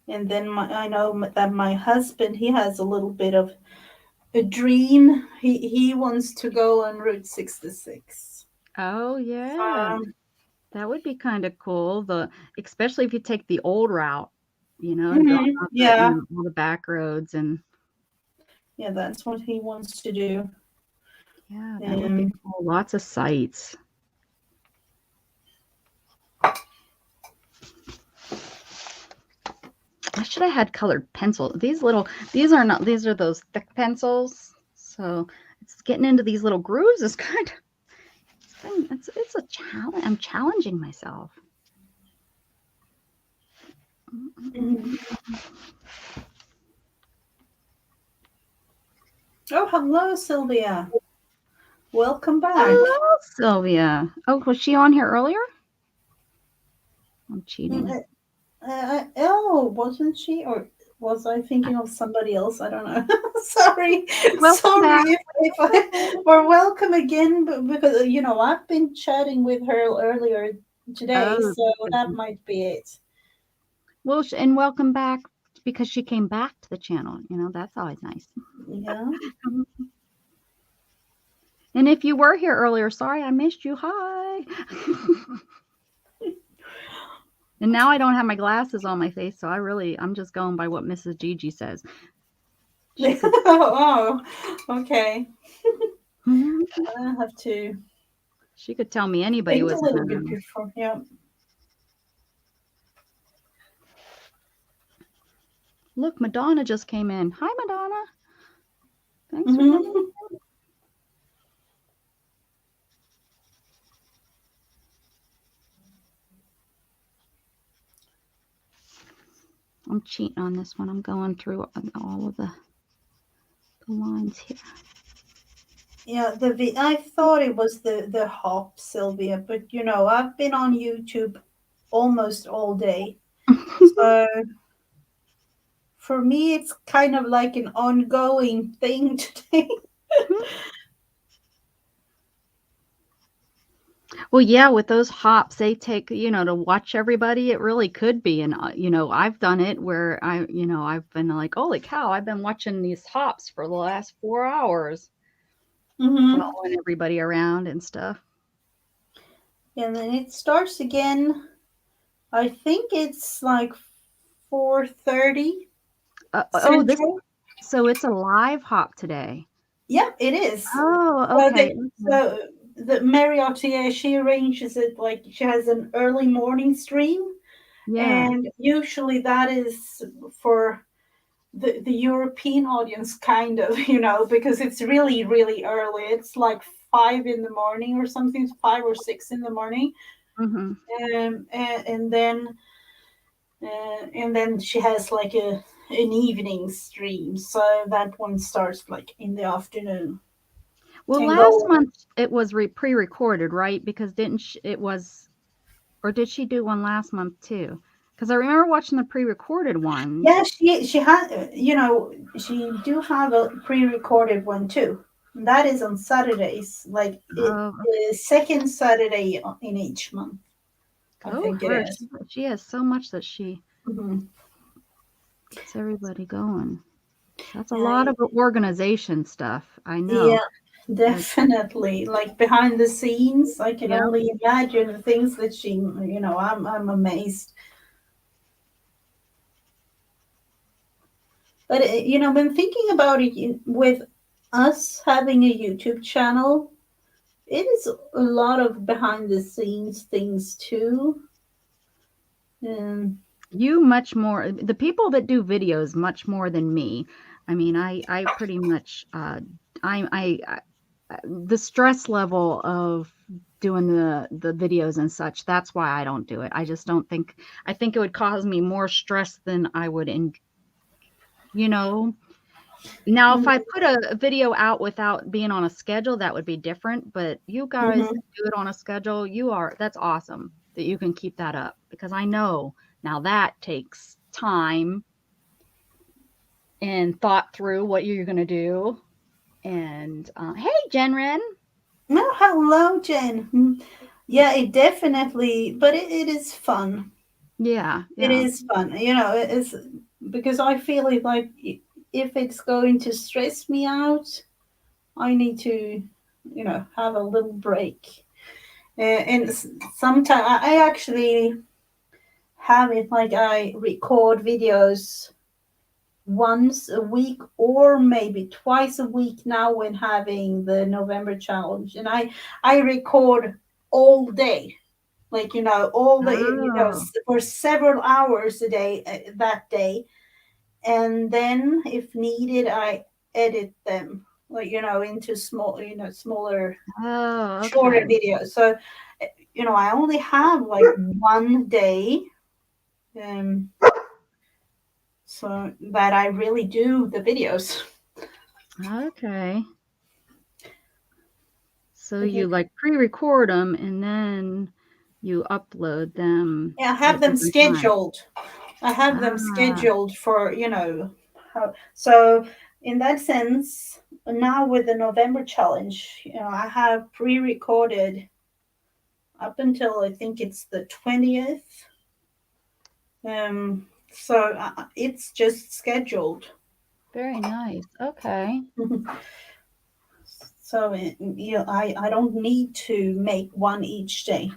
And then I know that my husband, he has a little bit of a dream. He wants to go on Route 66. Oh yeah. Um, That would be kind of cool. Especially if you take the old route, and going on yeah, all the back roads and yeah, that's what he wants to do. yeah, that would be cool. Lots of sights. I should have had colored pencils. These are those thick pencils. So it's getting into these little grooves is kind of, it's a challenge. I'm challenging myself. Oh, hello, Sylvia. Welcome back. Hello, Sylvia. Oh, was she on here earlier? I'm cheating. Wasn't she? Or was I thinking of somebody else? I don't know. Sorry. Welcome back. Or welcome again, because, I've been chatting with her earlier today, Oh, so that might be it. well, and welcome back because she came back to the channel. That's always nice. Yeah. And if you were here earlier, sorry I missed you. Hi. And now I don't have my glasses on my face, so I'm just going by what Mrs. Gigi says. Oh, okay. I have to. She could tell me anybody was a little bit before. Yeah. Look, Madonna just came in. Hi, Madonna. Thanks for coming in. I'm cheating on this one. I'm going through all of the lines here. Yeah, I thought it was the hop, Sylvia, but I've been on YouTube almost all day. So for me, it's kind of like an ongoing thing today. Well, yeah, with those hops, they take, to watch everybody, it really could be. And, I've done it where I've been like, holy cow, I've been watching these hops for the last 4 hours, following everybody around and stuff. And then it starts again. I think it's like 4:30. So it's a live hop today. Yep, it is. Oh, okay. So the Marriott, she arranges it like she has an early morning stream. Yeah. And usually that is for the European audience, kind of, because it's really, really early. It's like 5 in the morning or something, 5 or 6 in the morning. And then she has like an evening stream, so that one starts like in the afternoon. Well, last month it was pre-recorded, right? Because or did she do one last month too? Because I remember watching the pre-recorded one. Yeah, she had, she do have a pre-recorded one too. That is on Saturdays, like the second Saturday in each month. I think it is. She has so much that she gets everybody going. That's a lot of organization stuff. I know. Yeah, definitely. Like behind the scenes, I can only imagine the things that she, I'm amazed. But, when thinking about it, with us having a YouTube channel, it is a lot of behind the scenes things too. You much more, the people that do videos much more than me. I mean, I pretty much, I the stress level of doing the videos and such, that's why I don't do it. I just don't think, I think it would cause me more stress than I would, you know. Now, if I put a video out without being on a schedule, that would be different. But you guys Mm-hmm. do it on a schedule. That's awesome that you can keep that up, because I know now that takes time and thought through what you're going to do. And hey, Jenren. Oh, hello, Jen. Yeah, it definitely, but it is fun. Yeah, It yeah. is fun. It's because I feel it like if it's going to stress me out, I need to, have a little break. And sometimes I actually have it like I record videos once a week or maybe twice a week now when having the November challenge, and I record all day, like all the Oh, for several hours a day, that day, and then if needed I edit them, like into small, smaller, oh, shorter okay. videos. So I only have like one day, um so that I really do the videos. Okay. So But you like pre-record them and then you upload them yeah, I at have them different times. scheduled. I have them Ah, scheduled for, so in that sense, now with the November challenge, I have pre-recorded up until I think it's the 20th. So it's just scheduled. very nice. Okay. So I don't need to make one each day.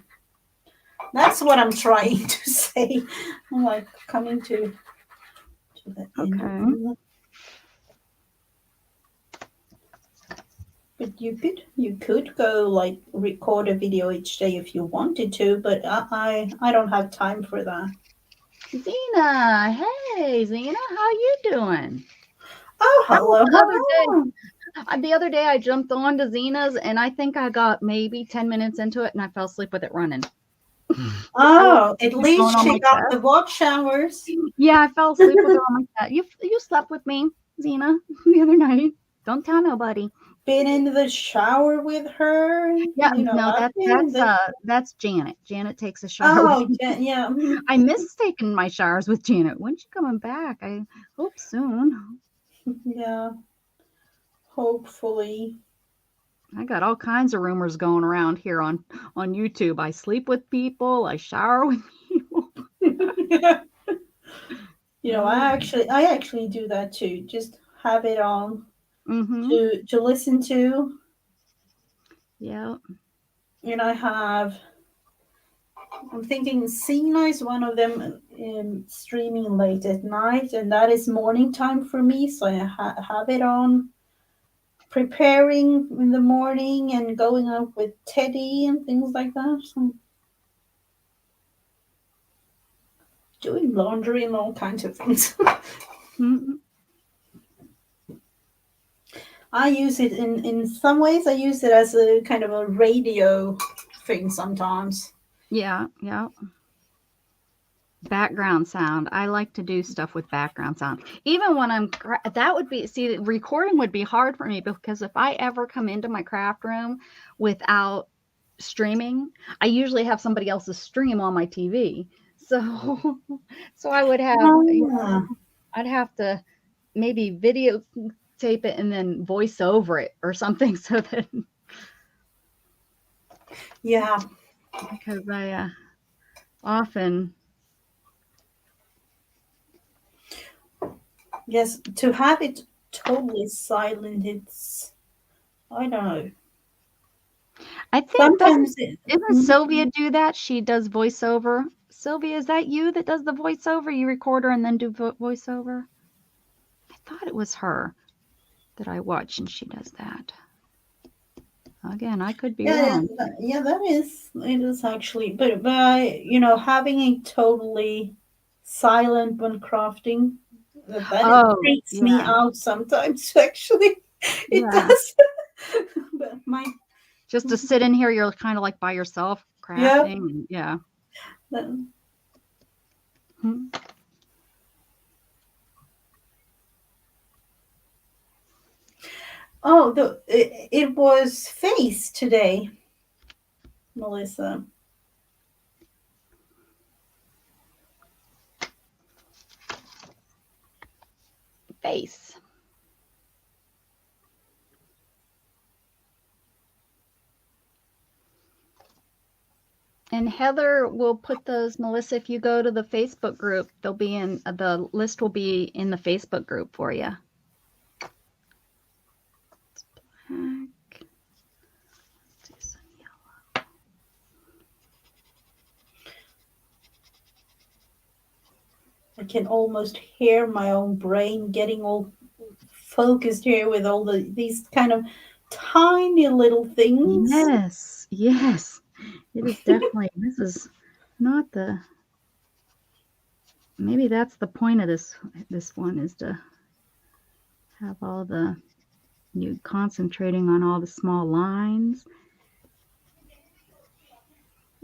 That's what I'm trying to say. I'm like coming to the end of Okay. the. But you could go like record a video each day if you wanted to, but I don't have time for that. Zena, hey, Zena, how you doing? Oh, I hello, hello. the other day I jumped on to Zena's and I think I got maybe 10 minutes into it and I fell asleep with it running. I was Oh, at going least on she my got chest. the watch hours. Yeah, I fell asleep with it on my chest. You slept with me, Zena, the other night. Don't tell nobody. Been in the shower with her. Yeah, no, I've been the. that's Janet. Janet takes a shower with Oh, me. yeah. I miss taking my showers with Janet. When's she coming back? I hope soon. Yeah. Hopefully. I got all kinds of rumors going around here on YouTube. I sleep with people. I shower with people. Oh, I actually do that too. Just have it on mm-hmm. to listen to. Yeah. And I'm thinking Cena is one of them, streaming late at night, and that is morning time for me. So I have it on, preparing in the morning and going out with Teddy and things like that. So doing laundry and all kinds of things. Mm-hmm. I use it in some ways. I use it as a kind of a radio thing sometimes. Yeah. Yeah. Background sound. I like to do stuff with background sound. Even when that would be, see, recording would be hard for me because if I ever come into my craft room without streaming, I usually have somebody else's stream on my TV. So, so I would have, Oh yeah, I'd have to maybe videotape it and then voice over it or something so that, yeah. because I often, Yes, to have it totally silent, I don't know. I think Sometimes isn't Sylvia do that? She does voiceover. Sylvia, is that you that does the voiceover? You record her and then do voiceover? I thought it was her that I watch and she does that. Again, I could be yeah, wrong. yeah, that is it is actually, but having it totally silent when crafting, that it Oh, freaks me yeah. out sometimes. Actually, it Yeah. does. But Just to sit in here, you're kind of like by yourself yeah. crafting. And yeah. Hmm. Oh, it was face today, Melissa. Face. And Heather will put those, Melissa, if you go to the Facebook group, they'll be in, the list will be in the Facebook group for you. Black. Let's do some yellow. I can almost hear my own brain getting all focused here with all these kind of tiny little things. Yes, yes. It is definitely, this is not the, maybe that's the point of this one, is to have all the, you concentrating on all the small lines,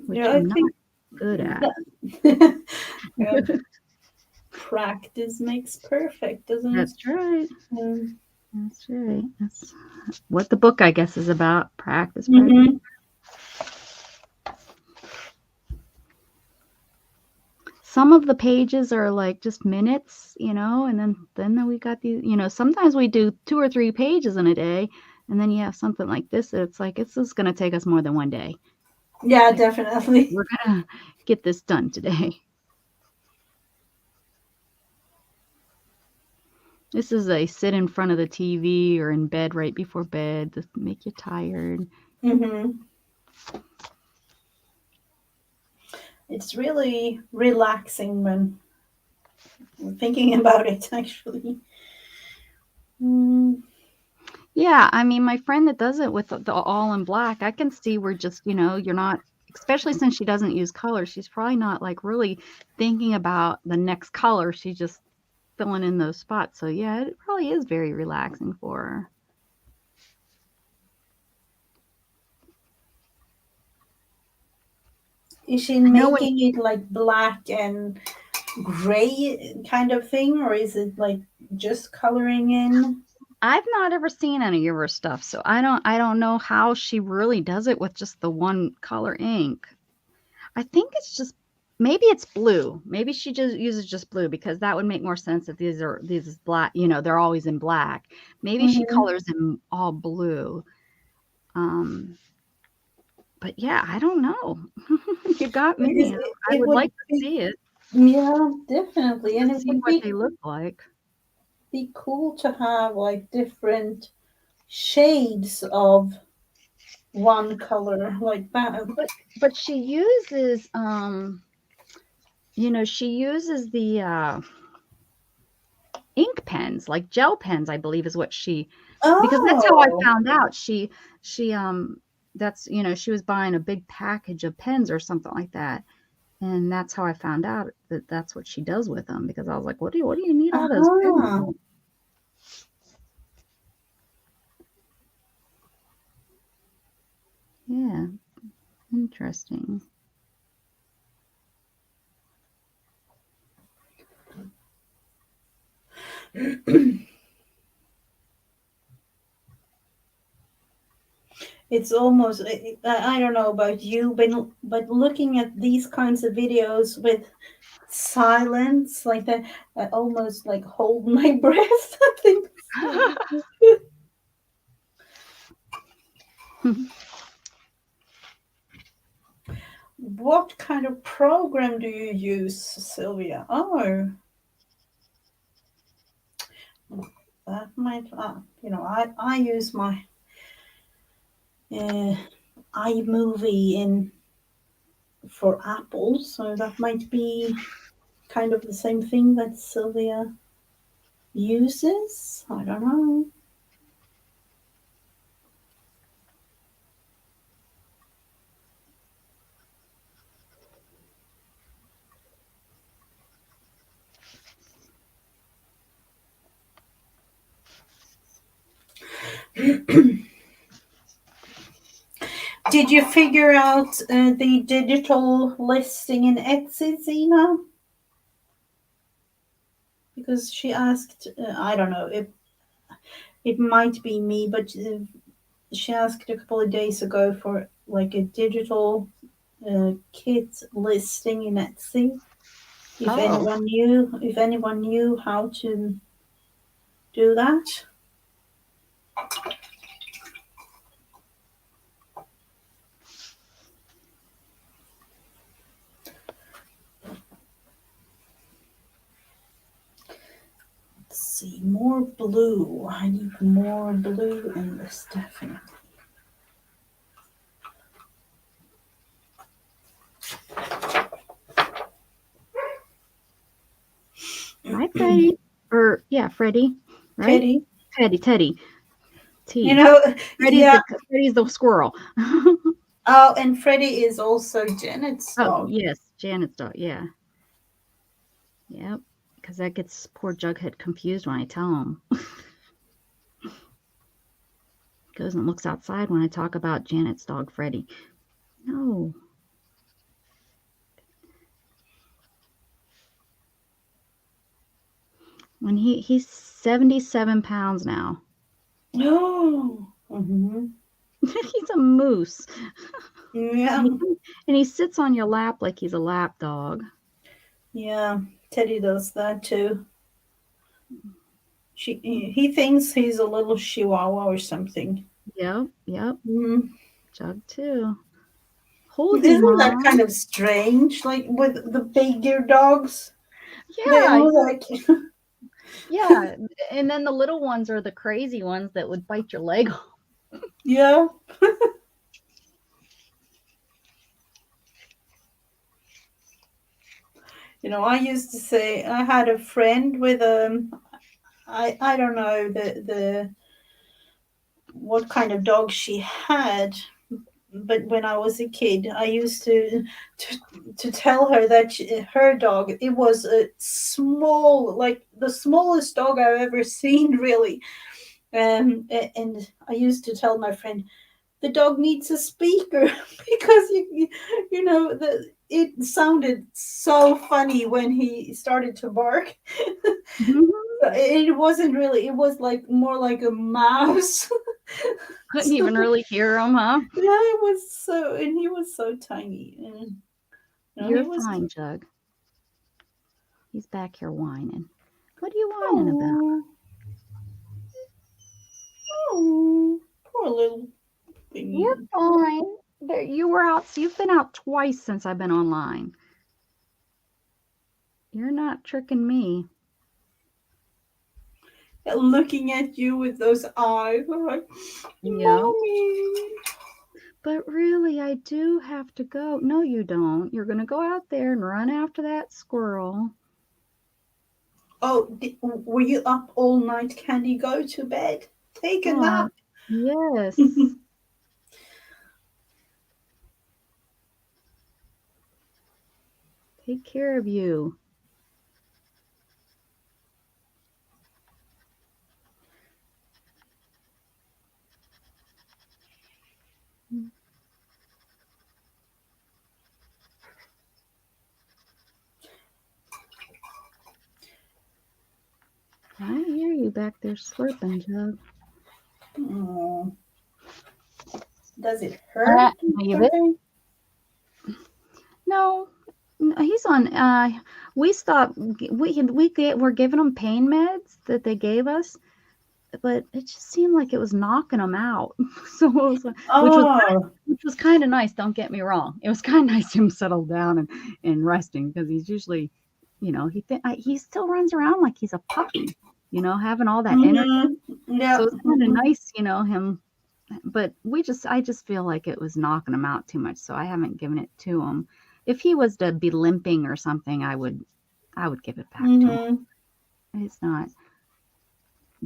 which Yeah, I I'm not think good at. yeah, practice makes perfect, doesn't it? That's right. That's right. That's what the book, I guess, is about. Practice, practice. Mm-hmm. Some of the pages are like just minutes, and then we got these, sometimes we do 2 or 3 pages in a day, and then you have something like this. It's like, this is going to take us more than one day. Yeah, definitely. We're going to get this done today. This is a sit in front of the TV or in bed right before bed to make you tired. Mm-hmm. It's really relaxing when thinking about it, actually. Yeah, I mean, my friend that does it with the all in black, I can see where just, you're not, especially since she doesn't use color, she's probably not like really thinking about the next color. She's just filling in those spots. So yeah, it probably is very relaxing for her. Is she making it like black and gray kind of thing, or is it like just coloring in? I've not ever seen any of her stuff, so I don't know how she really does it with just the one color ink. I think it's just, maybe it's blue. Maybe she just uses just blue, because that would make more sense if these is black, they're always in black. Maybe she colors in all blue. But yeah, I don't know. You got me. I would like to see it. Yeah, definitely. And To it see would what they look like. be cool to have like different shades of one color like that. But she uses she uses the ink pens, like gel pens, I believe is what because that's how I found out. She that's she was buying a big package of pens or something like that. And that's how I found out that that's what she does with them, because I was like, what do you need all those pens for? Yeah, interesting. It's almost, I don't know about you, but looking at these kinds of videos with silence like that, I almost like hold my breath. I think. What kind of program do you use, Sylvia? Oh, that might, I use my iMovie for Apple, so that might be kind of the same thing that Sylvia uses. I don't know. Did you figure out the digital listing in Etsy, Zena? Because she asked, I don't know, it might be me, but she asked a couple of days ago for like a digital kit listing in Etsy. If anyone knew how to do that. Let's see, more blue. I need more blue in this, definitely. Hi, Freddie. Freddie. Right? Teddy. T. You know, Freddie's the squirrel. Oh, and Freddie is also Janet's dog. Yes, Janet's dog. Yeah. Yep. Because that gets poor Jughead confused when I tell him. Goes and looks outside when I talk about Janet's dog, Freddie. No. When he's 77 pounds now. Oh. Mm-hmm. He's a moose. Yeah. And he sits on your lap like he's a lap dog. Yeah, Teddy does that too. He thinks he's a little chihuahua or something. Yep. Mm-hmm. Jug too. Hold him, Isn't that Mom. kind of strange? Like with the bigger dogs. Yeah. Like Yeah. And then the little ones are the crazy ones that would bite your leg off. Yeah. You know, I used to say I had a friend with I don't know the what kind of dog she had, but when I was a kid, I used to tell her that her dog, it was a small, like the smallest dog I've ever seen, really. And I used to tell my friend, the dog needs a speaker because you know it sounded so funny when he started to bark. It wasn't really. It was like more like a mouse. Couldn't even really hear him, huh? Yeah, it was so, and he was so tiny. And, You're fine, Jug. He's back here whining. What are you whining about? Oh, poor little thing. You're fine. You were out. So you've been out twice since I've been online. You're not tricking me. Looking at you with those eyes, I'm like, Yeah. Mommy. But really, I do have to go. No, you don't. You're going to go out there and run after that squirrel. Oh, were you up all night? Can you go to bed? Take a nap. Yes. Take care of you. I hear you back there slurping, Jug. Oh. Does it hurt? No, he's on. We stopped. We're giving him pain meds that they gave us, but it just seemed like it was knocking him out. So it was, which was kind of nice. Don't get me wrong. It was kind of nice to him settle down and resting because he's usually, he still runs around like he's a puppy. Having all that energy. Yeah. So it's kind of nice, him. But I just feel like it was knocking him out too much. So I haven't given it to him. If he was to be limping or something, I would give it back to him. It's not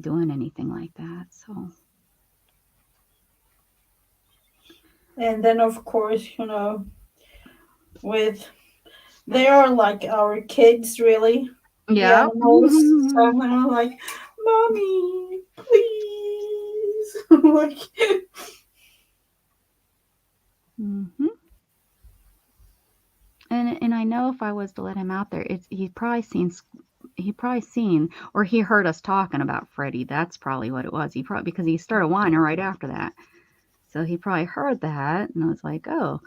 doing anything like that. So. And then of course, they are like our kids, really. Yeah. Most, so I'm like, Mommy, please. Like, Mm-hmm. And I know if I was to let him out there, he's probably seen or he heard us talking about Freddie. That's probably what it was. He probably, because he started whining right after that. So he probably heard that and was like, oh,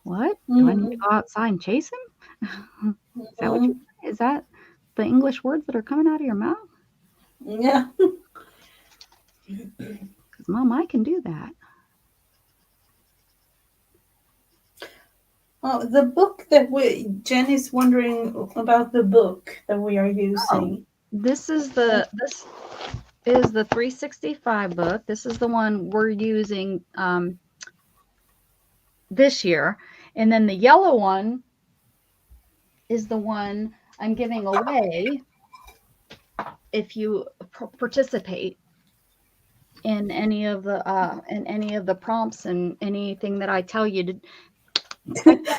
what? Do I need to go outside and chase him? Is that what is that the English words that are coming out of your mouth? yeah. Because Mom, I can do that. Oh, the book that Jen is wondering about the book that we are using. This is the 365 book. This is the one we're using this year. And then the yellow one is the one I'm giving away if you participate in any of the prompts and anything that I tell you to.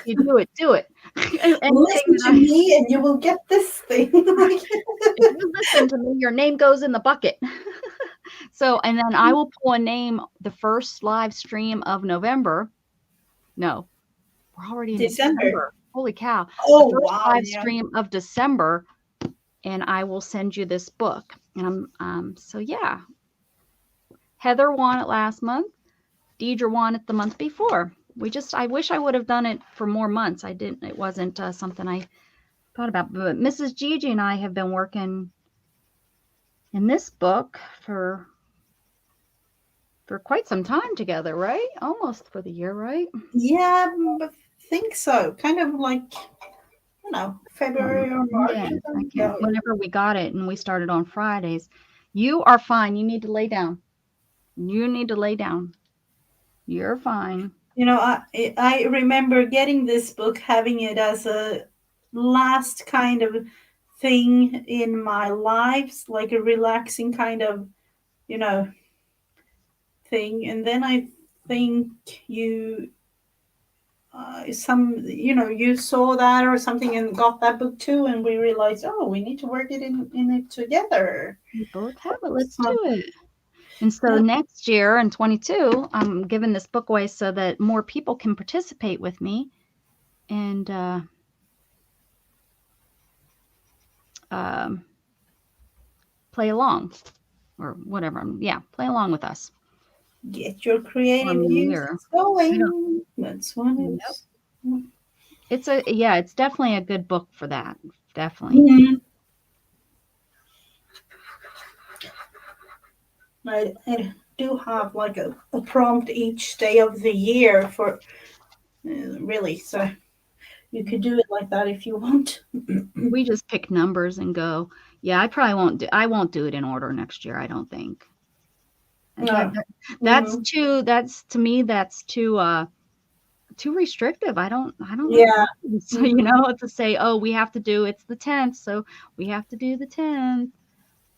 You do it. Listen to me and you will get this thing. If you listen to me, your name goes in the bucket. So, and then I will pull a name the first live stream of November. No, we're already in December. Holy cow. Oh, the first wow. live stream of December, and I will send you this book. And so yeah. Heather won it last month. Deidre won it the month before. I wish I would have done it for more months. I didn't. It wasn't something I thought about. But Mrs. Gigi and I have been working in this book for quite some time together, right? Almost for the year, right? Yeah, I think so. Kind of like, February or March. Yeah, whenever we got it and we started on Fridays. You are fine. You need to lay down. You're fine. I remember getting this book, having it as a last kind of thing in my lives, like a relaxing kind of, thing. And then I think you you saw that or something and got that book too, and we realized, we need to work it in it together. We both have it. Let's do it. And so next year in 22, I'm giving this book away so that more people can participate with me and play along or whatever. Yeah, play along with us. Get your creative juices going. That's what it is. It's definitely a good book for that. Definitely. Mm-hmm. I do have like a prompt each day of the year for really, so you could do it like that if you want. We just pick numbers and go. Yeah, I won't do it in order next year, I don't think. No. That's too restrictive. I don't Yeah. So to say, we have to do it's the 10th, so we have to do the 10th.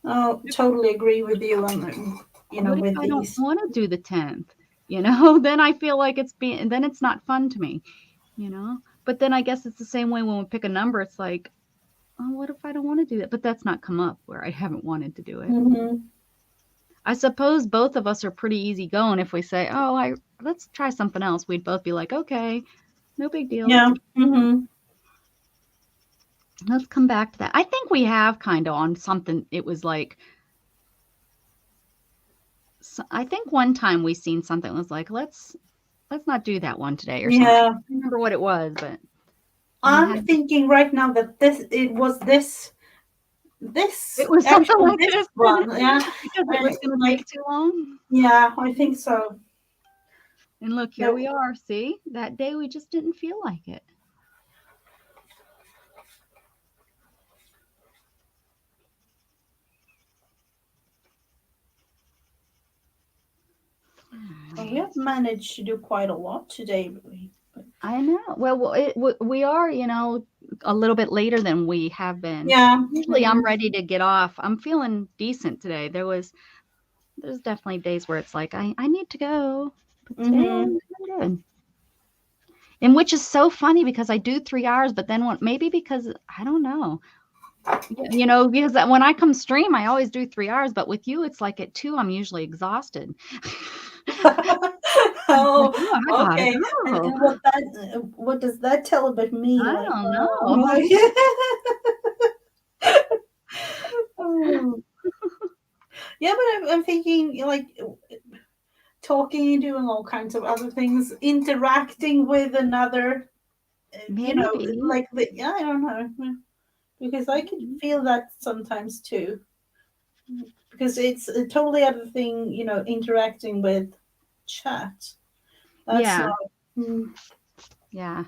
Oh, totally agree with you on what with if I these. don't want to do the 10th? Then I feel like then it's not fun to me, But then I guess it's the same way when we pick a number. It's like, oh, what if I don't want to do that? But that's not come up where I haven't wanted to do it. Mm-hmm. I suppose both of us are pretty easygoing. If we say, let's try something else, we'd both be like, okay, no big deal. Yeah. Mm-hmm. Let's come back to that. I think we have kind of on something. It was like, I think one time we seen something that was like, let's not do that one today or something. I don't remember what it was, but I'm thinking right now that it was this. It was something like this one. Yeah, because it was going to take too long. Yeah, I think so. And look, here we are. See, that day we just didn't feel like it. Well, we have managed to do quite a lot today. I know. Well, we are, a little bit later than we have been. Yeah. Usually I'm ready to get off. I'm feeling decent today. There's definitely days where it's like, I need to go. But today I'm good. And which is so funny because I do 3 hours, but then maybe because, I don't know. You know, because when I come stream, I always do 3 hours, but with you, it's like at 2, I'm usually exhausted. Oh, Like, "Oh, I gotta okay. And go." what does that tell about me? I Like, don't know. oh. Yeah, but I'm thinking like talking and doing all kinds of other things, interacting with another, Maybe. like yeah, I don't know, because I can feel that sometimes too. Because it's a totally other thing, interacting with chat. That's Yeah. not. Mm. Yeah.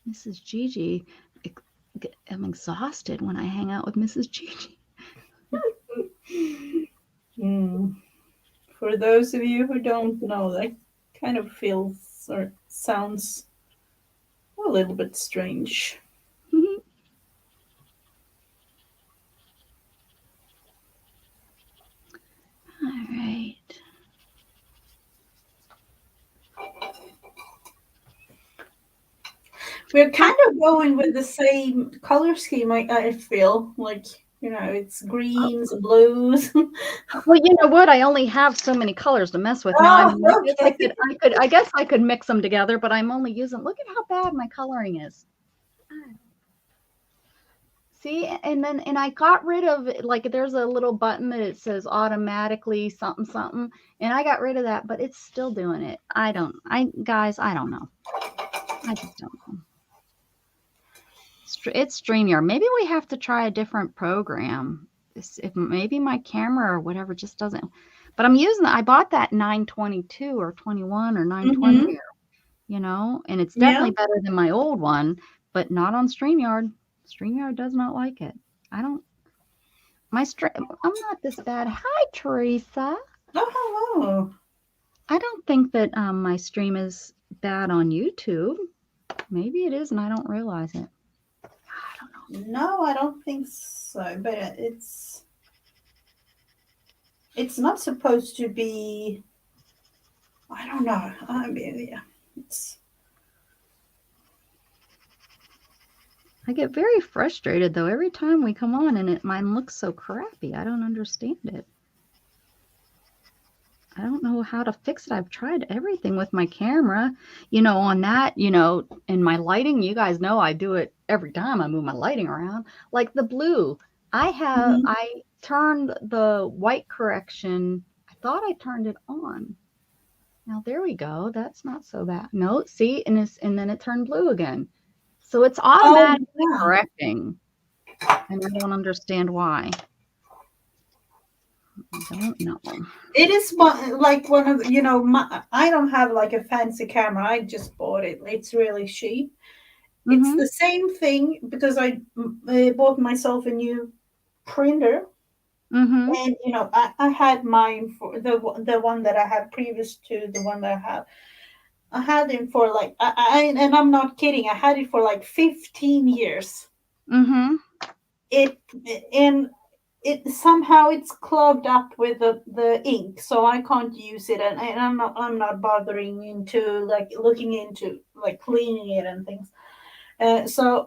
Mrs. Gigi. I'm exhausted when I hang out with Mrs. Gigi. Mm. For those of you who don't know, that kind of feels or sounds a little bit strange. All right. We're kind of going with the same color scheme. I feel like it's greens, blues. Well, you know what? I only have so many colors to mess with now. I Oh, mean, okay. I guess I could mix them together, but I'm only using. Look at how bad my coloring is. See, and I got rid of like there's a little button that it says automatically something something, and I got rid of that, but it's still doing it. I don't know. I just don't know. It's StreamYard. Maybe we have to try a different program. If maybe my camera or whatever just doesn't. But I bought that 922 or 21 or 920, Mm-hmm. and it's Yeah. definitely better than my old one, but not on StreamYard. StreamYard does not like it. I don't. I'm not this bad. Hi, Teresa. Oh, hello. I don't think that my stream is bad on YouTube. Maybe it is, and I don't realize it. I don't know. No, I don't think so. But it's not supposed to be. I don't know. I mean, yeah, it's. I get very frustrated though every time we come on, and mine looks so crappy. I don't understand it. I don't know how to fix it. I've tried everything with my camera, on that, and my lighting. You guys know I do it every time I move my lighting around. Like the blue, Mhm. I turned the white correction. I thought I turned it on. Now there we go. That's not so bad. No, see, and then it turned blue again. So it's Oh automatically yeah. correcting, and I don't understand why. I don't know. It is like one of I don't have like a fancy camera. I just bought it. It's really cheap. It's Mm-hmm. the same thing because I bought myself a new printer, Mm-hmm. and I had mine for the one that I had previous to the one that I have. I had it for like and I'm not kidding. I had it for like 15 years. Mm-hmm. It and it somehow it's clogged up with the ink, so I can't use it, and I'm not bothering into like looking into like cleaning it and things. So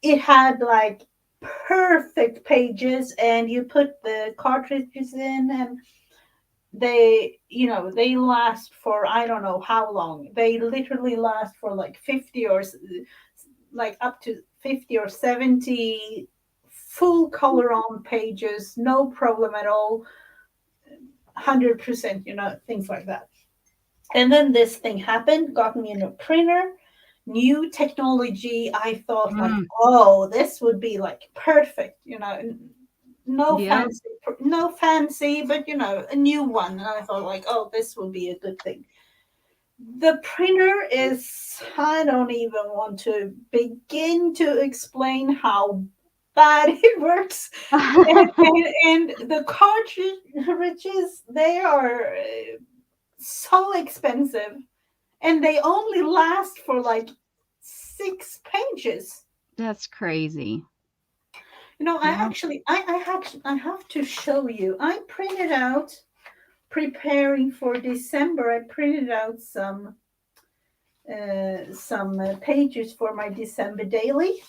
it had like perfect pages, and you put the cartridges in, and they last for I don't know how long. They literally last for like 50 or like up to 50 or 70 full color on pages, no problem at all, 100%, things like that. And then this thing happened, got me in a printer, new technology. I thought like, Mm. oh, this would be like perfect, no Yep. fancy, no fancy, but a new one. And I thought like, oh, this will be a good thing. The printer is, I don't even want to begin to explain how bad it works. And the cartridges, they are so expensive, and they only last for like 6 pages. That's crazy. I Yep. actually, I have to show you. I printed out preparing for December, I printed out some pages for my December daily.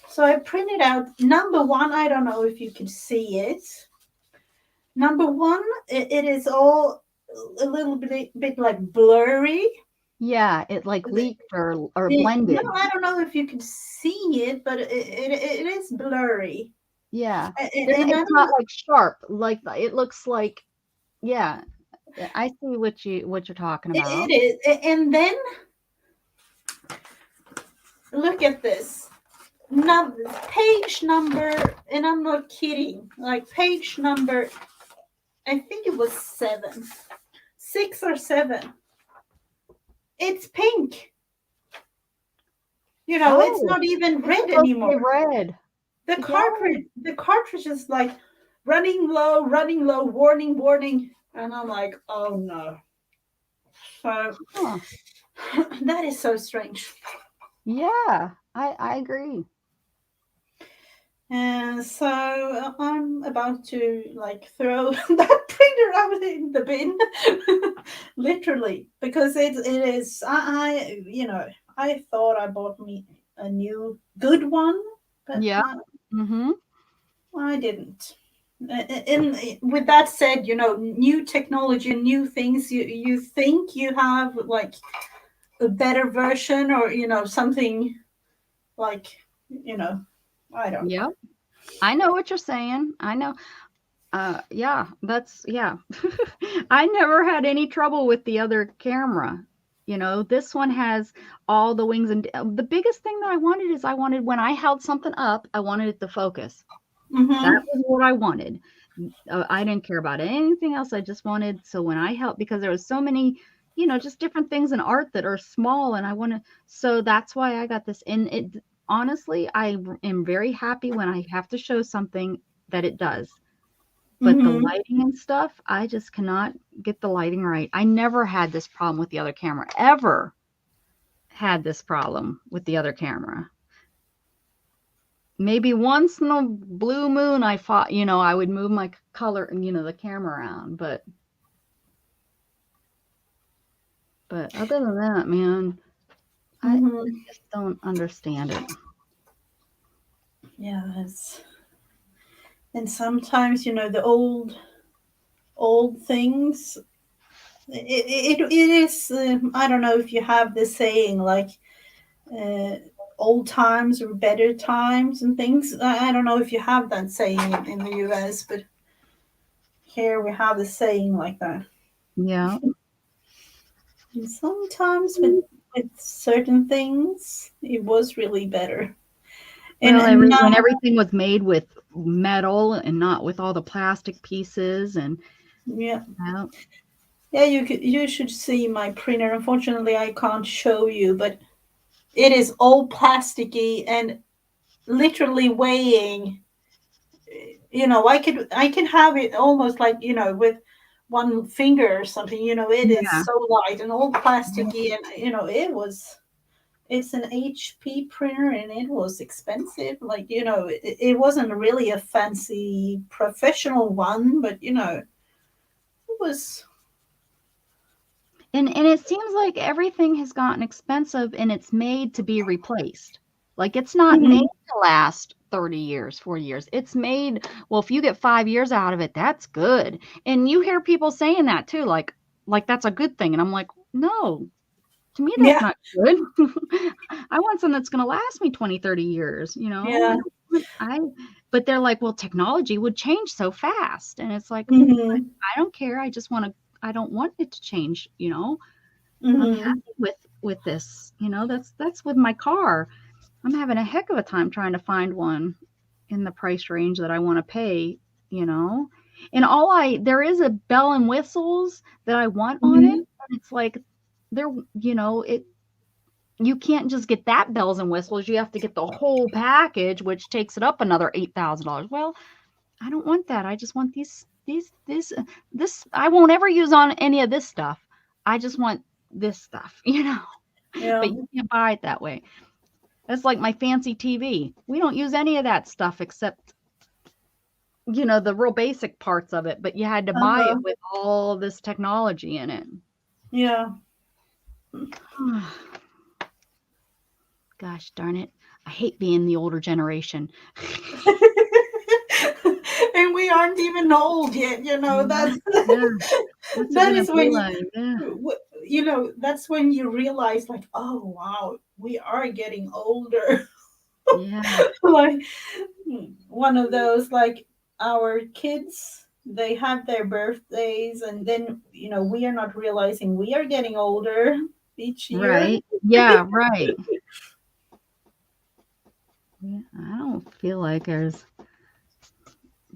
So I printed out number one. I don't know if you can see it. Number one, it is all a little bit like blurry. Yeah, it like leaked or blended. No, I don't know if you can see it, but it is blurry. Yeah, And it's not like sharp. Like it looks like, yeah. I see what you're talking about. it is. And then look at this. Page number, and I'm not kidding. Like page number, I think it was 6 or 7. It's pink. It's not even red anymore. Red. The cartridge is like running low, warning. And I'm like, oh no. So that is so strange. Yeah, I agree. And so I'm about to like throw that printer out in the bin, literally, because it is. I thought I bought me a new good one, but I didn't. And with that said, new technology and new things, you think you have like a better version or something like I don't know. Yeah, I know what you're saying. I know. Yeah, I never had any trouble with the other camera. This one has all the wings, and the biggest thing that I wanted when I held something up, I wanted it to focus. Mm-hmm. That was what I wanted. I didn't care about anything else. I just wanted, so when I held, because there was so many, just different things in art that are small, and so that's why I got this. And it, honestly, I am very happy when I have to show something that it does. But the lighting and stuff, I just cannot get the lighting right. I never had this problem with the other camera, ever had this problem with the other camera. Maybe once in a blue moon, I thought, I would move my color and, the camera around. But other than that, man, I just don't understand it. Yeah, and sometimes the old things. It is. I don't know if you have the saying like old times or better times and things. I don't know if you have that saying in the US, but here we have the saying like that. Yeah. And sometimes with certain things, it was really better. Well, when everything was made with metal and not with all the plastic pieces, and yeah, you should see my printer. Unfortunately, I can't show you, but it is all plasticky and literally weighing. I can have it almost like with one finger or something. It is so light and all plasticky, and it's an HP printer and it was expensive. Like, it wasn't really a fancy professional one, but it was. And it seems like everything has gotten expensive and it's made to be replaced. Like it's not made to last 30 years, 40 years. It's made, well, if you get 5 years out of it, that's good. And you hear people saying that too, like that's a good thing. And I'm like, no, to me, that's not good. I want something that's going to last me 20, 30 years, Yeah. But they're like, well, technology would change so fast. And it's like, I don't care. I don't want it to change, I'm happy with this, that's with my car. I'm having a heck of a time trying to find one in the price range that I want to pay, and there is a bell and whistles that I want on it. And it's like, you can't just get that bells and whistles. You have to get the whole package, which takes it up another $8,000. Well, I don't want that. I just want this. I won't ever use on any of this stuff. I just want this stuff, Yeah. But you can't buy it that way. That's like my fancy TV. We don't use any of that stuff except, the real basic parts of it, but you had to buy it with all this technology in it. Yeah. Gosh darn it. I hate being the older generation. And we aren't even old yet, that's What's it that gonna is be when like? that's when you realize, like, oh wow, we are getting older. Yeah. Like one of those, like, our kids, they have their birthdays, and then we are not realizing we are getting older each year. Right. Yeah, right. Yeah, I don't feel like there's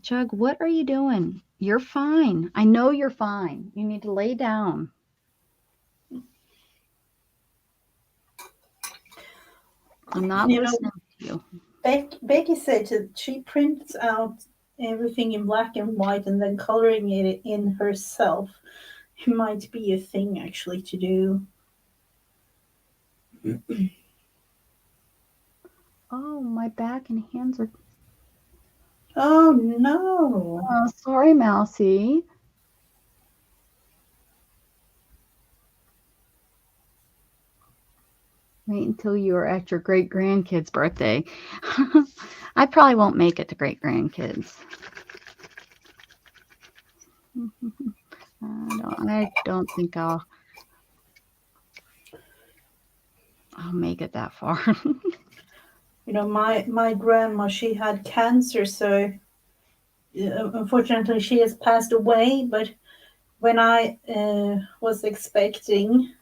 Chug, what are you doing? You're fine. I know you're fine. You need to lay down. I'm not listening to you. Becky said that she prints out everything in black and white and then coloring it in herself. It might be a thing actually to do. Oh, my back and hands are. Oh no. Oh, sorry, Mousy. Wait until you are at your great grandkids' birthday. I probably won't make it to great grandkids. I don't think I'll make it that far. My grandma, she had cancer, so unfortunately she has passed away. But when I was expecting,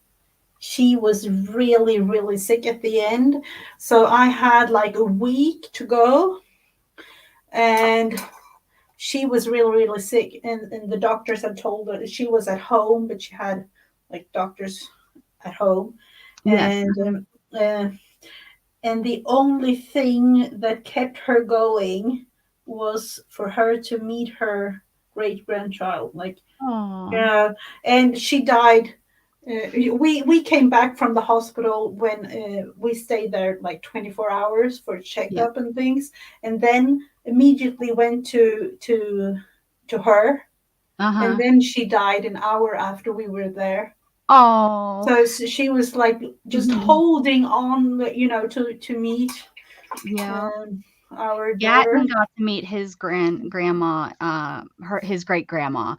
she was really, really sick at the end. So I had like a week to go, and she was really, really sick. And the doctors had told her she was at home, but she had like doctors at home. Yes. And the only thing that kept her going was for her to meet her great grandchild. Like, Aww. and she died. We came back from the hospital when we stayed there like 24 hours for checkup and things, and then immediately went to her, and then she died an hour after we were there. Oh. So she was like just holding on, to meet our daughter. Gatton got to meet his grandma, his great grandma,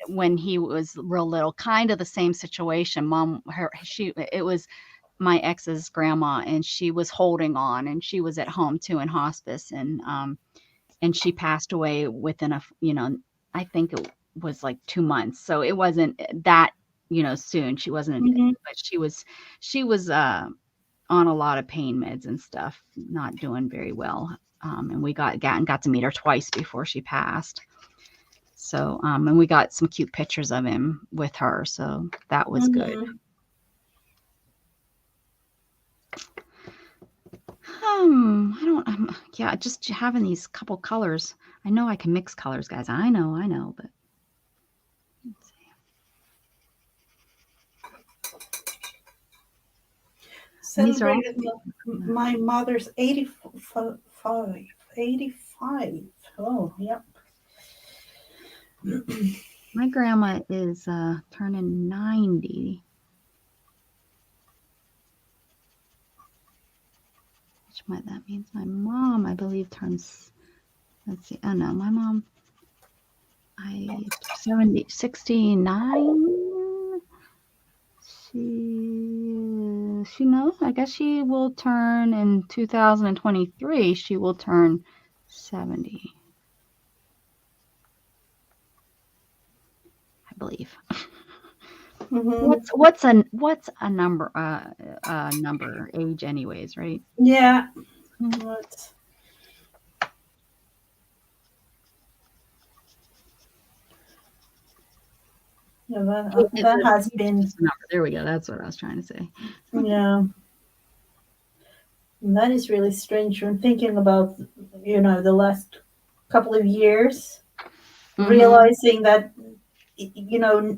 when he was real little. Kind of the same situation. It was my ex's grandma, and she was holding on, and she was at home too in hospice, and she passed away within I think it was like 2 months. So it wasn't that soon. She wasn't, but she was on a lot of pain meds and stuff, not doing very well. And we got to meet her twice before she passed. So, and we got some cute pictures of him with her. So that was good. Just having these couple colors. I know I can mix colors, guys. I know, but let's see. Celebrated my mother's 85. Oh, yep. My grandma is turning 90. That means my mom, I believe, turns, let's see, oh no, my mom, 69. She knows, I guess she will turn in 2023, she will turn 70. I believe. What's a number age anyways, right? Yeah. That has been. There we go. That's what I was trying to say. Yeah. And that is really strange when thinking about, the last couple of years, realizing that,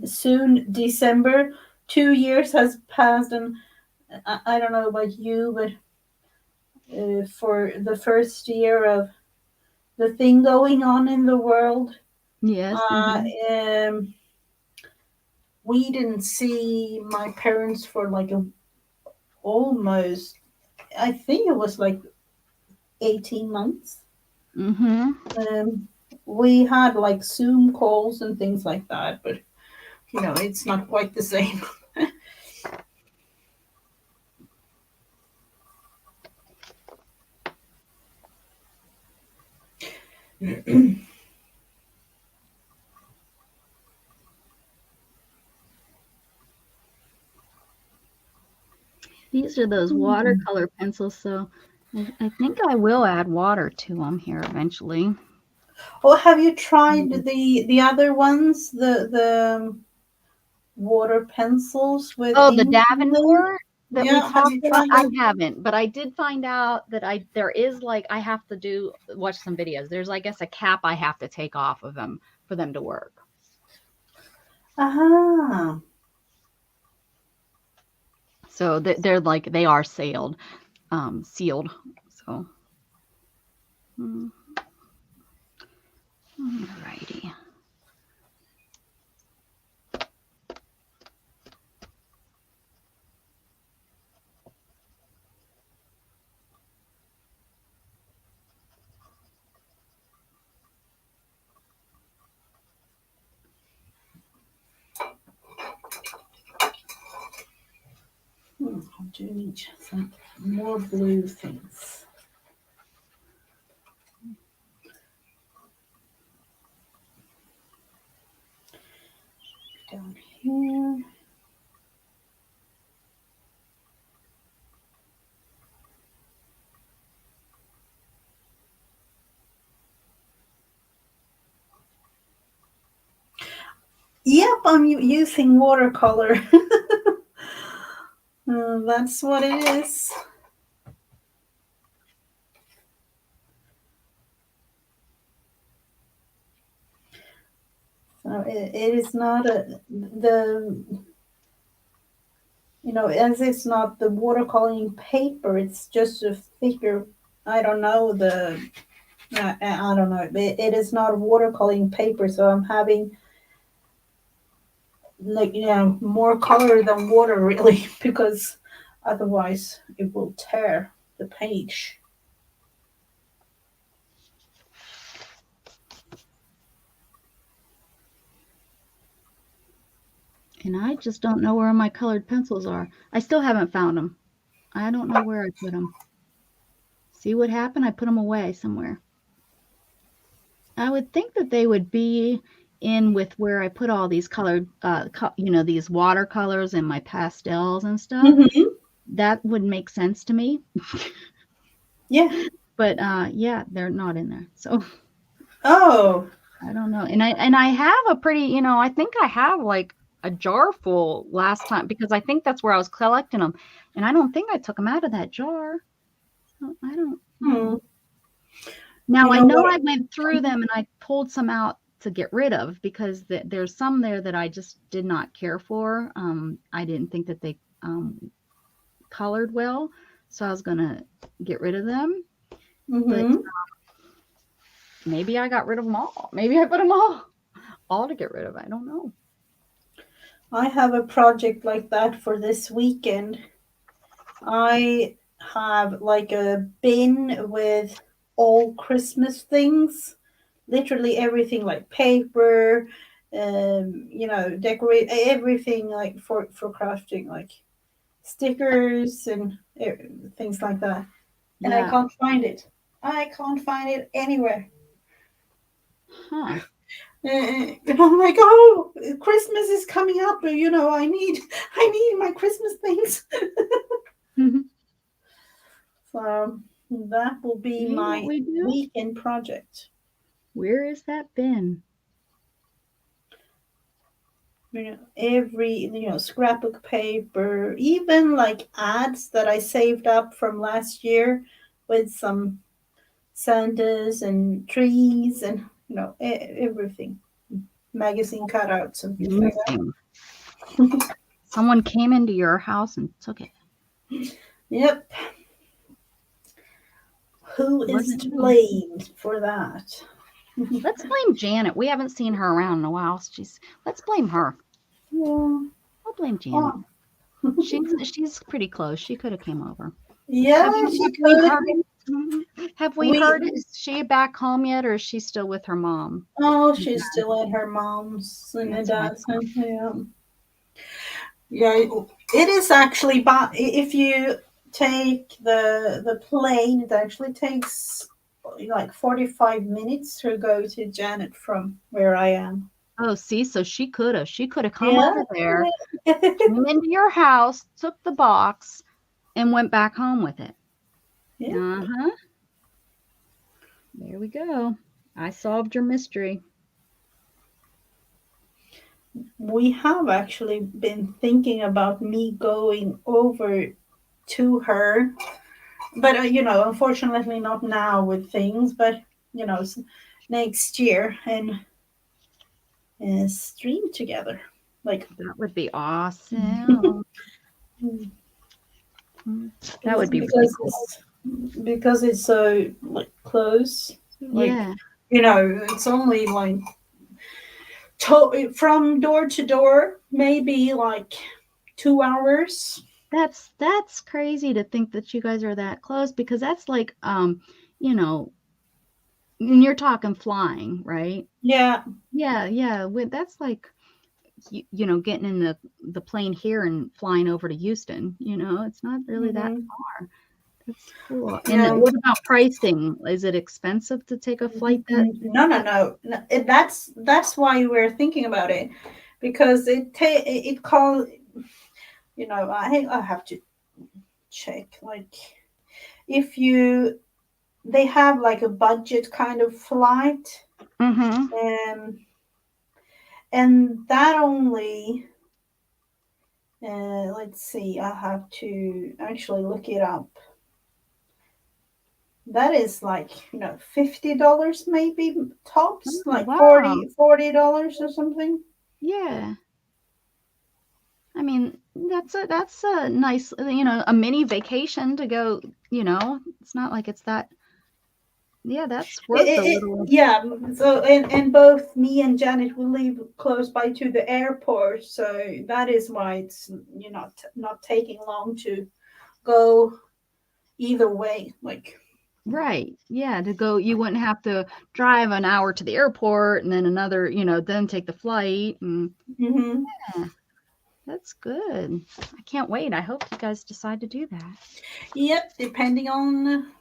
soon December, 2 years has passed. And I don't know about you, but for the first year of the thing going on in the world. Yes. Um, we didn't see my parents for like almost, I think it was like 18 months. Mm-hmm. Um, we had like Zoom calls and things like that, but it's not quite the same. These are those watercolor pencils, so I think I will add water to them here eventually. Or have you tried the other ones, the water pencils with Oh, the ink in them? Davenport that we Yeah, have talked you about? tried I them? haven't, but I did find out that there is like I have to watch some videos. There's I guess a cap I have to take off of them for them to work. Aha. So they're like they are sealed. So alrighty. I do need some more blue things. Down here. Yep, I'm using watercolor. That's what it is. So it is not as it's not the watercoloring paper, it's just a thicker, I don't know, I don't know, it is not watercoloring paper, so I'm having like, more color than water really, because otherwise it will tear the page. And I just don't know where my colored pencils are. I still haven't found them. I don't know where I put them. See what happened? I put them away somewhere. I would think that they would be in with where I put all these colored, these watercolors and my pastels and stuff. Mm-hmm. That would make sense to me. Yeah. But yeah, they're not in there. So Oh. I don't know. And I have a pretty, I think I have like a jar full last time because I think that's where I was collecting them. And I don't think I took them out of that jar. So I don't know. Now You I know know what? I went through them and I pulled some out to get rid of because there's some there that I just did not care for. I didn't think that they colored well, so I was gonna get rid of them. But Mm-hmm. maybe I got rid of them all. Maybe I put them all to get rid of. I don't know. I have a project like that for this weekend. I have like a bin with all Christmas things, literally everything like paper, decorate everything like for crafting, like stickers and things like that. And I Yeah. can't find it. I can't find it anywhere. Huh. And I'm like, oh, Christmas is coming up. I need my Christmas things. So that will be See what my we do? weekend project. Where is that bin? Every scrapbook paper, even like ads that I saved up from last year with some Santas and trees and everything, magazine cutouts and things like that. Missing. Someone came into your house and took it. Yep. Who is Wasn't to me. blame for that? Let's blame Janet. We haven't seen her around in a while. Let's blame her. Yeah. I'll blame Janet. Oh. She's pretty close. She could have came over. Yeah, Have she we could. heard? Have we heard? Is she back home yet, or is she still with her mom? Oh, she's still at her mom's and her That's what I dad's. Yeah, it is actually. But if you take the plane, it actually takes like 45 minutes to go to Janet from where I am. Oh, see, so she could have come Yeah. over there, came into your house, took the box, and went back home with it. Yeah. Uh-huh. There we go. I solved your mystery. We have actually been thinking about me going over to her, but unfortunately not now with things, but next year and stream together. Like That would be awesome. That would be really cool. Because it's so like close. Like Yeah. it's only like from door to door, maybe like 2 hours. That's crazy to think that you guys are that close, because that's like you know, and you're talking flying, right? Yeah. Yeah. That's like getting in the plane here and flying over to Houston. It's not really that far. That's cool. And Yeah. what about pricing? Is it expensive to take a flight that? No. That's why we're thinking about it, because it calls. I have to check, like, if they have like a budget kind of flight, Mm-hmm. and that only. Let's see. I have to actually look it up. That is like $50 maybe tops, Oh, like wow. $40 or something. Yeah. I mean, that's a nice, a mini vacation to go, it's not like it's that. Yeah, that's worth a little. Yeah. So and both me and Janet will live close by to the airport, so that is why it's not taking long to go either way. Like. Right. Yeah, to go, you wouldn't have to drive an hour to the airport and then another, then take the flight. And Mm-hmm. yeah, that's good. I can't wait. I hope you guys decide to do that. Yep, depending on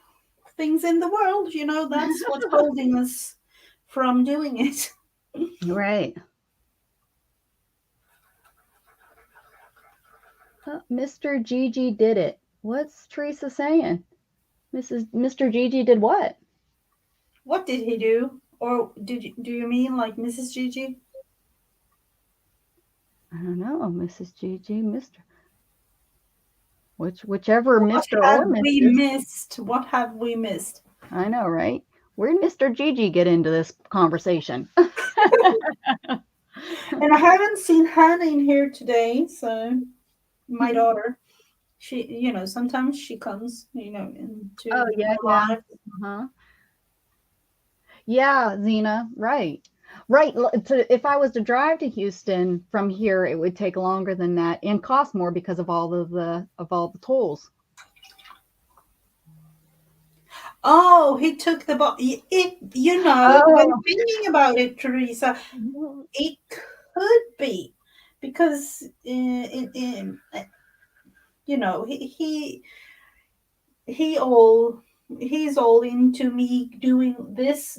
things in the world, that's what's holding us from doing it. Right. Mr. Gigi did it. What's Teresa saying? Mr. Gigi did what? What did he do? Or do you mean like Mrs. Gigi? I don't know, Mrs. Gigi, Mr. Whichever What Mr. have or we Mrs. missed? What have we missed? I know, right? Where did Mr. Gigi get into this conversation? And I haven't seen Hannah in here today, so my daughter. She, sometimes she comes, into Oh, yeah. live. Uh-huh. Yeah, Zena, right. Right. If I was to drive to Houston from here, it would take longer than that and cost more because of all the tolls. Oh, he took the ball. When thinking about it, Teresa, it could be because he's all into me doing this,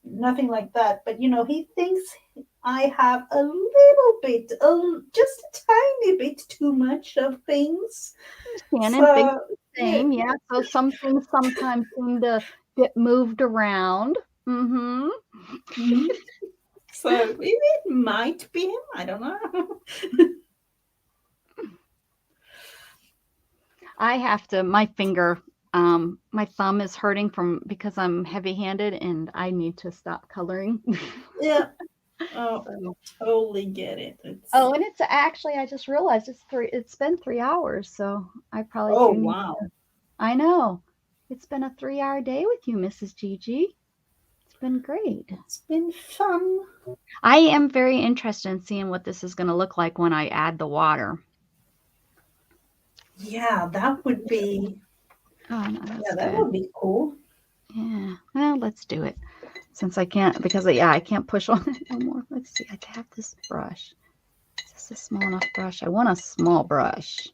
nothing like that. But he thinks I have a little bit, just a tiny bit too much of things. Shannon thinks the same. Yeah. So some things sometimes seem to get moved around. Mm-hmm. So it might be him. I don't know. I have to, my thumb is hurting because I'm heavy-handed and I need to stop coloring. Yeah. Oh, I totally get it. And it's actually, I just realized it's been 3 hours, so I probably Oh, do need wow. to, I know. It's been a 3-hour day with you, Mrs. Gigi. It's been great. It's been fun. I am very interested in seeing what this is going to look like when I add the water. Yeah, that would be. Oh, no, that's Yeah, that good. would be cool. Yeah, well, let's do it. Since I can't, because I can't push on it no more. Let's see, I have this brush. Is this a small enough brush? I want a small brush.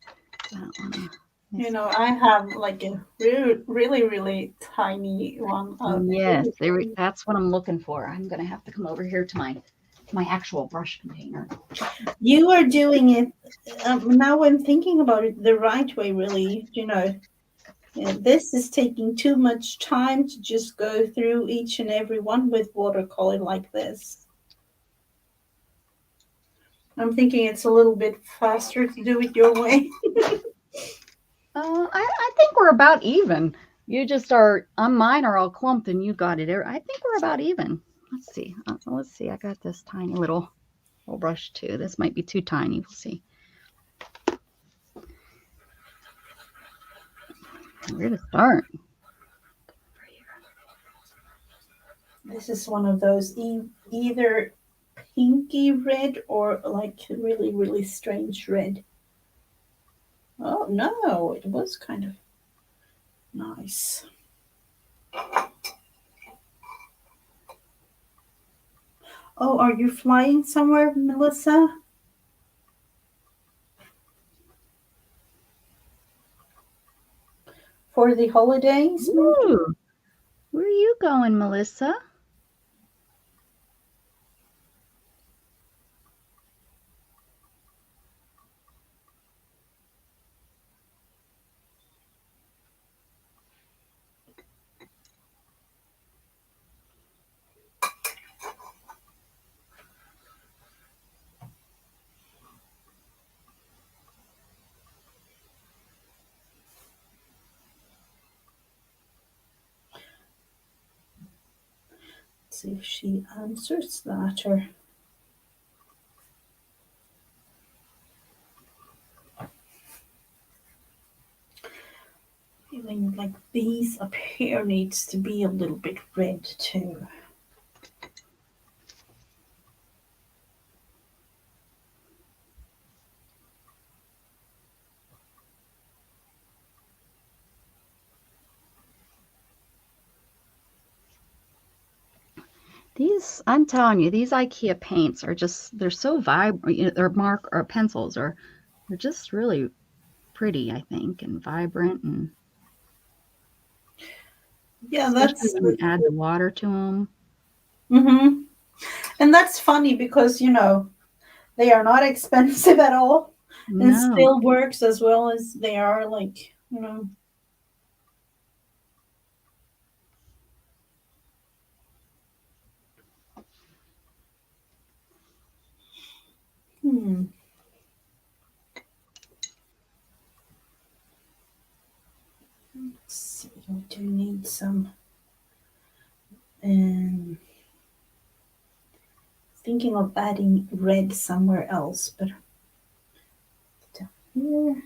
I don't want to. You know, I have like a really, really, really tiny one. Yes, that's what I'm looking for. I'm going to have to come over here to my actual brush container. You are doing it now. I'm thinking about it the right way, really. You know, this is taking too much time to just go through each and every one with watercolor like this. I'm thinking it's a little bit faster to do it your way. I think we're about even. You just are, mine are all clumped and you got it. I think we're about even. Let's see. Let's see. I got this tiny little brush too. This might be too tiny. We'll see. Where to start? This is one of those either pinky red or like really, really strange red. Oh, no, it was kind of nice. Oh, are you flying somewhere, Melissa? For the holidays? Ooh, where are you going, Melissa? Let's see if she answers that or. Feeling like these up here needs to be a little bit red too. These, I'm telling you, these IKEA paints are just, they're so vibrant. Their mark or pencils they're just really pretty, I think, and vibrant, and Yeah, especially that's. when you add the water to them. Mm-hmm. And that's funny because, you know, they are not expensive at all and No, still works as well as they are like, you know. Hmm. Let's see, we do need some. Thinking of adding red somewhere else, but down here.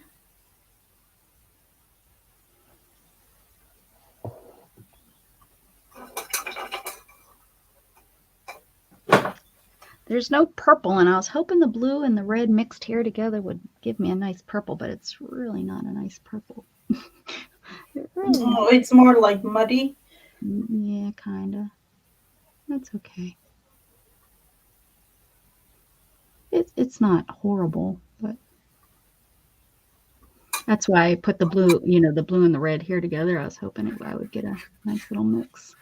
there's no purple, and I was hoping the blue and the red mixed here together would give me a nice purple, but it's really not a nice purple. Oh, it's more like muddy. Yeah, kind of. That's okay. It's not horrible, but that's why I put the blue, the blue and the red here together. I was hoping I would get a nice little mix.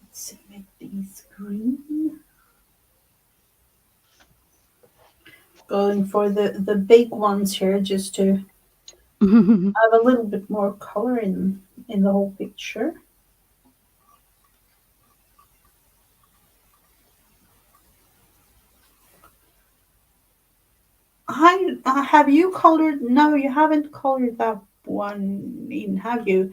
Let's see, make these green. Going for the big ones here just to have a little bit more color in the whole picture. Have you colored? No, you haven't colored that one in, have you?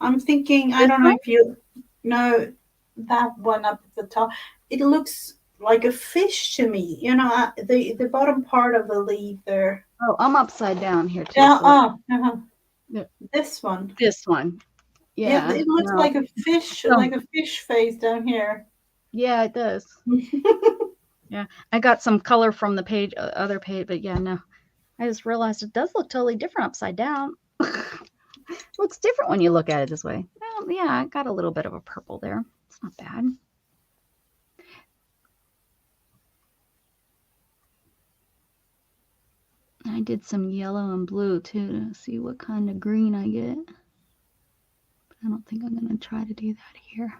I'm thinking, I don't know if you know that one up at the top. It looks like a fish to me. You know, the bottom part of the leaf there. Oh, I'm upside down here too. Yeah. So Uh-huh. Yeah. This one. this one. Yeah, Yeah. it looks No. like a fish, Oh, like a fish face down here. yeah, it does. Yeah. I got some color from the page, other page, but yeah, no. I just realized it does look totally different upside down. Looks different when you look at it this way. Well, yeah, I got a little bit of a purple there. It's not bad. I did some yellow and blue too to see what kind of green I get. But I don't think I'm going to try to do that here.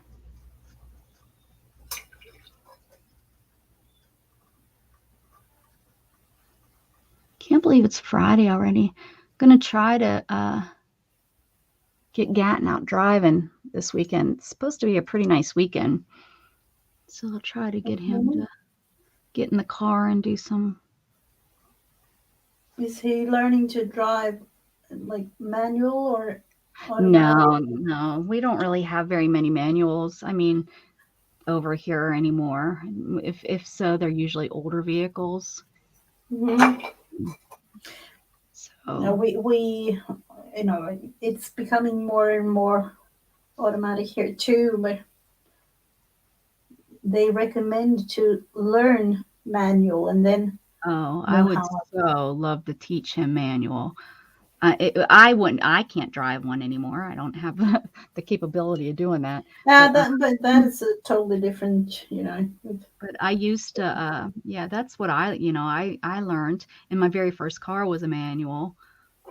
Can't believe it's Friday already. I'm going to try to get Gatton out driving this weekend. It's supposed to be a pretty nice weekend. So I'll try to get him to get in the car and do some. Is he learning to drive like manual or automatic? No, we don't really have very many manuals. I mean, over here anymore. If so, they're usually older vehicles. Mm-hmm. So No, we you know, it's becoming more and more automatic here too, but they recommend to learn manual and then I would so love to teach him manual. I wouldn't. I can't drive one anymore. I don't have the capability of doing that. but that is a totally different, you know. But I used to. Yeah, that's what I learned. And my very first car was a manual.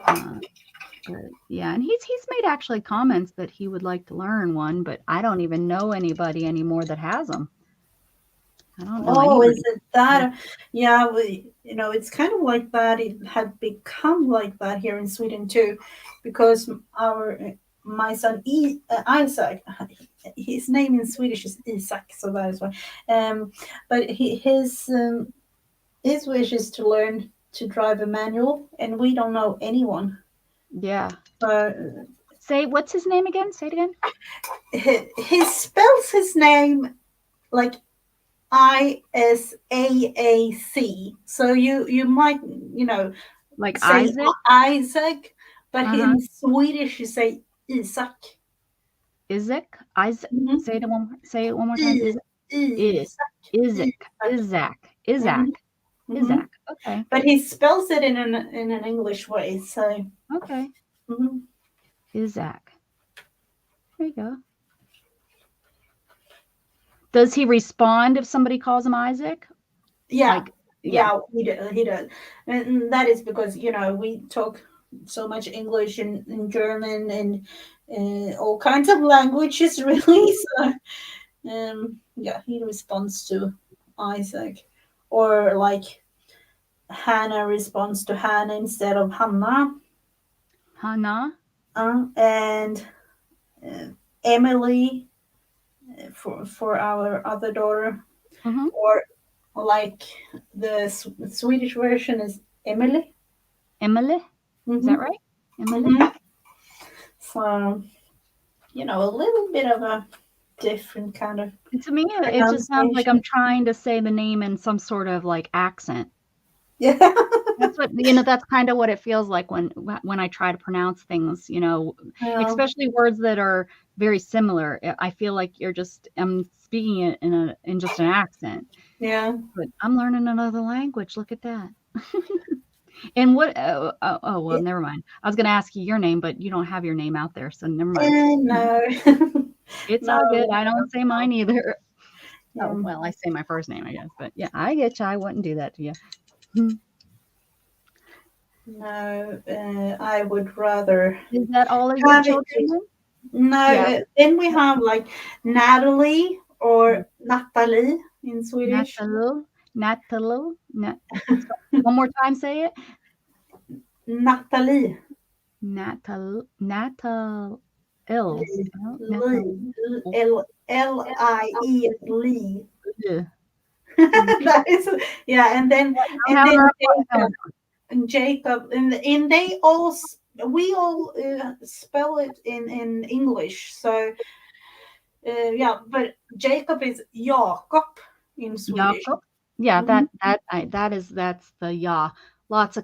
But yeah, and he's made actually comments that he would like to learn one, but I don't even know anybody anymore that has them. I don't know Oh, anybody. is it that? Yeah, you know, it's kind of like that. It had become like that here in Sweden too, because my son Isaac, his name in Swedish is Isak, so that is why. But his wish is to learn to drive a manual, and we don't know anyone. Yeah. But Say, what's his name again? Say it again. he spells his name like Isaac. So you might, you know, Like say Isaac? Isaac, but Uh-huh. in Swedish you say Isak. Isaac? Mhm. Say it one more time. Isaac. Mhm. Okay. But he spells it in an English way. So Okay. mhm. Isaac. There you go. Does he respond if somebody calls him Isaac? Yeah, Yeah. he does, and that is because, you know, we talk so much English and German and all kinds of languages, really. So yeah, he responds to Isaac, or like Hannah responds to Hannah instead of Hannah, Hannah? and Emily for our other daughter, Mm-hmm. or like the Swedish version is Emily. Emily? Is that Mm-hmm. right? Emily? Mm-hmm. So, you know, a little bit of a different kind of And to me, it just sounds like pronunciation. I'm trying to say the name in some sort of like accent. Yeah. That's what, that's kind of what it feels like when I try to pronounce things, Yeah. especially words that are very similar. I feel like I'm speaking it in just an accent. Yeah. But I'm learning another language. Look at that. And what? Well, never mind. I was going to ask you your name, but you don't have your name out there, so never mind. No. It's No. all good. I don't say mine either. Yeah. Oh, well, I say my first name, I guess. But yeah, I get you. I wouldn't do that to you. No, I would rather Is that all of your have it. children? No, Yeah. then we have like Natalie or Natalie in Swedish. Natalie. One more time, say it. Natalie. Natal. Lie. Yeah. That is, yeah, and then Jacob. Jacob, and they all we all spell it in English. So yeah, but Jacob is Jakob in Swedish. Jakob. Yeah, Mhm. that's the ja. Lots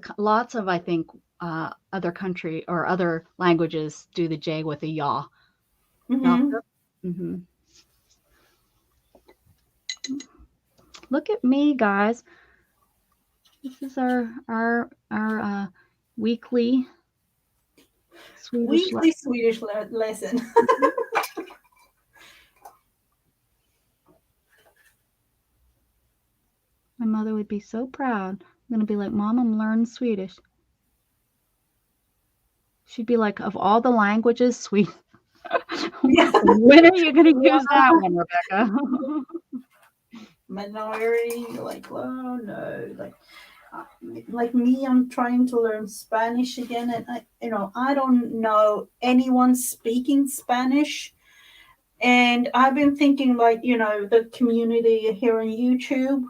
of I think other country or other languages do the J with a ja. Mhm. Jakob. hmm Look at me, guys. This is our weekly Swedish Weekly lesson. Swedish lesson. My mother would be so proud. I'm gonna be like, Mom, I'm learning Swedish. She'd be like, of all the languages, Sweden. Yeah. When are you gonna Yeah. use that one, Rebecca? Minority, like, oh no, like me, I'm trying to learn Spanish again, and I don't know anyone speaking Spanish, and I've been thinking like, the community here on YouTube,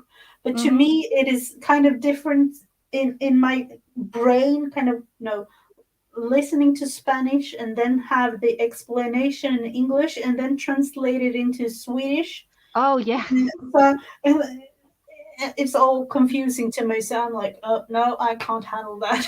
but to hmm me, it is kind of different in my brain, kind of, listening to Spanish and then have the explanation in English and then translate it into Swedish. Oh yeah. So it's all confusing to me. So I'm like, oh no, I can't handle that.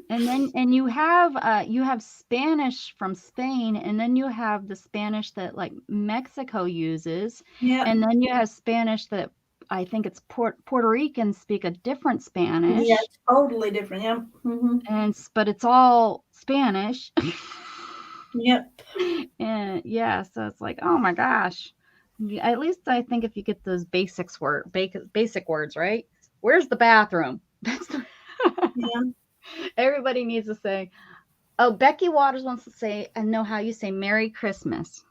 And you have Spanish from Spain, and then you have the Spanish that like Mexico uses, Yeah, and then you have Spanish that I think it's Puerto Ricans speak a different yeah, Spanish, totally different. Yeah, but it's all Spanish. yep, And yeah, so it's like, oh my gosh. At least I think if you get those basic words, right? Where's the bathroom? That's the yeah. Everybody needs to say, oh, Becky Waters wants to say and know how you say Merry Christmas.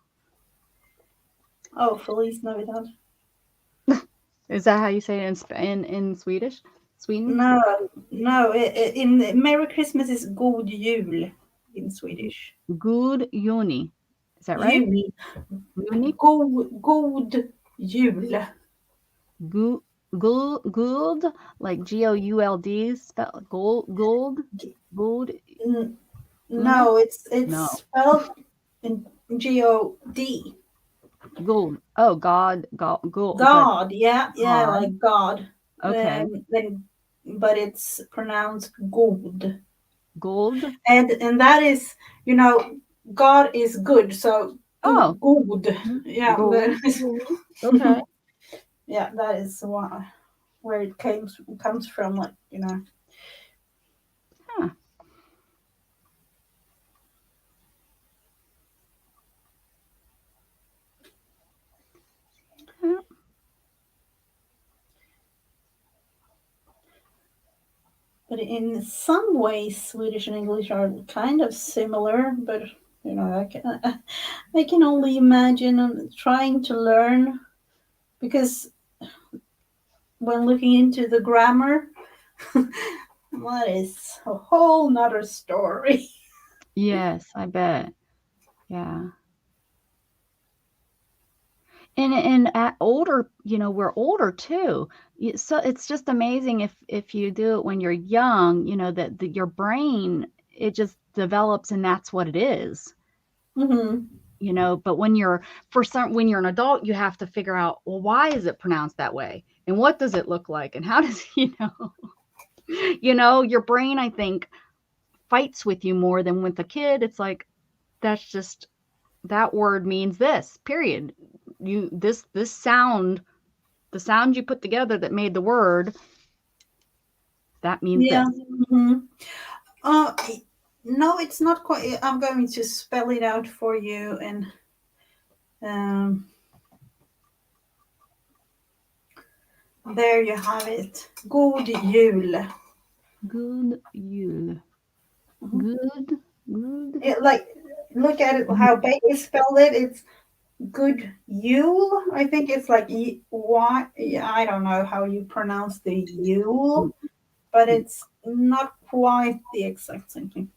Oh, Feliz Navidad. Is that how you say it in Swedish? Sweden? No, no. In Merry Christmas is God Jul in Swedish. Good Juni. Is that right? Jul. Juni? God Jul. Good, good, like Gould, spell gold, gold. Uni? No, it's No, spelled in God. gold. Oh, gold, like God, yeah, God. like God. Okay, Then, but it's pronounced good, gold. and that is, God is good, so Oh, good. Yeah, gold. Gold. Okay. yeah, that is where it comes from, like Huh. Yeah. But in some ways, Swedish and English are kind of similar, but I can only imagine trying to learn, because when looking into the grammar, that is a whole nother story. Yes, I bet. Yeah. And at older, we're older too. So it's just amazing if you do it when you're young, that your brain, it just develops and that's what it is. Hmm. But when you're an adult, you have to figure out, well, why is it pronounced that way? And what does it look like? And how does, your brain, I think, fights with you more than with a kid. It's like, that's just, that word means this, period. This sound, the sound you put together that made the word, that means Yeah. this. Hmm. Uh, no, it's not quite. I'm going to spell it out for you, and um, there you have it. God jul. Good jul. Mhm. Good, good. Like, look at it, how Becca spelled it. It's good Yule. I think it's like Y. Yeah, I don't know how you pronounce the Yule, but it's not quite the exact same thing.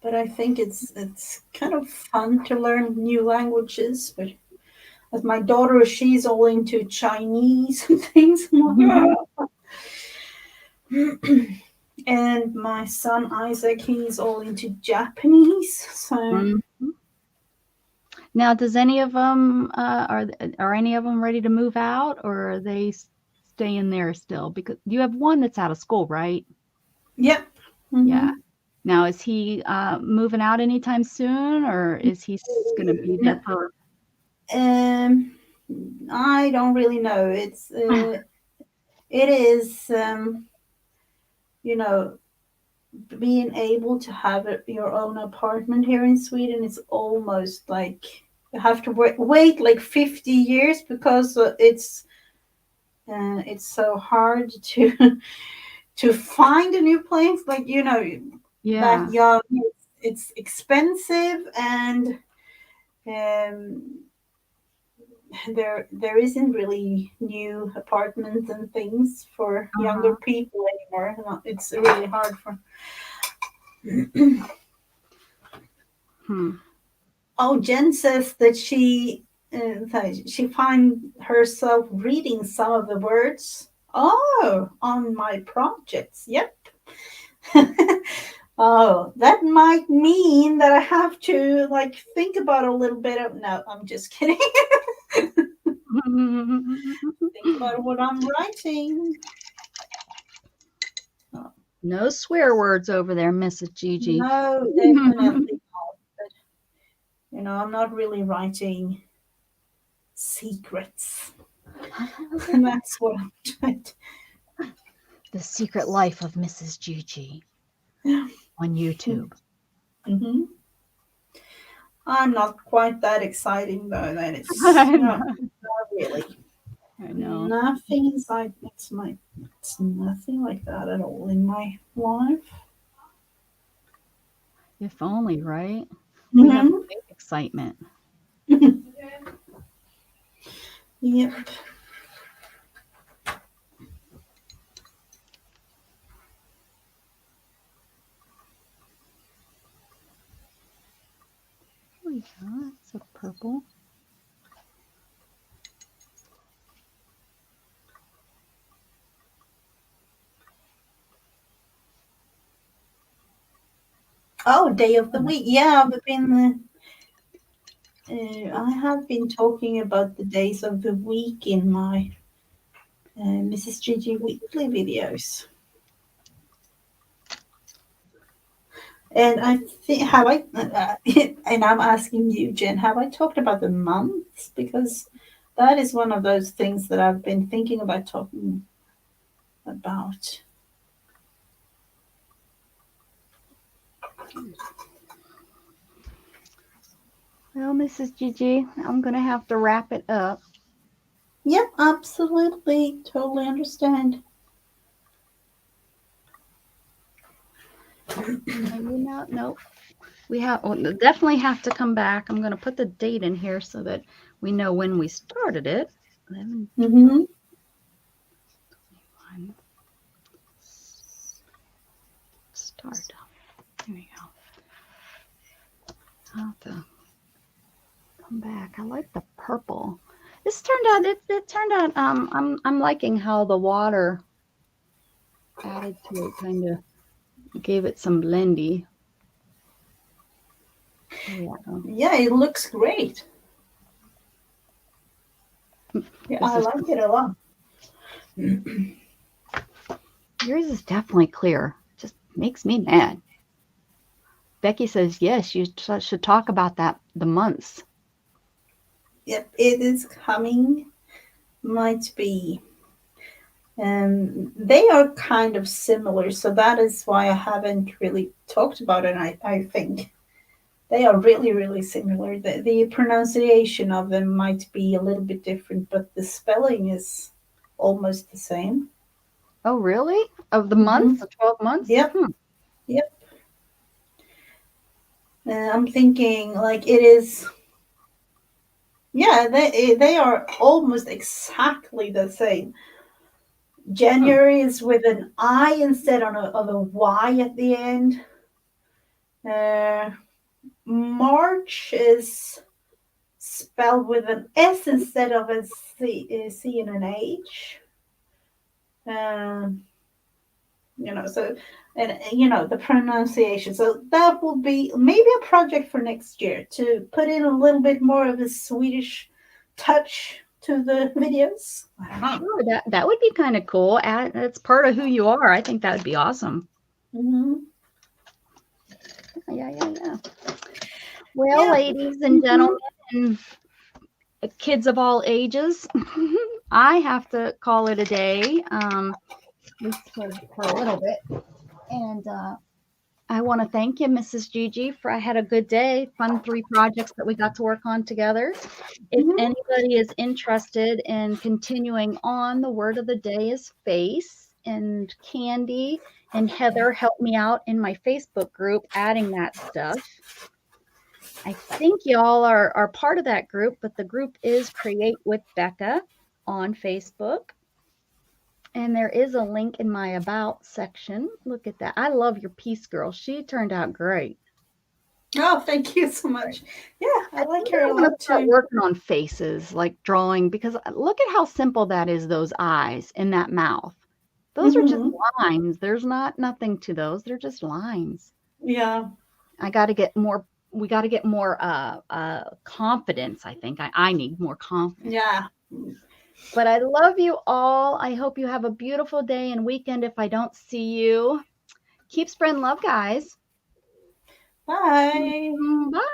but I think it's kind of fun to learn new languages. But as my daughter, she's all into Chinese and things. I'm like, and my son Isaac, he's all into Japanese. So Mhm. Now, does any of them are any of them ready to move out, or are they staying there still? Because you have one that's out of school, right? yep. Yeah. Mhm. Now, is he moving out anytime soon, or is he going to be there for? Um, I don't really know. It is you know, being able to have your own apartment here in Sweden is almost like you have to wait like 50 years because it's so hard to to find a new place. Like Yeah. that young, it's expensive, and um, there isn't really new apartments and things for younger Uh-huh. people anymore. It's really hard for. Hmm. Oh, Jen says that she finds herself reading some of the words. Oh, on my projects. Yep. Oh, that might mean that I have to like think about a little bit of. No, I'm just kidding. Think about what I'm writing. Oh, No swear words over there, Mrs. Gigi. no, definitely not. But I'm not really writing secrets. And that's what I'm trying to. The Secret Life of Mrs. Gigi on YouTube. Mm-hmm. I'm not quite that exciting though. That it's I not, know. not really. I know. It's nothing like that at all in my life. If only, right? We have Mm-hmm. great excitement. Yep. Oh, yeah, it's a purple. Oh, day of the week. Yeah, I have been talking about the days of the week in my Mrs. Gigi weekly videos. And I think have I and I'm asking you, Jen, have I talked about the months? Because that is one of those things that I've been thinking about talking about. Well, Mrs. Gigi, I'm going to have to wrap it up. Yep, absolutely, totally understand. Nope. We'll definitely have to come back. I'm going to put the date in here so that we know when we started it. 11, Mm-hmm. 21. Start. There we go. I'll have to come back. I like the purple. This turned out. It turned out. I'm liking how the water added to it. Kind of gave it some blendy. Yeah. Yeah, it looks great. Yeah, This I is like it a lot. yours is definitely clear. Just makes me mad. Becky says yes. You should talk about that. The months. Yep, it is coming. Might be. They are kind of similar, so that is why I haven't really talked about it. I think they are really, really similar. The pronunciation of them might be a little bit different, but the spelling is almost the same. Oh, really? Of the Hmm. months, the 12 months? Yep, yep. I'm thinking like it is. Yeah, they are almost exactly the same. Hmm. January is with an I instead of a Y at the end. March is spelled with an S instead of a C and an H. So, and the pronunciation. So that will be maybe a project for next year to put in a little bit more of a Swedish touch to the videos. I don't know. Sure, that would be kind of cool. That's part of who you are. I think that would be awesome. Mm-hmm. Yeah. Well, Yeah. ladies and gentlemen, and kids of all ages, I have to call it a day. At least for a little bit. And I want to thank you, Mrs. Gigi, for I had a good day. Fun 3 projects that we got to work on together. If anybody is interested in continuing on, the word of the day is face. And Candy and Heather helped me out in my Facebook group adding that stuff. I think y'all are part of that group, but the group is Create with Becca on Facebook. And there is a link in my About section. Look at that. I love your piece, girl. She turned out great. Oh, thank you so much. Yeah, I like her I a want lot to start too. working on faces, like drawing, because look at how simple that is, those eyes and that mouth. Those are just lines. There's nothing to those. They're just lines. Yeah. I got to get more. We got to get more confidence. I think I need more confidence. Yeah. But I love you all. I hope you have a beautiful day and weekend. If I don't see you, keep spreading love, guys. Bye. Bye.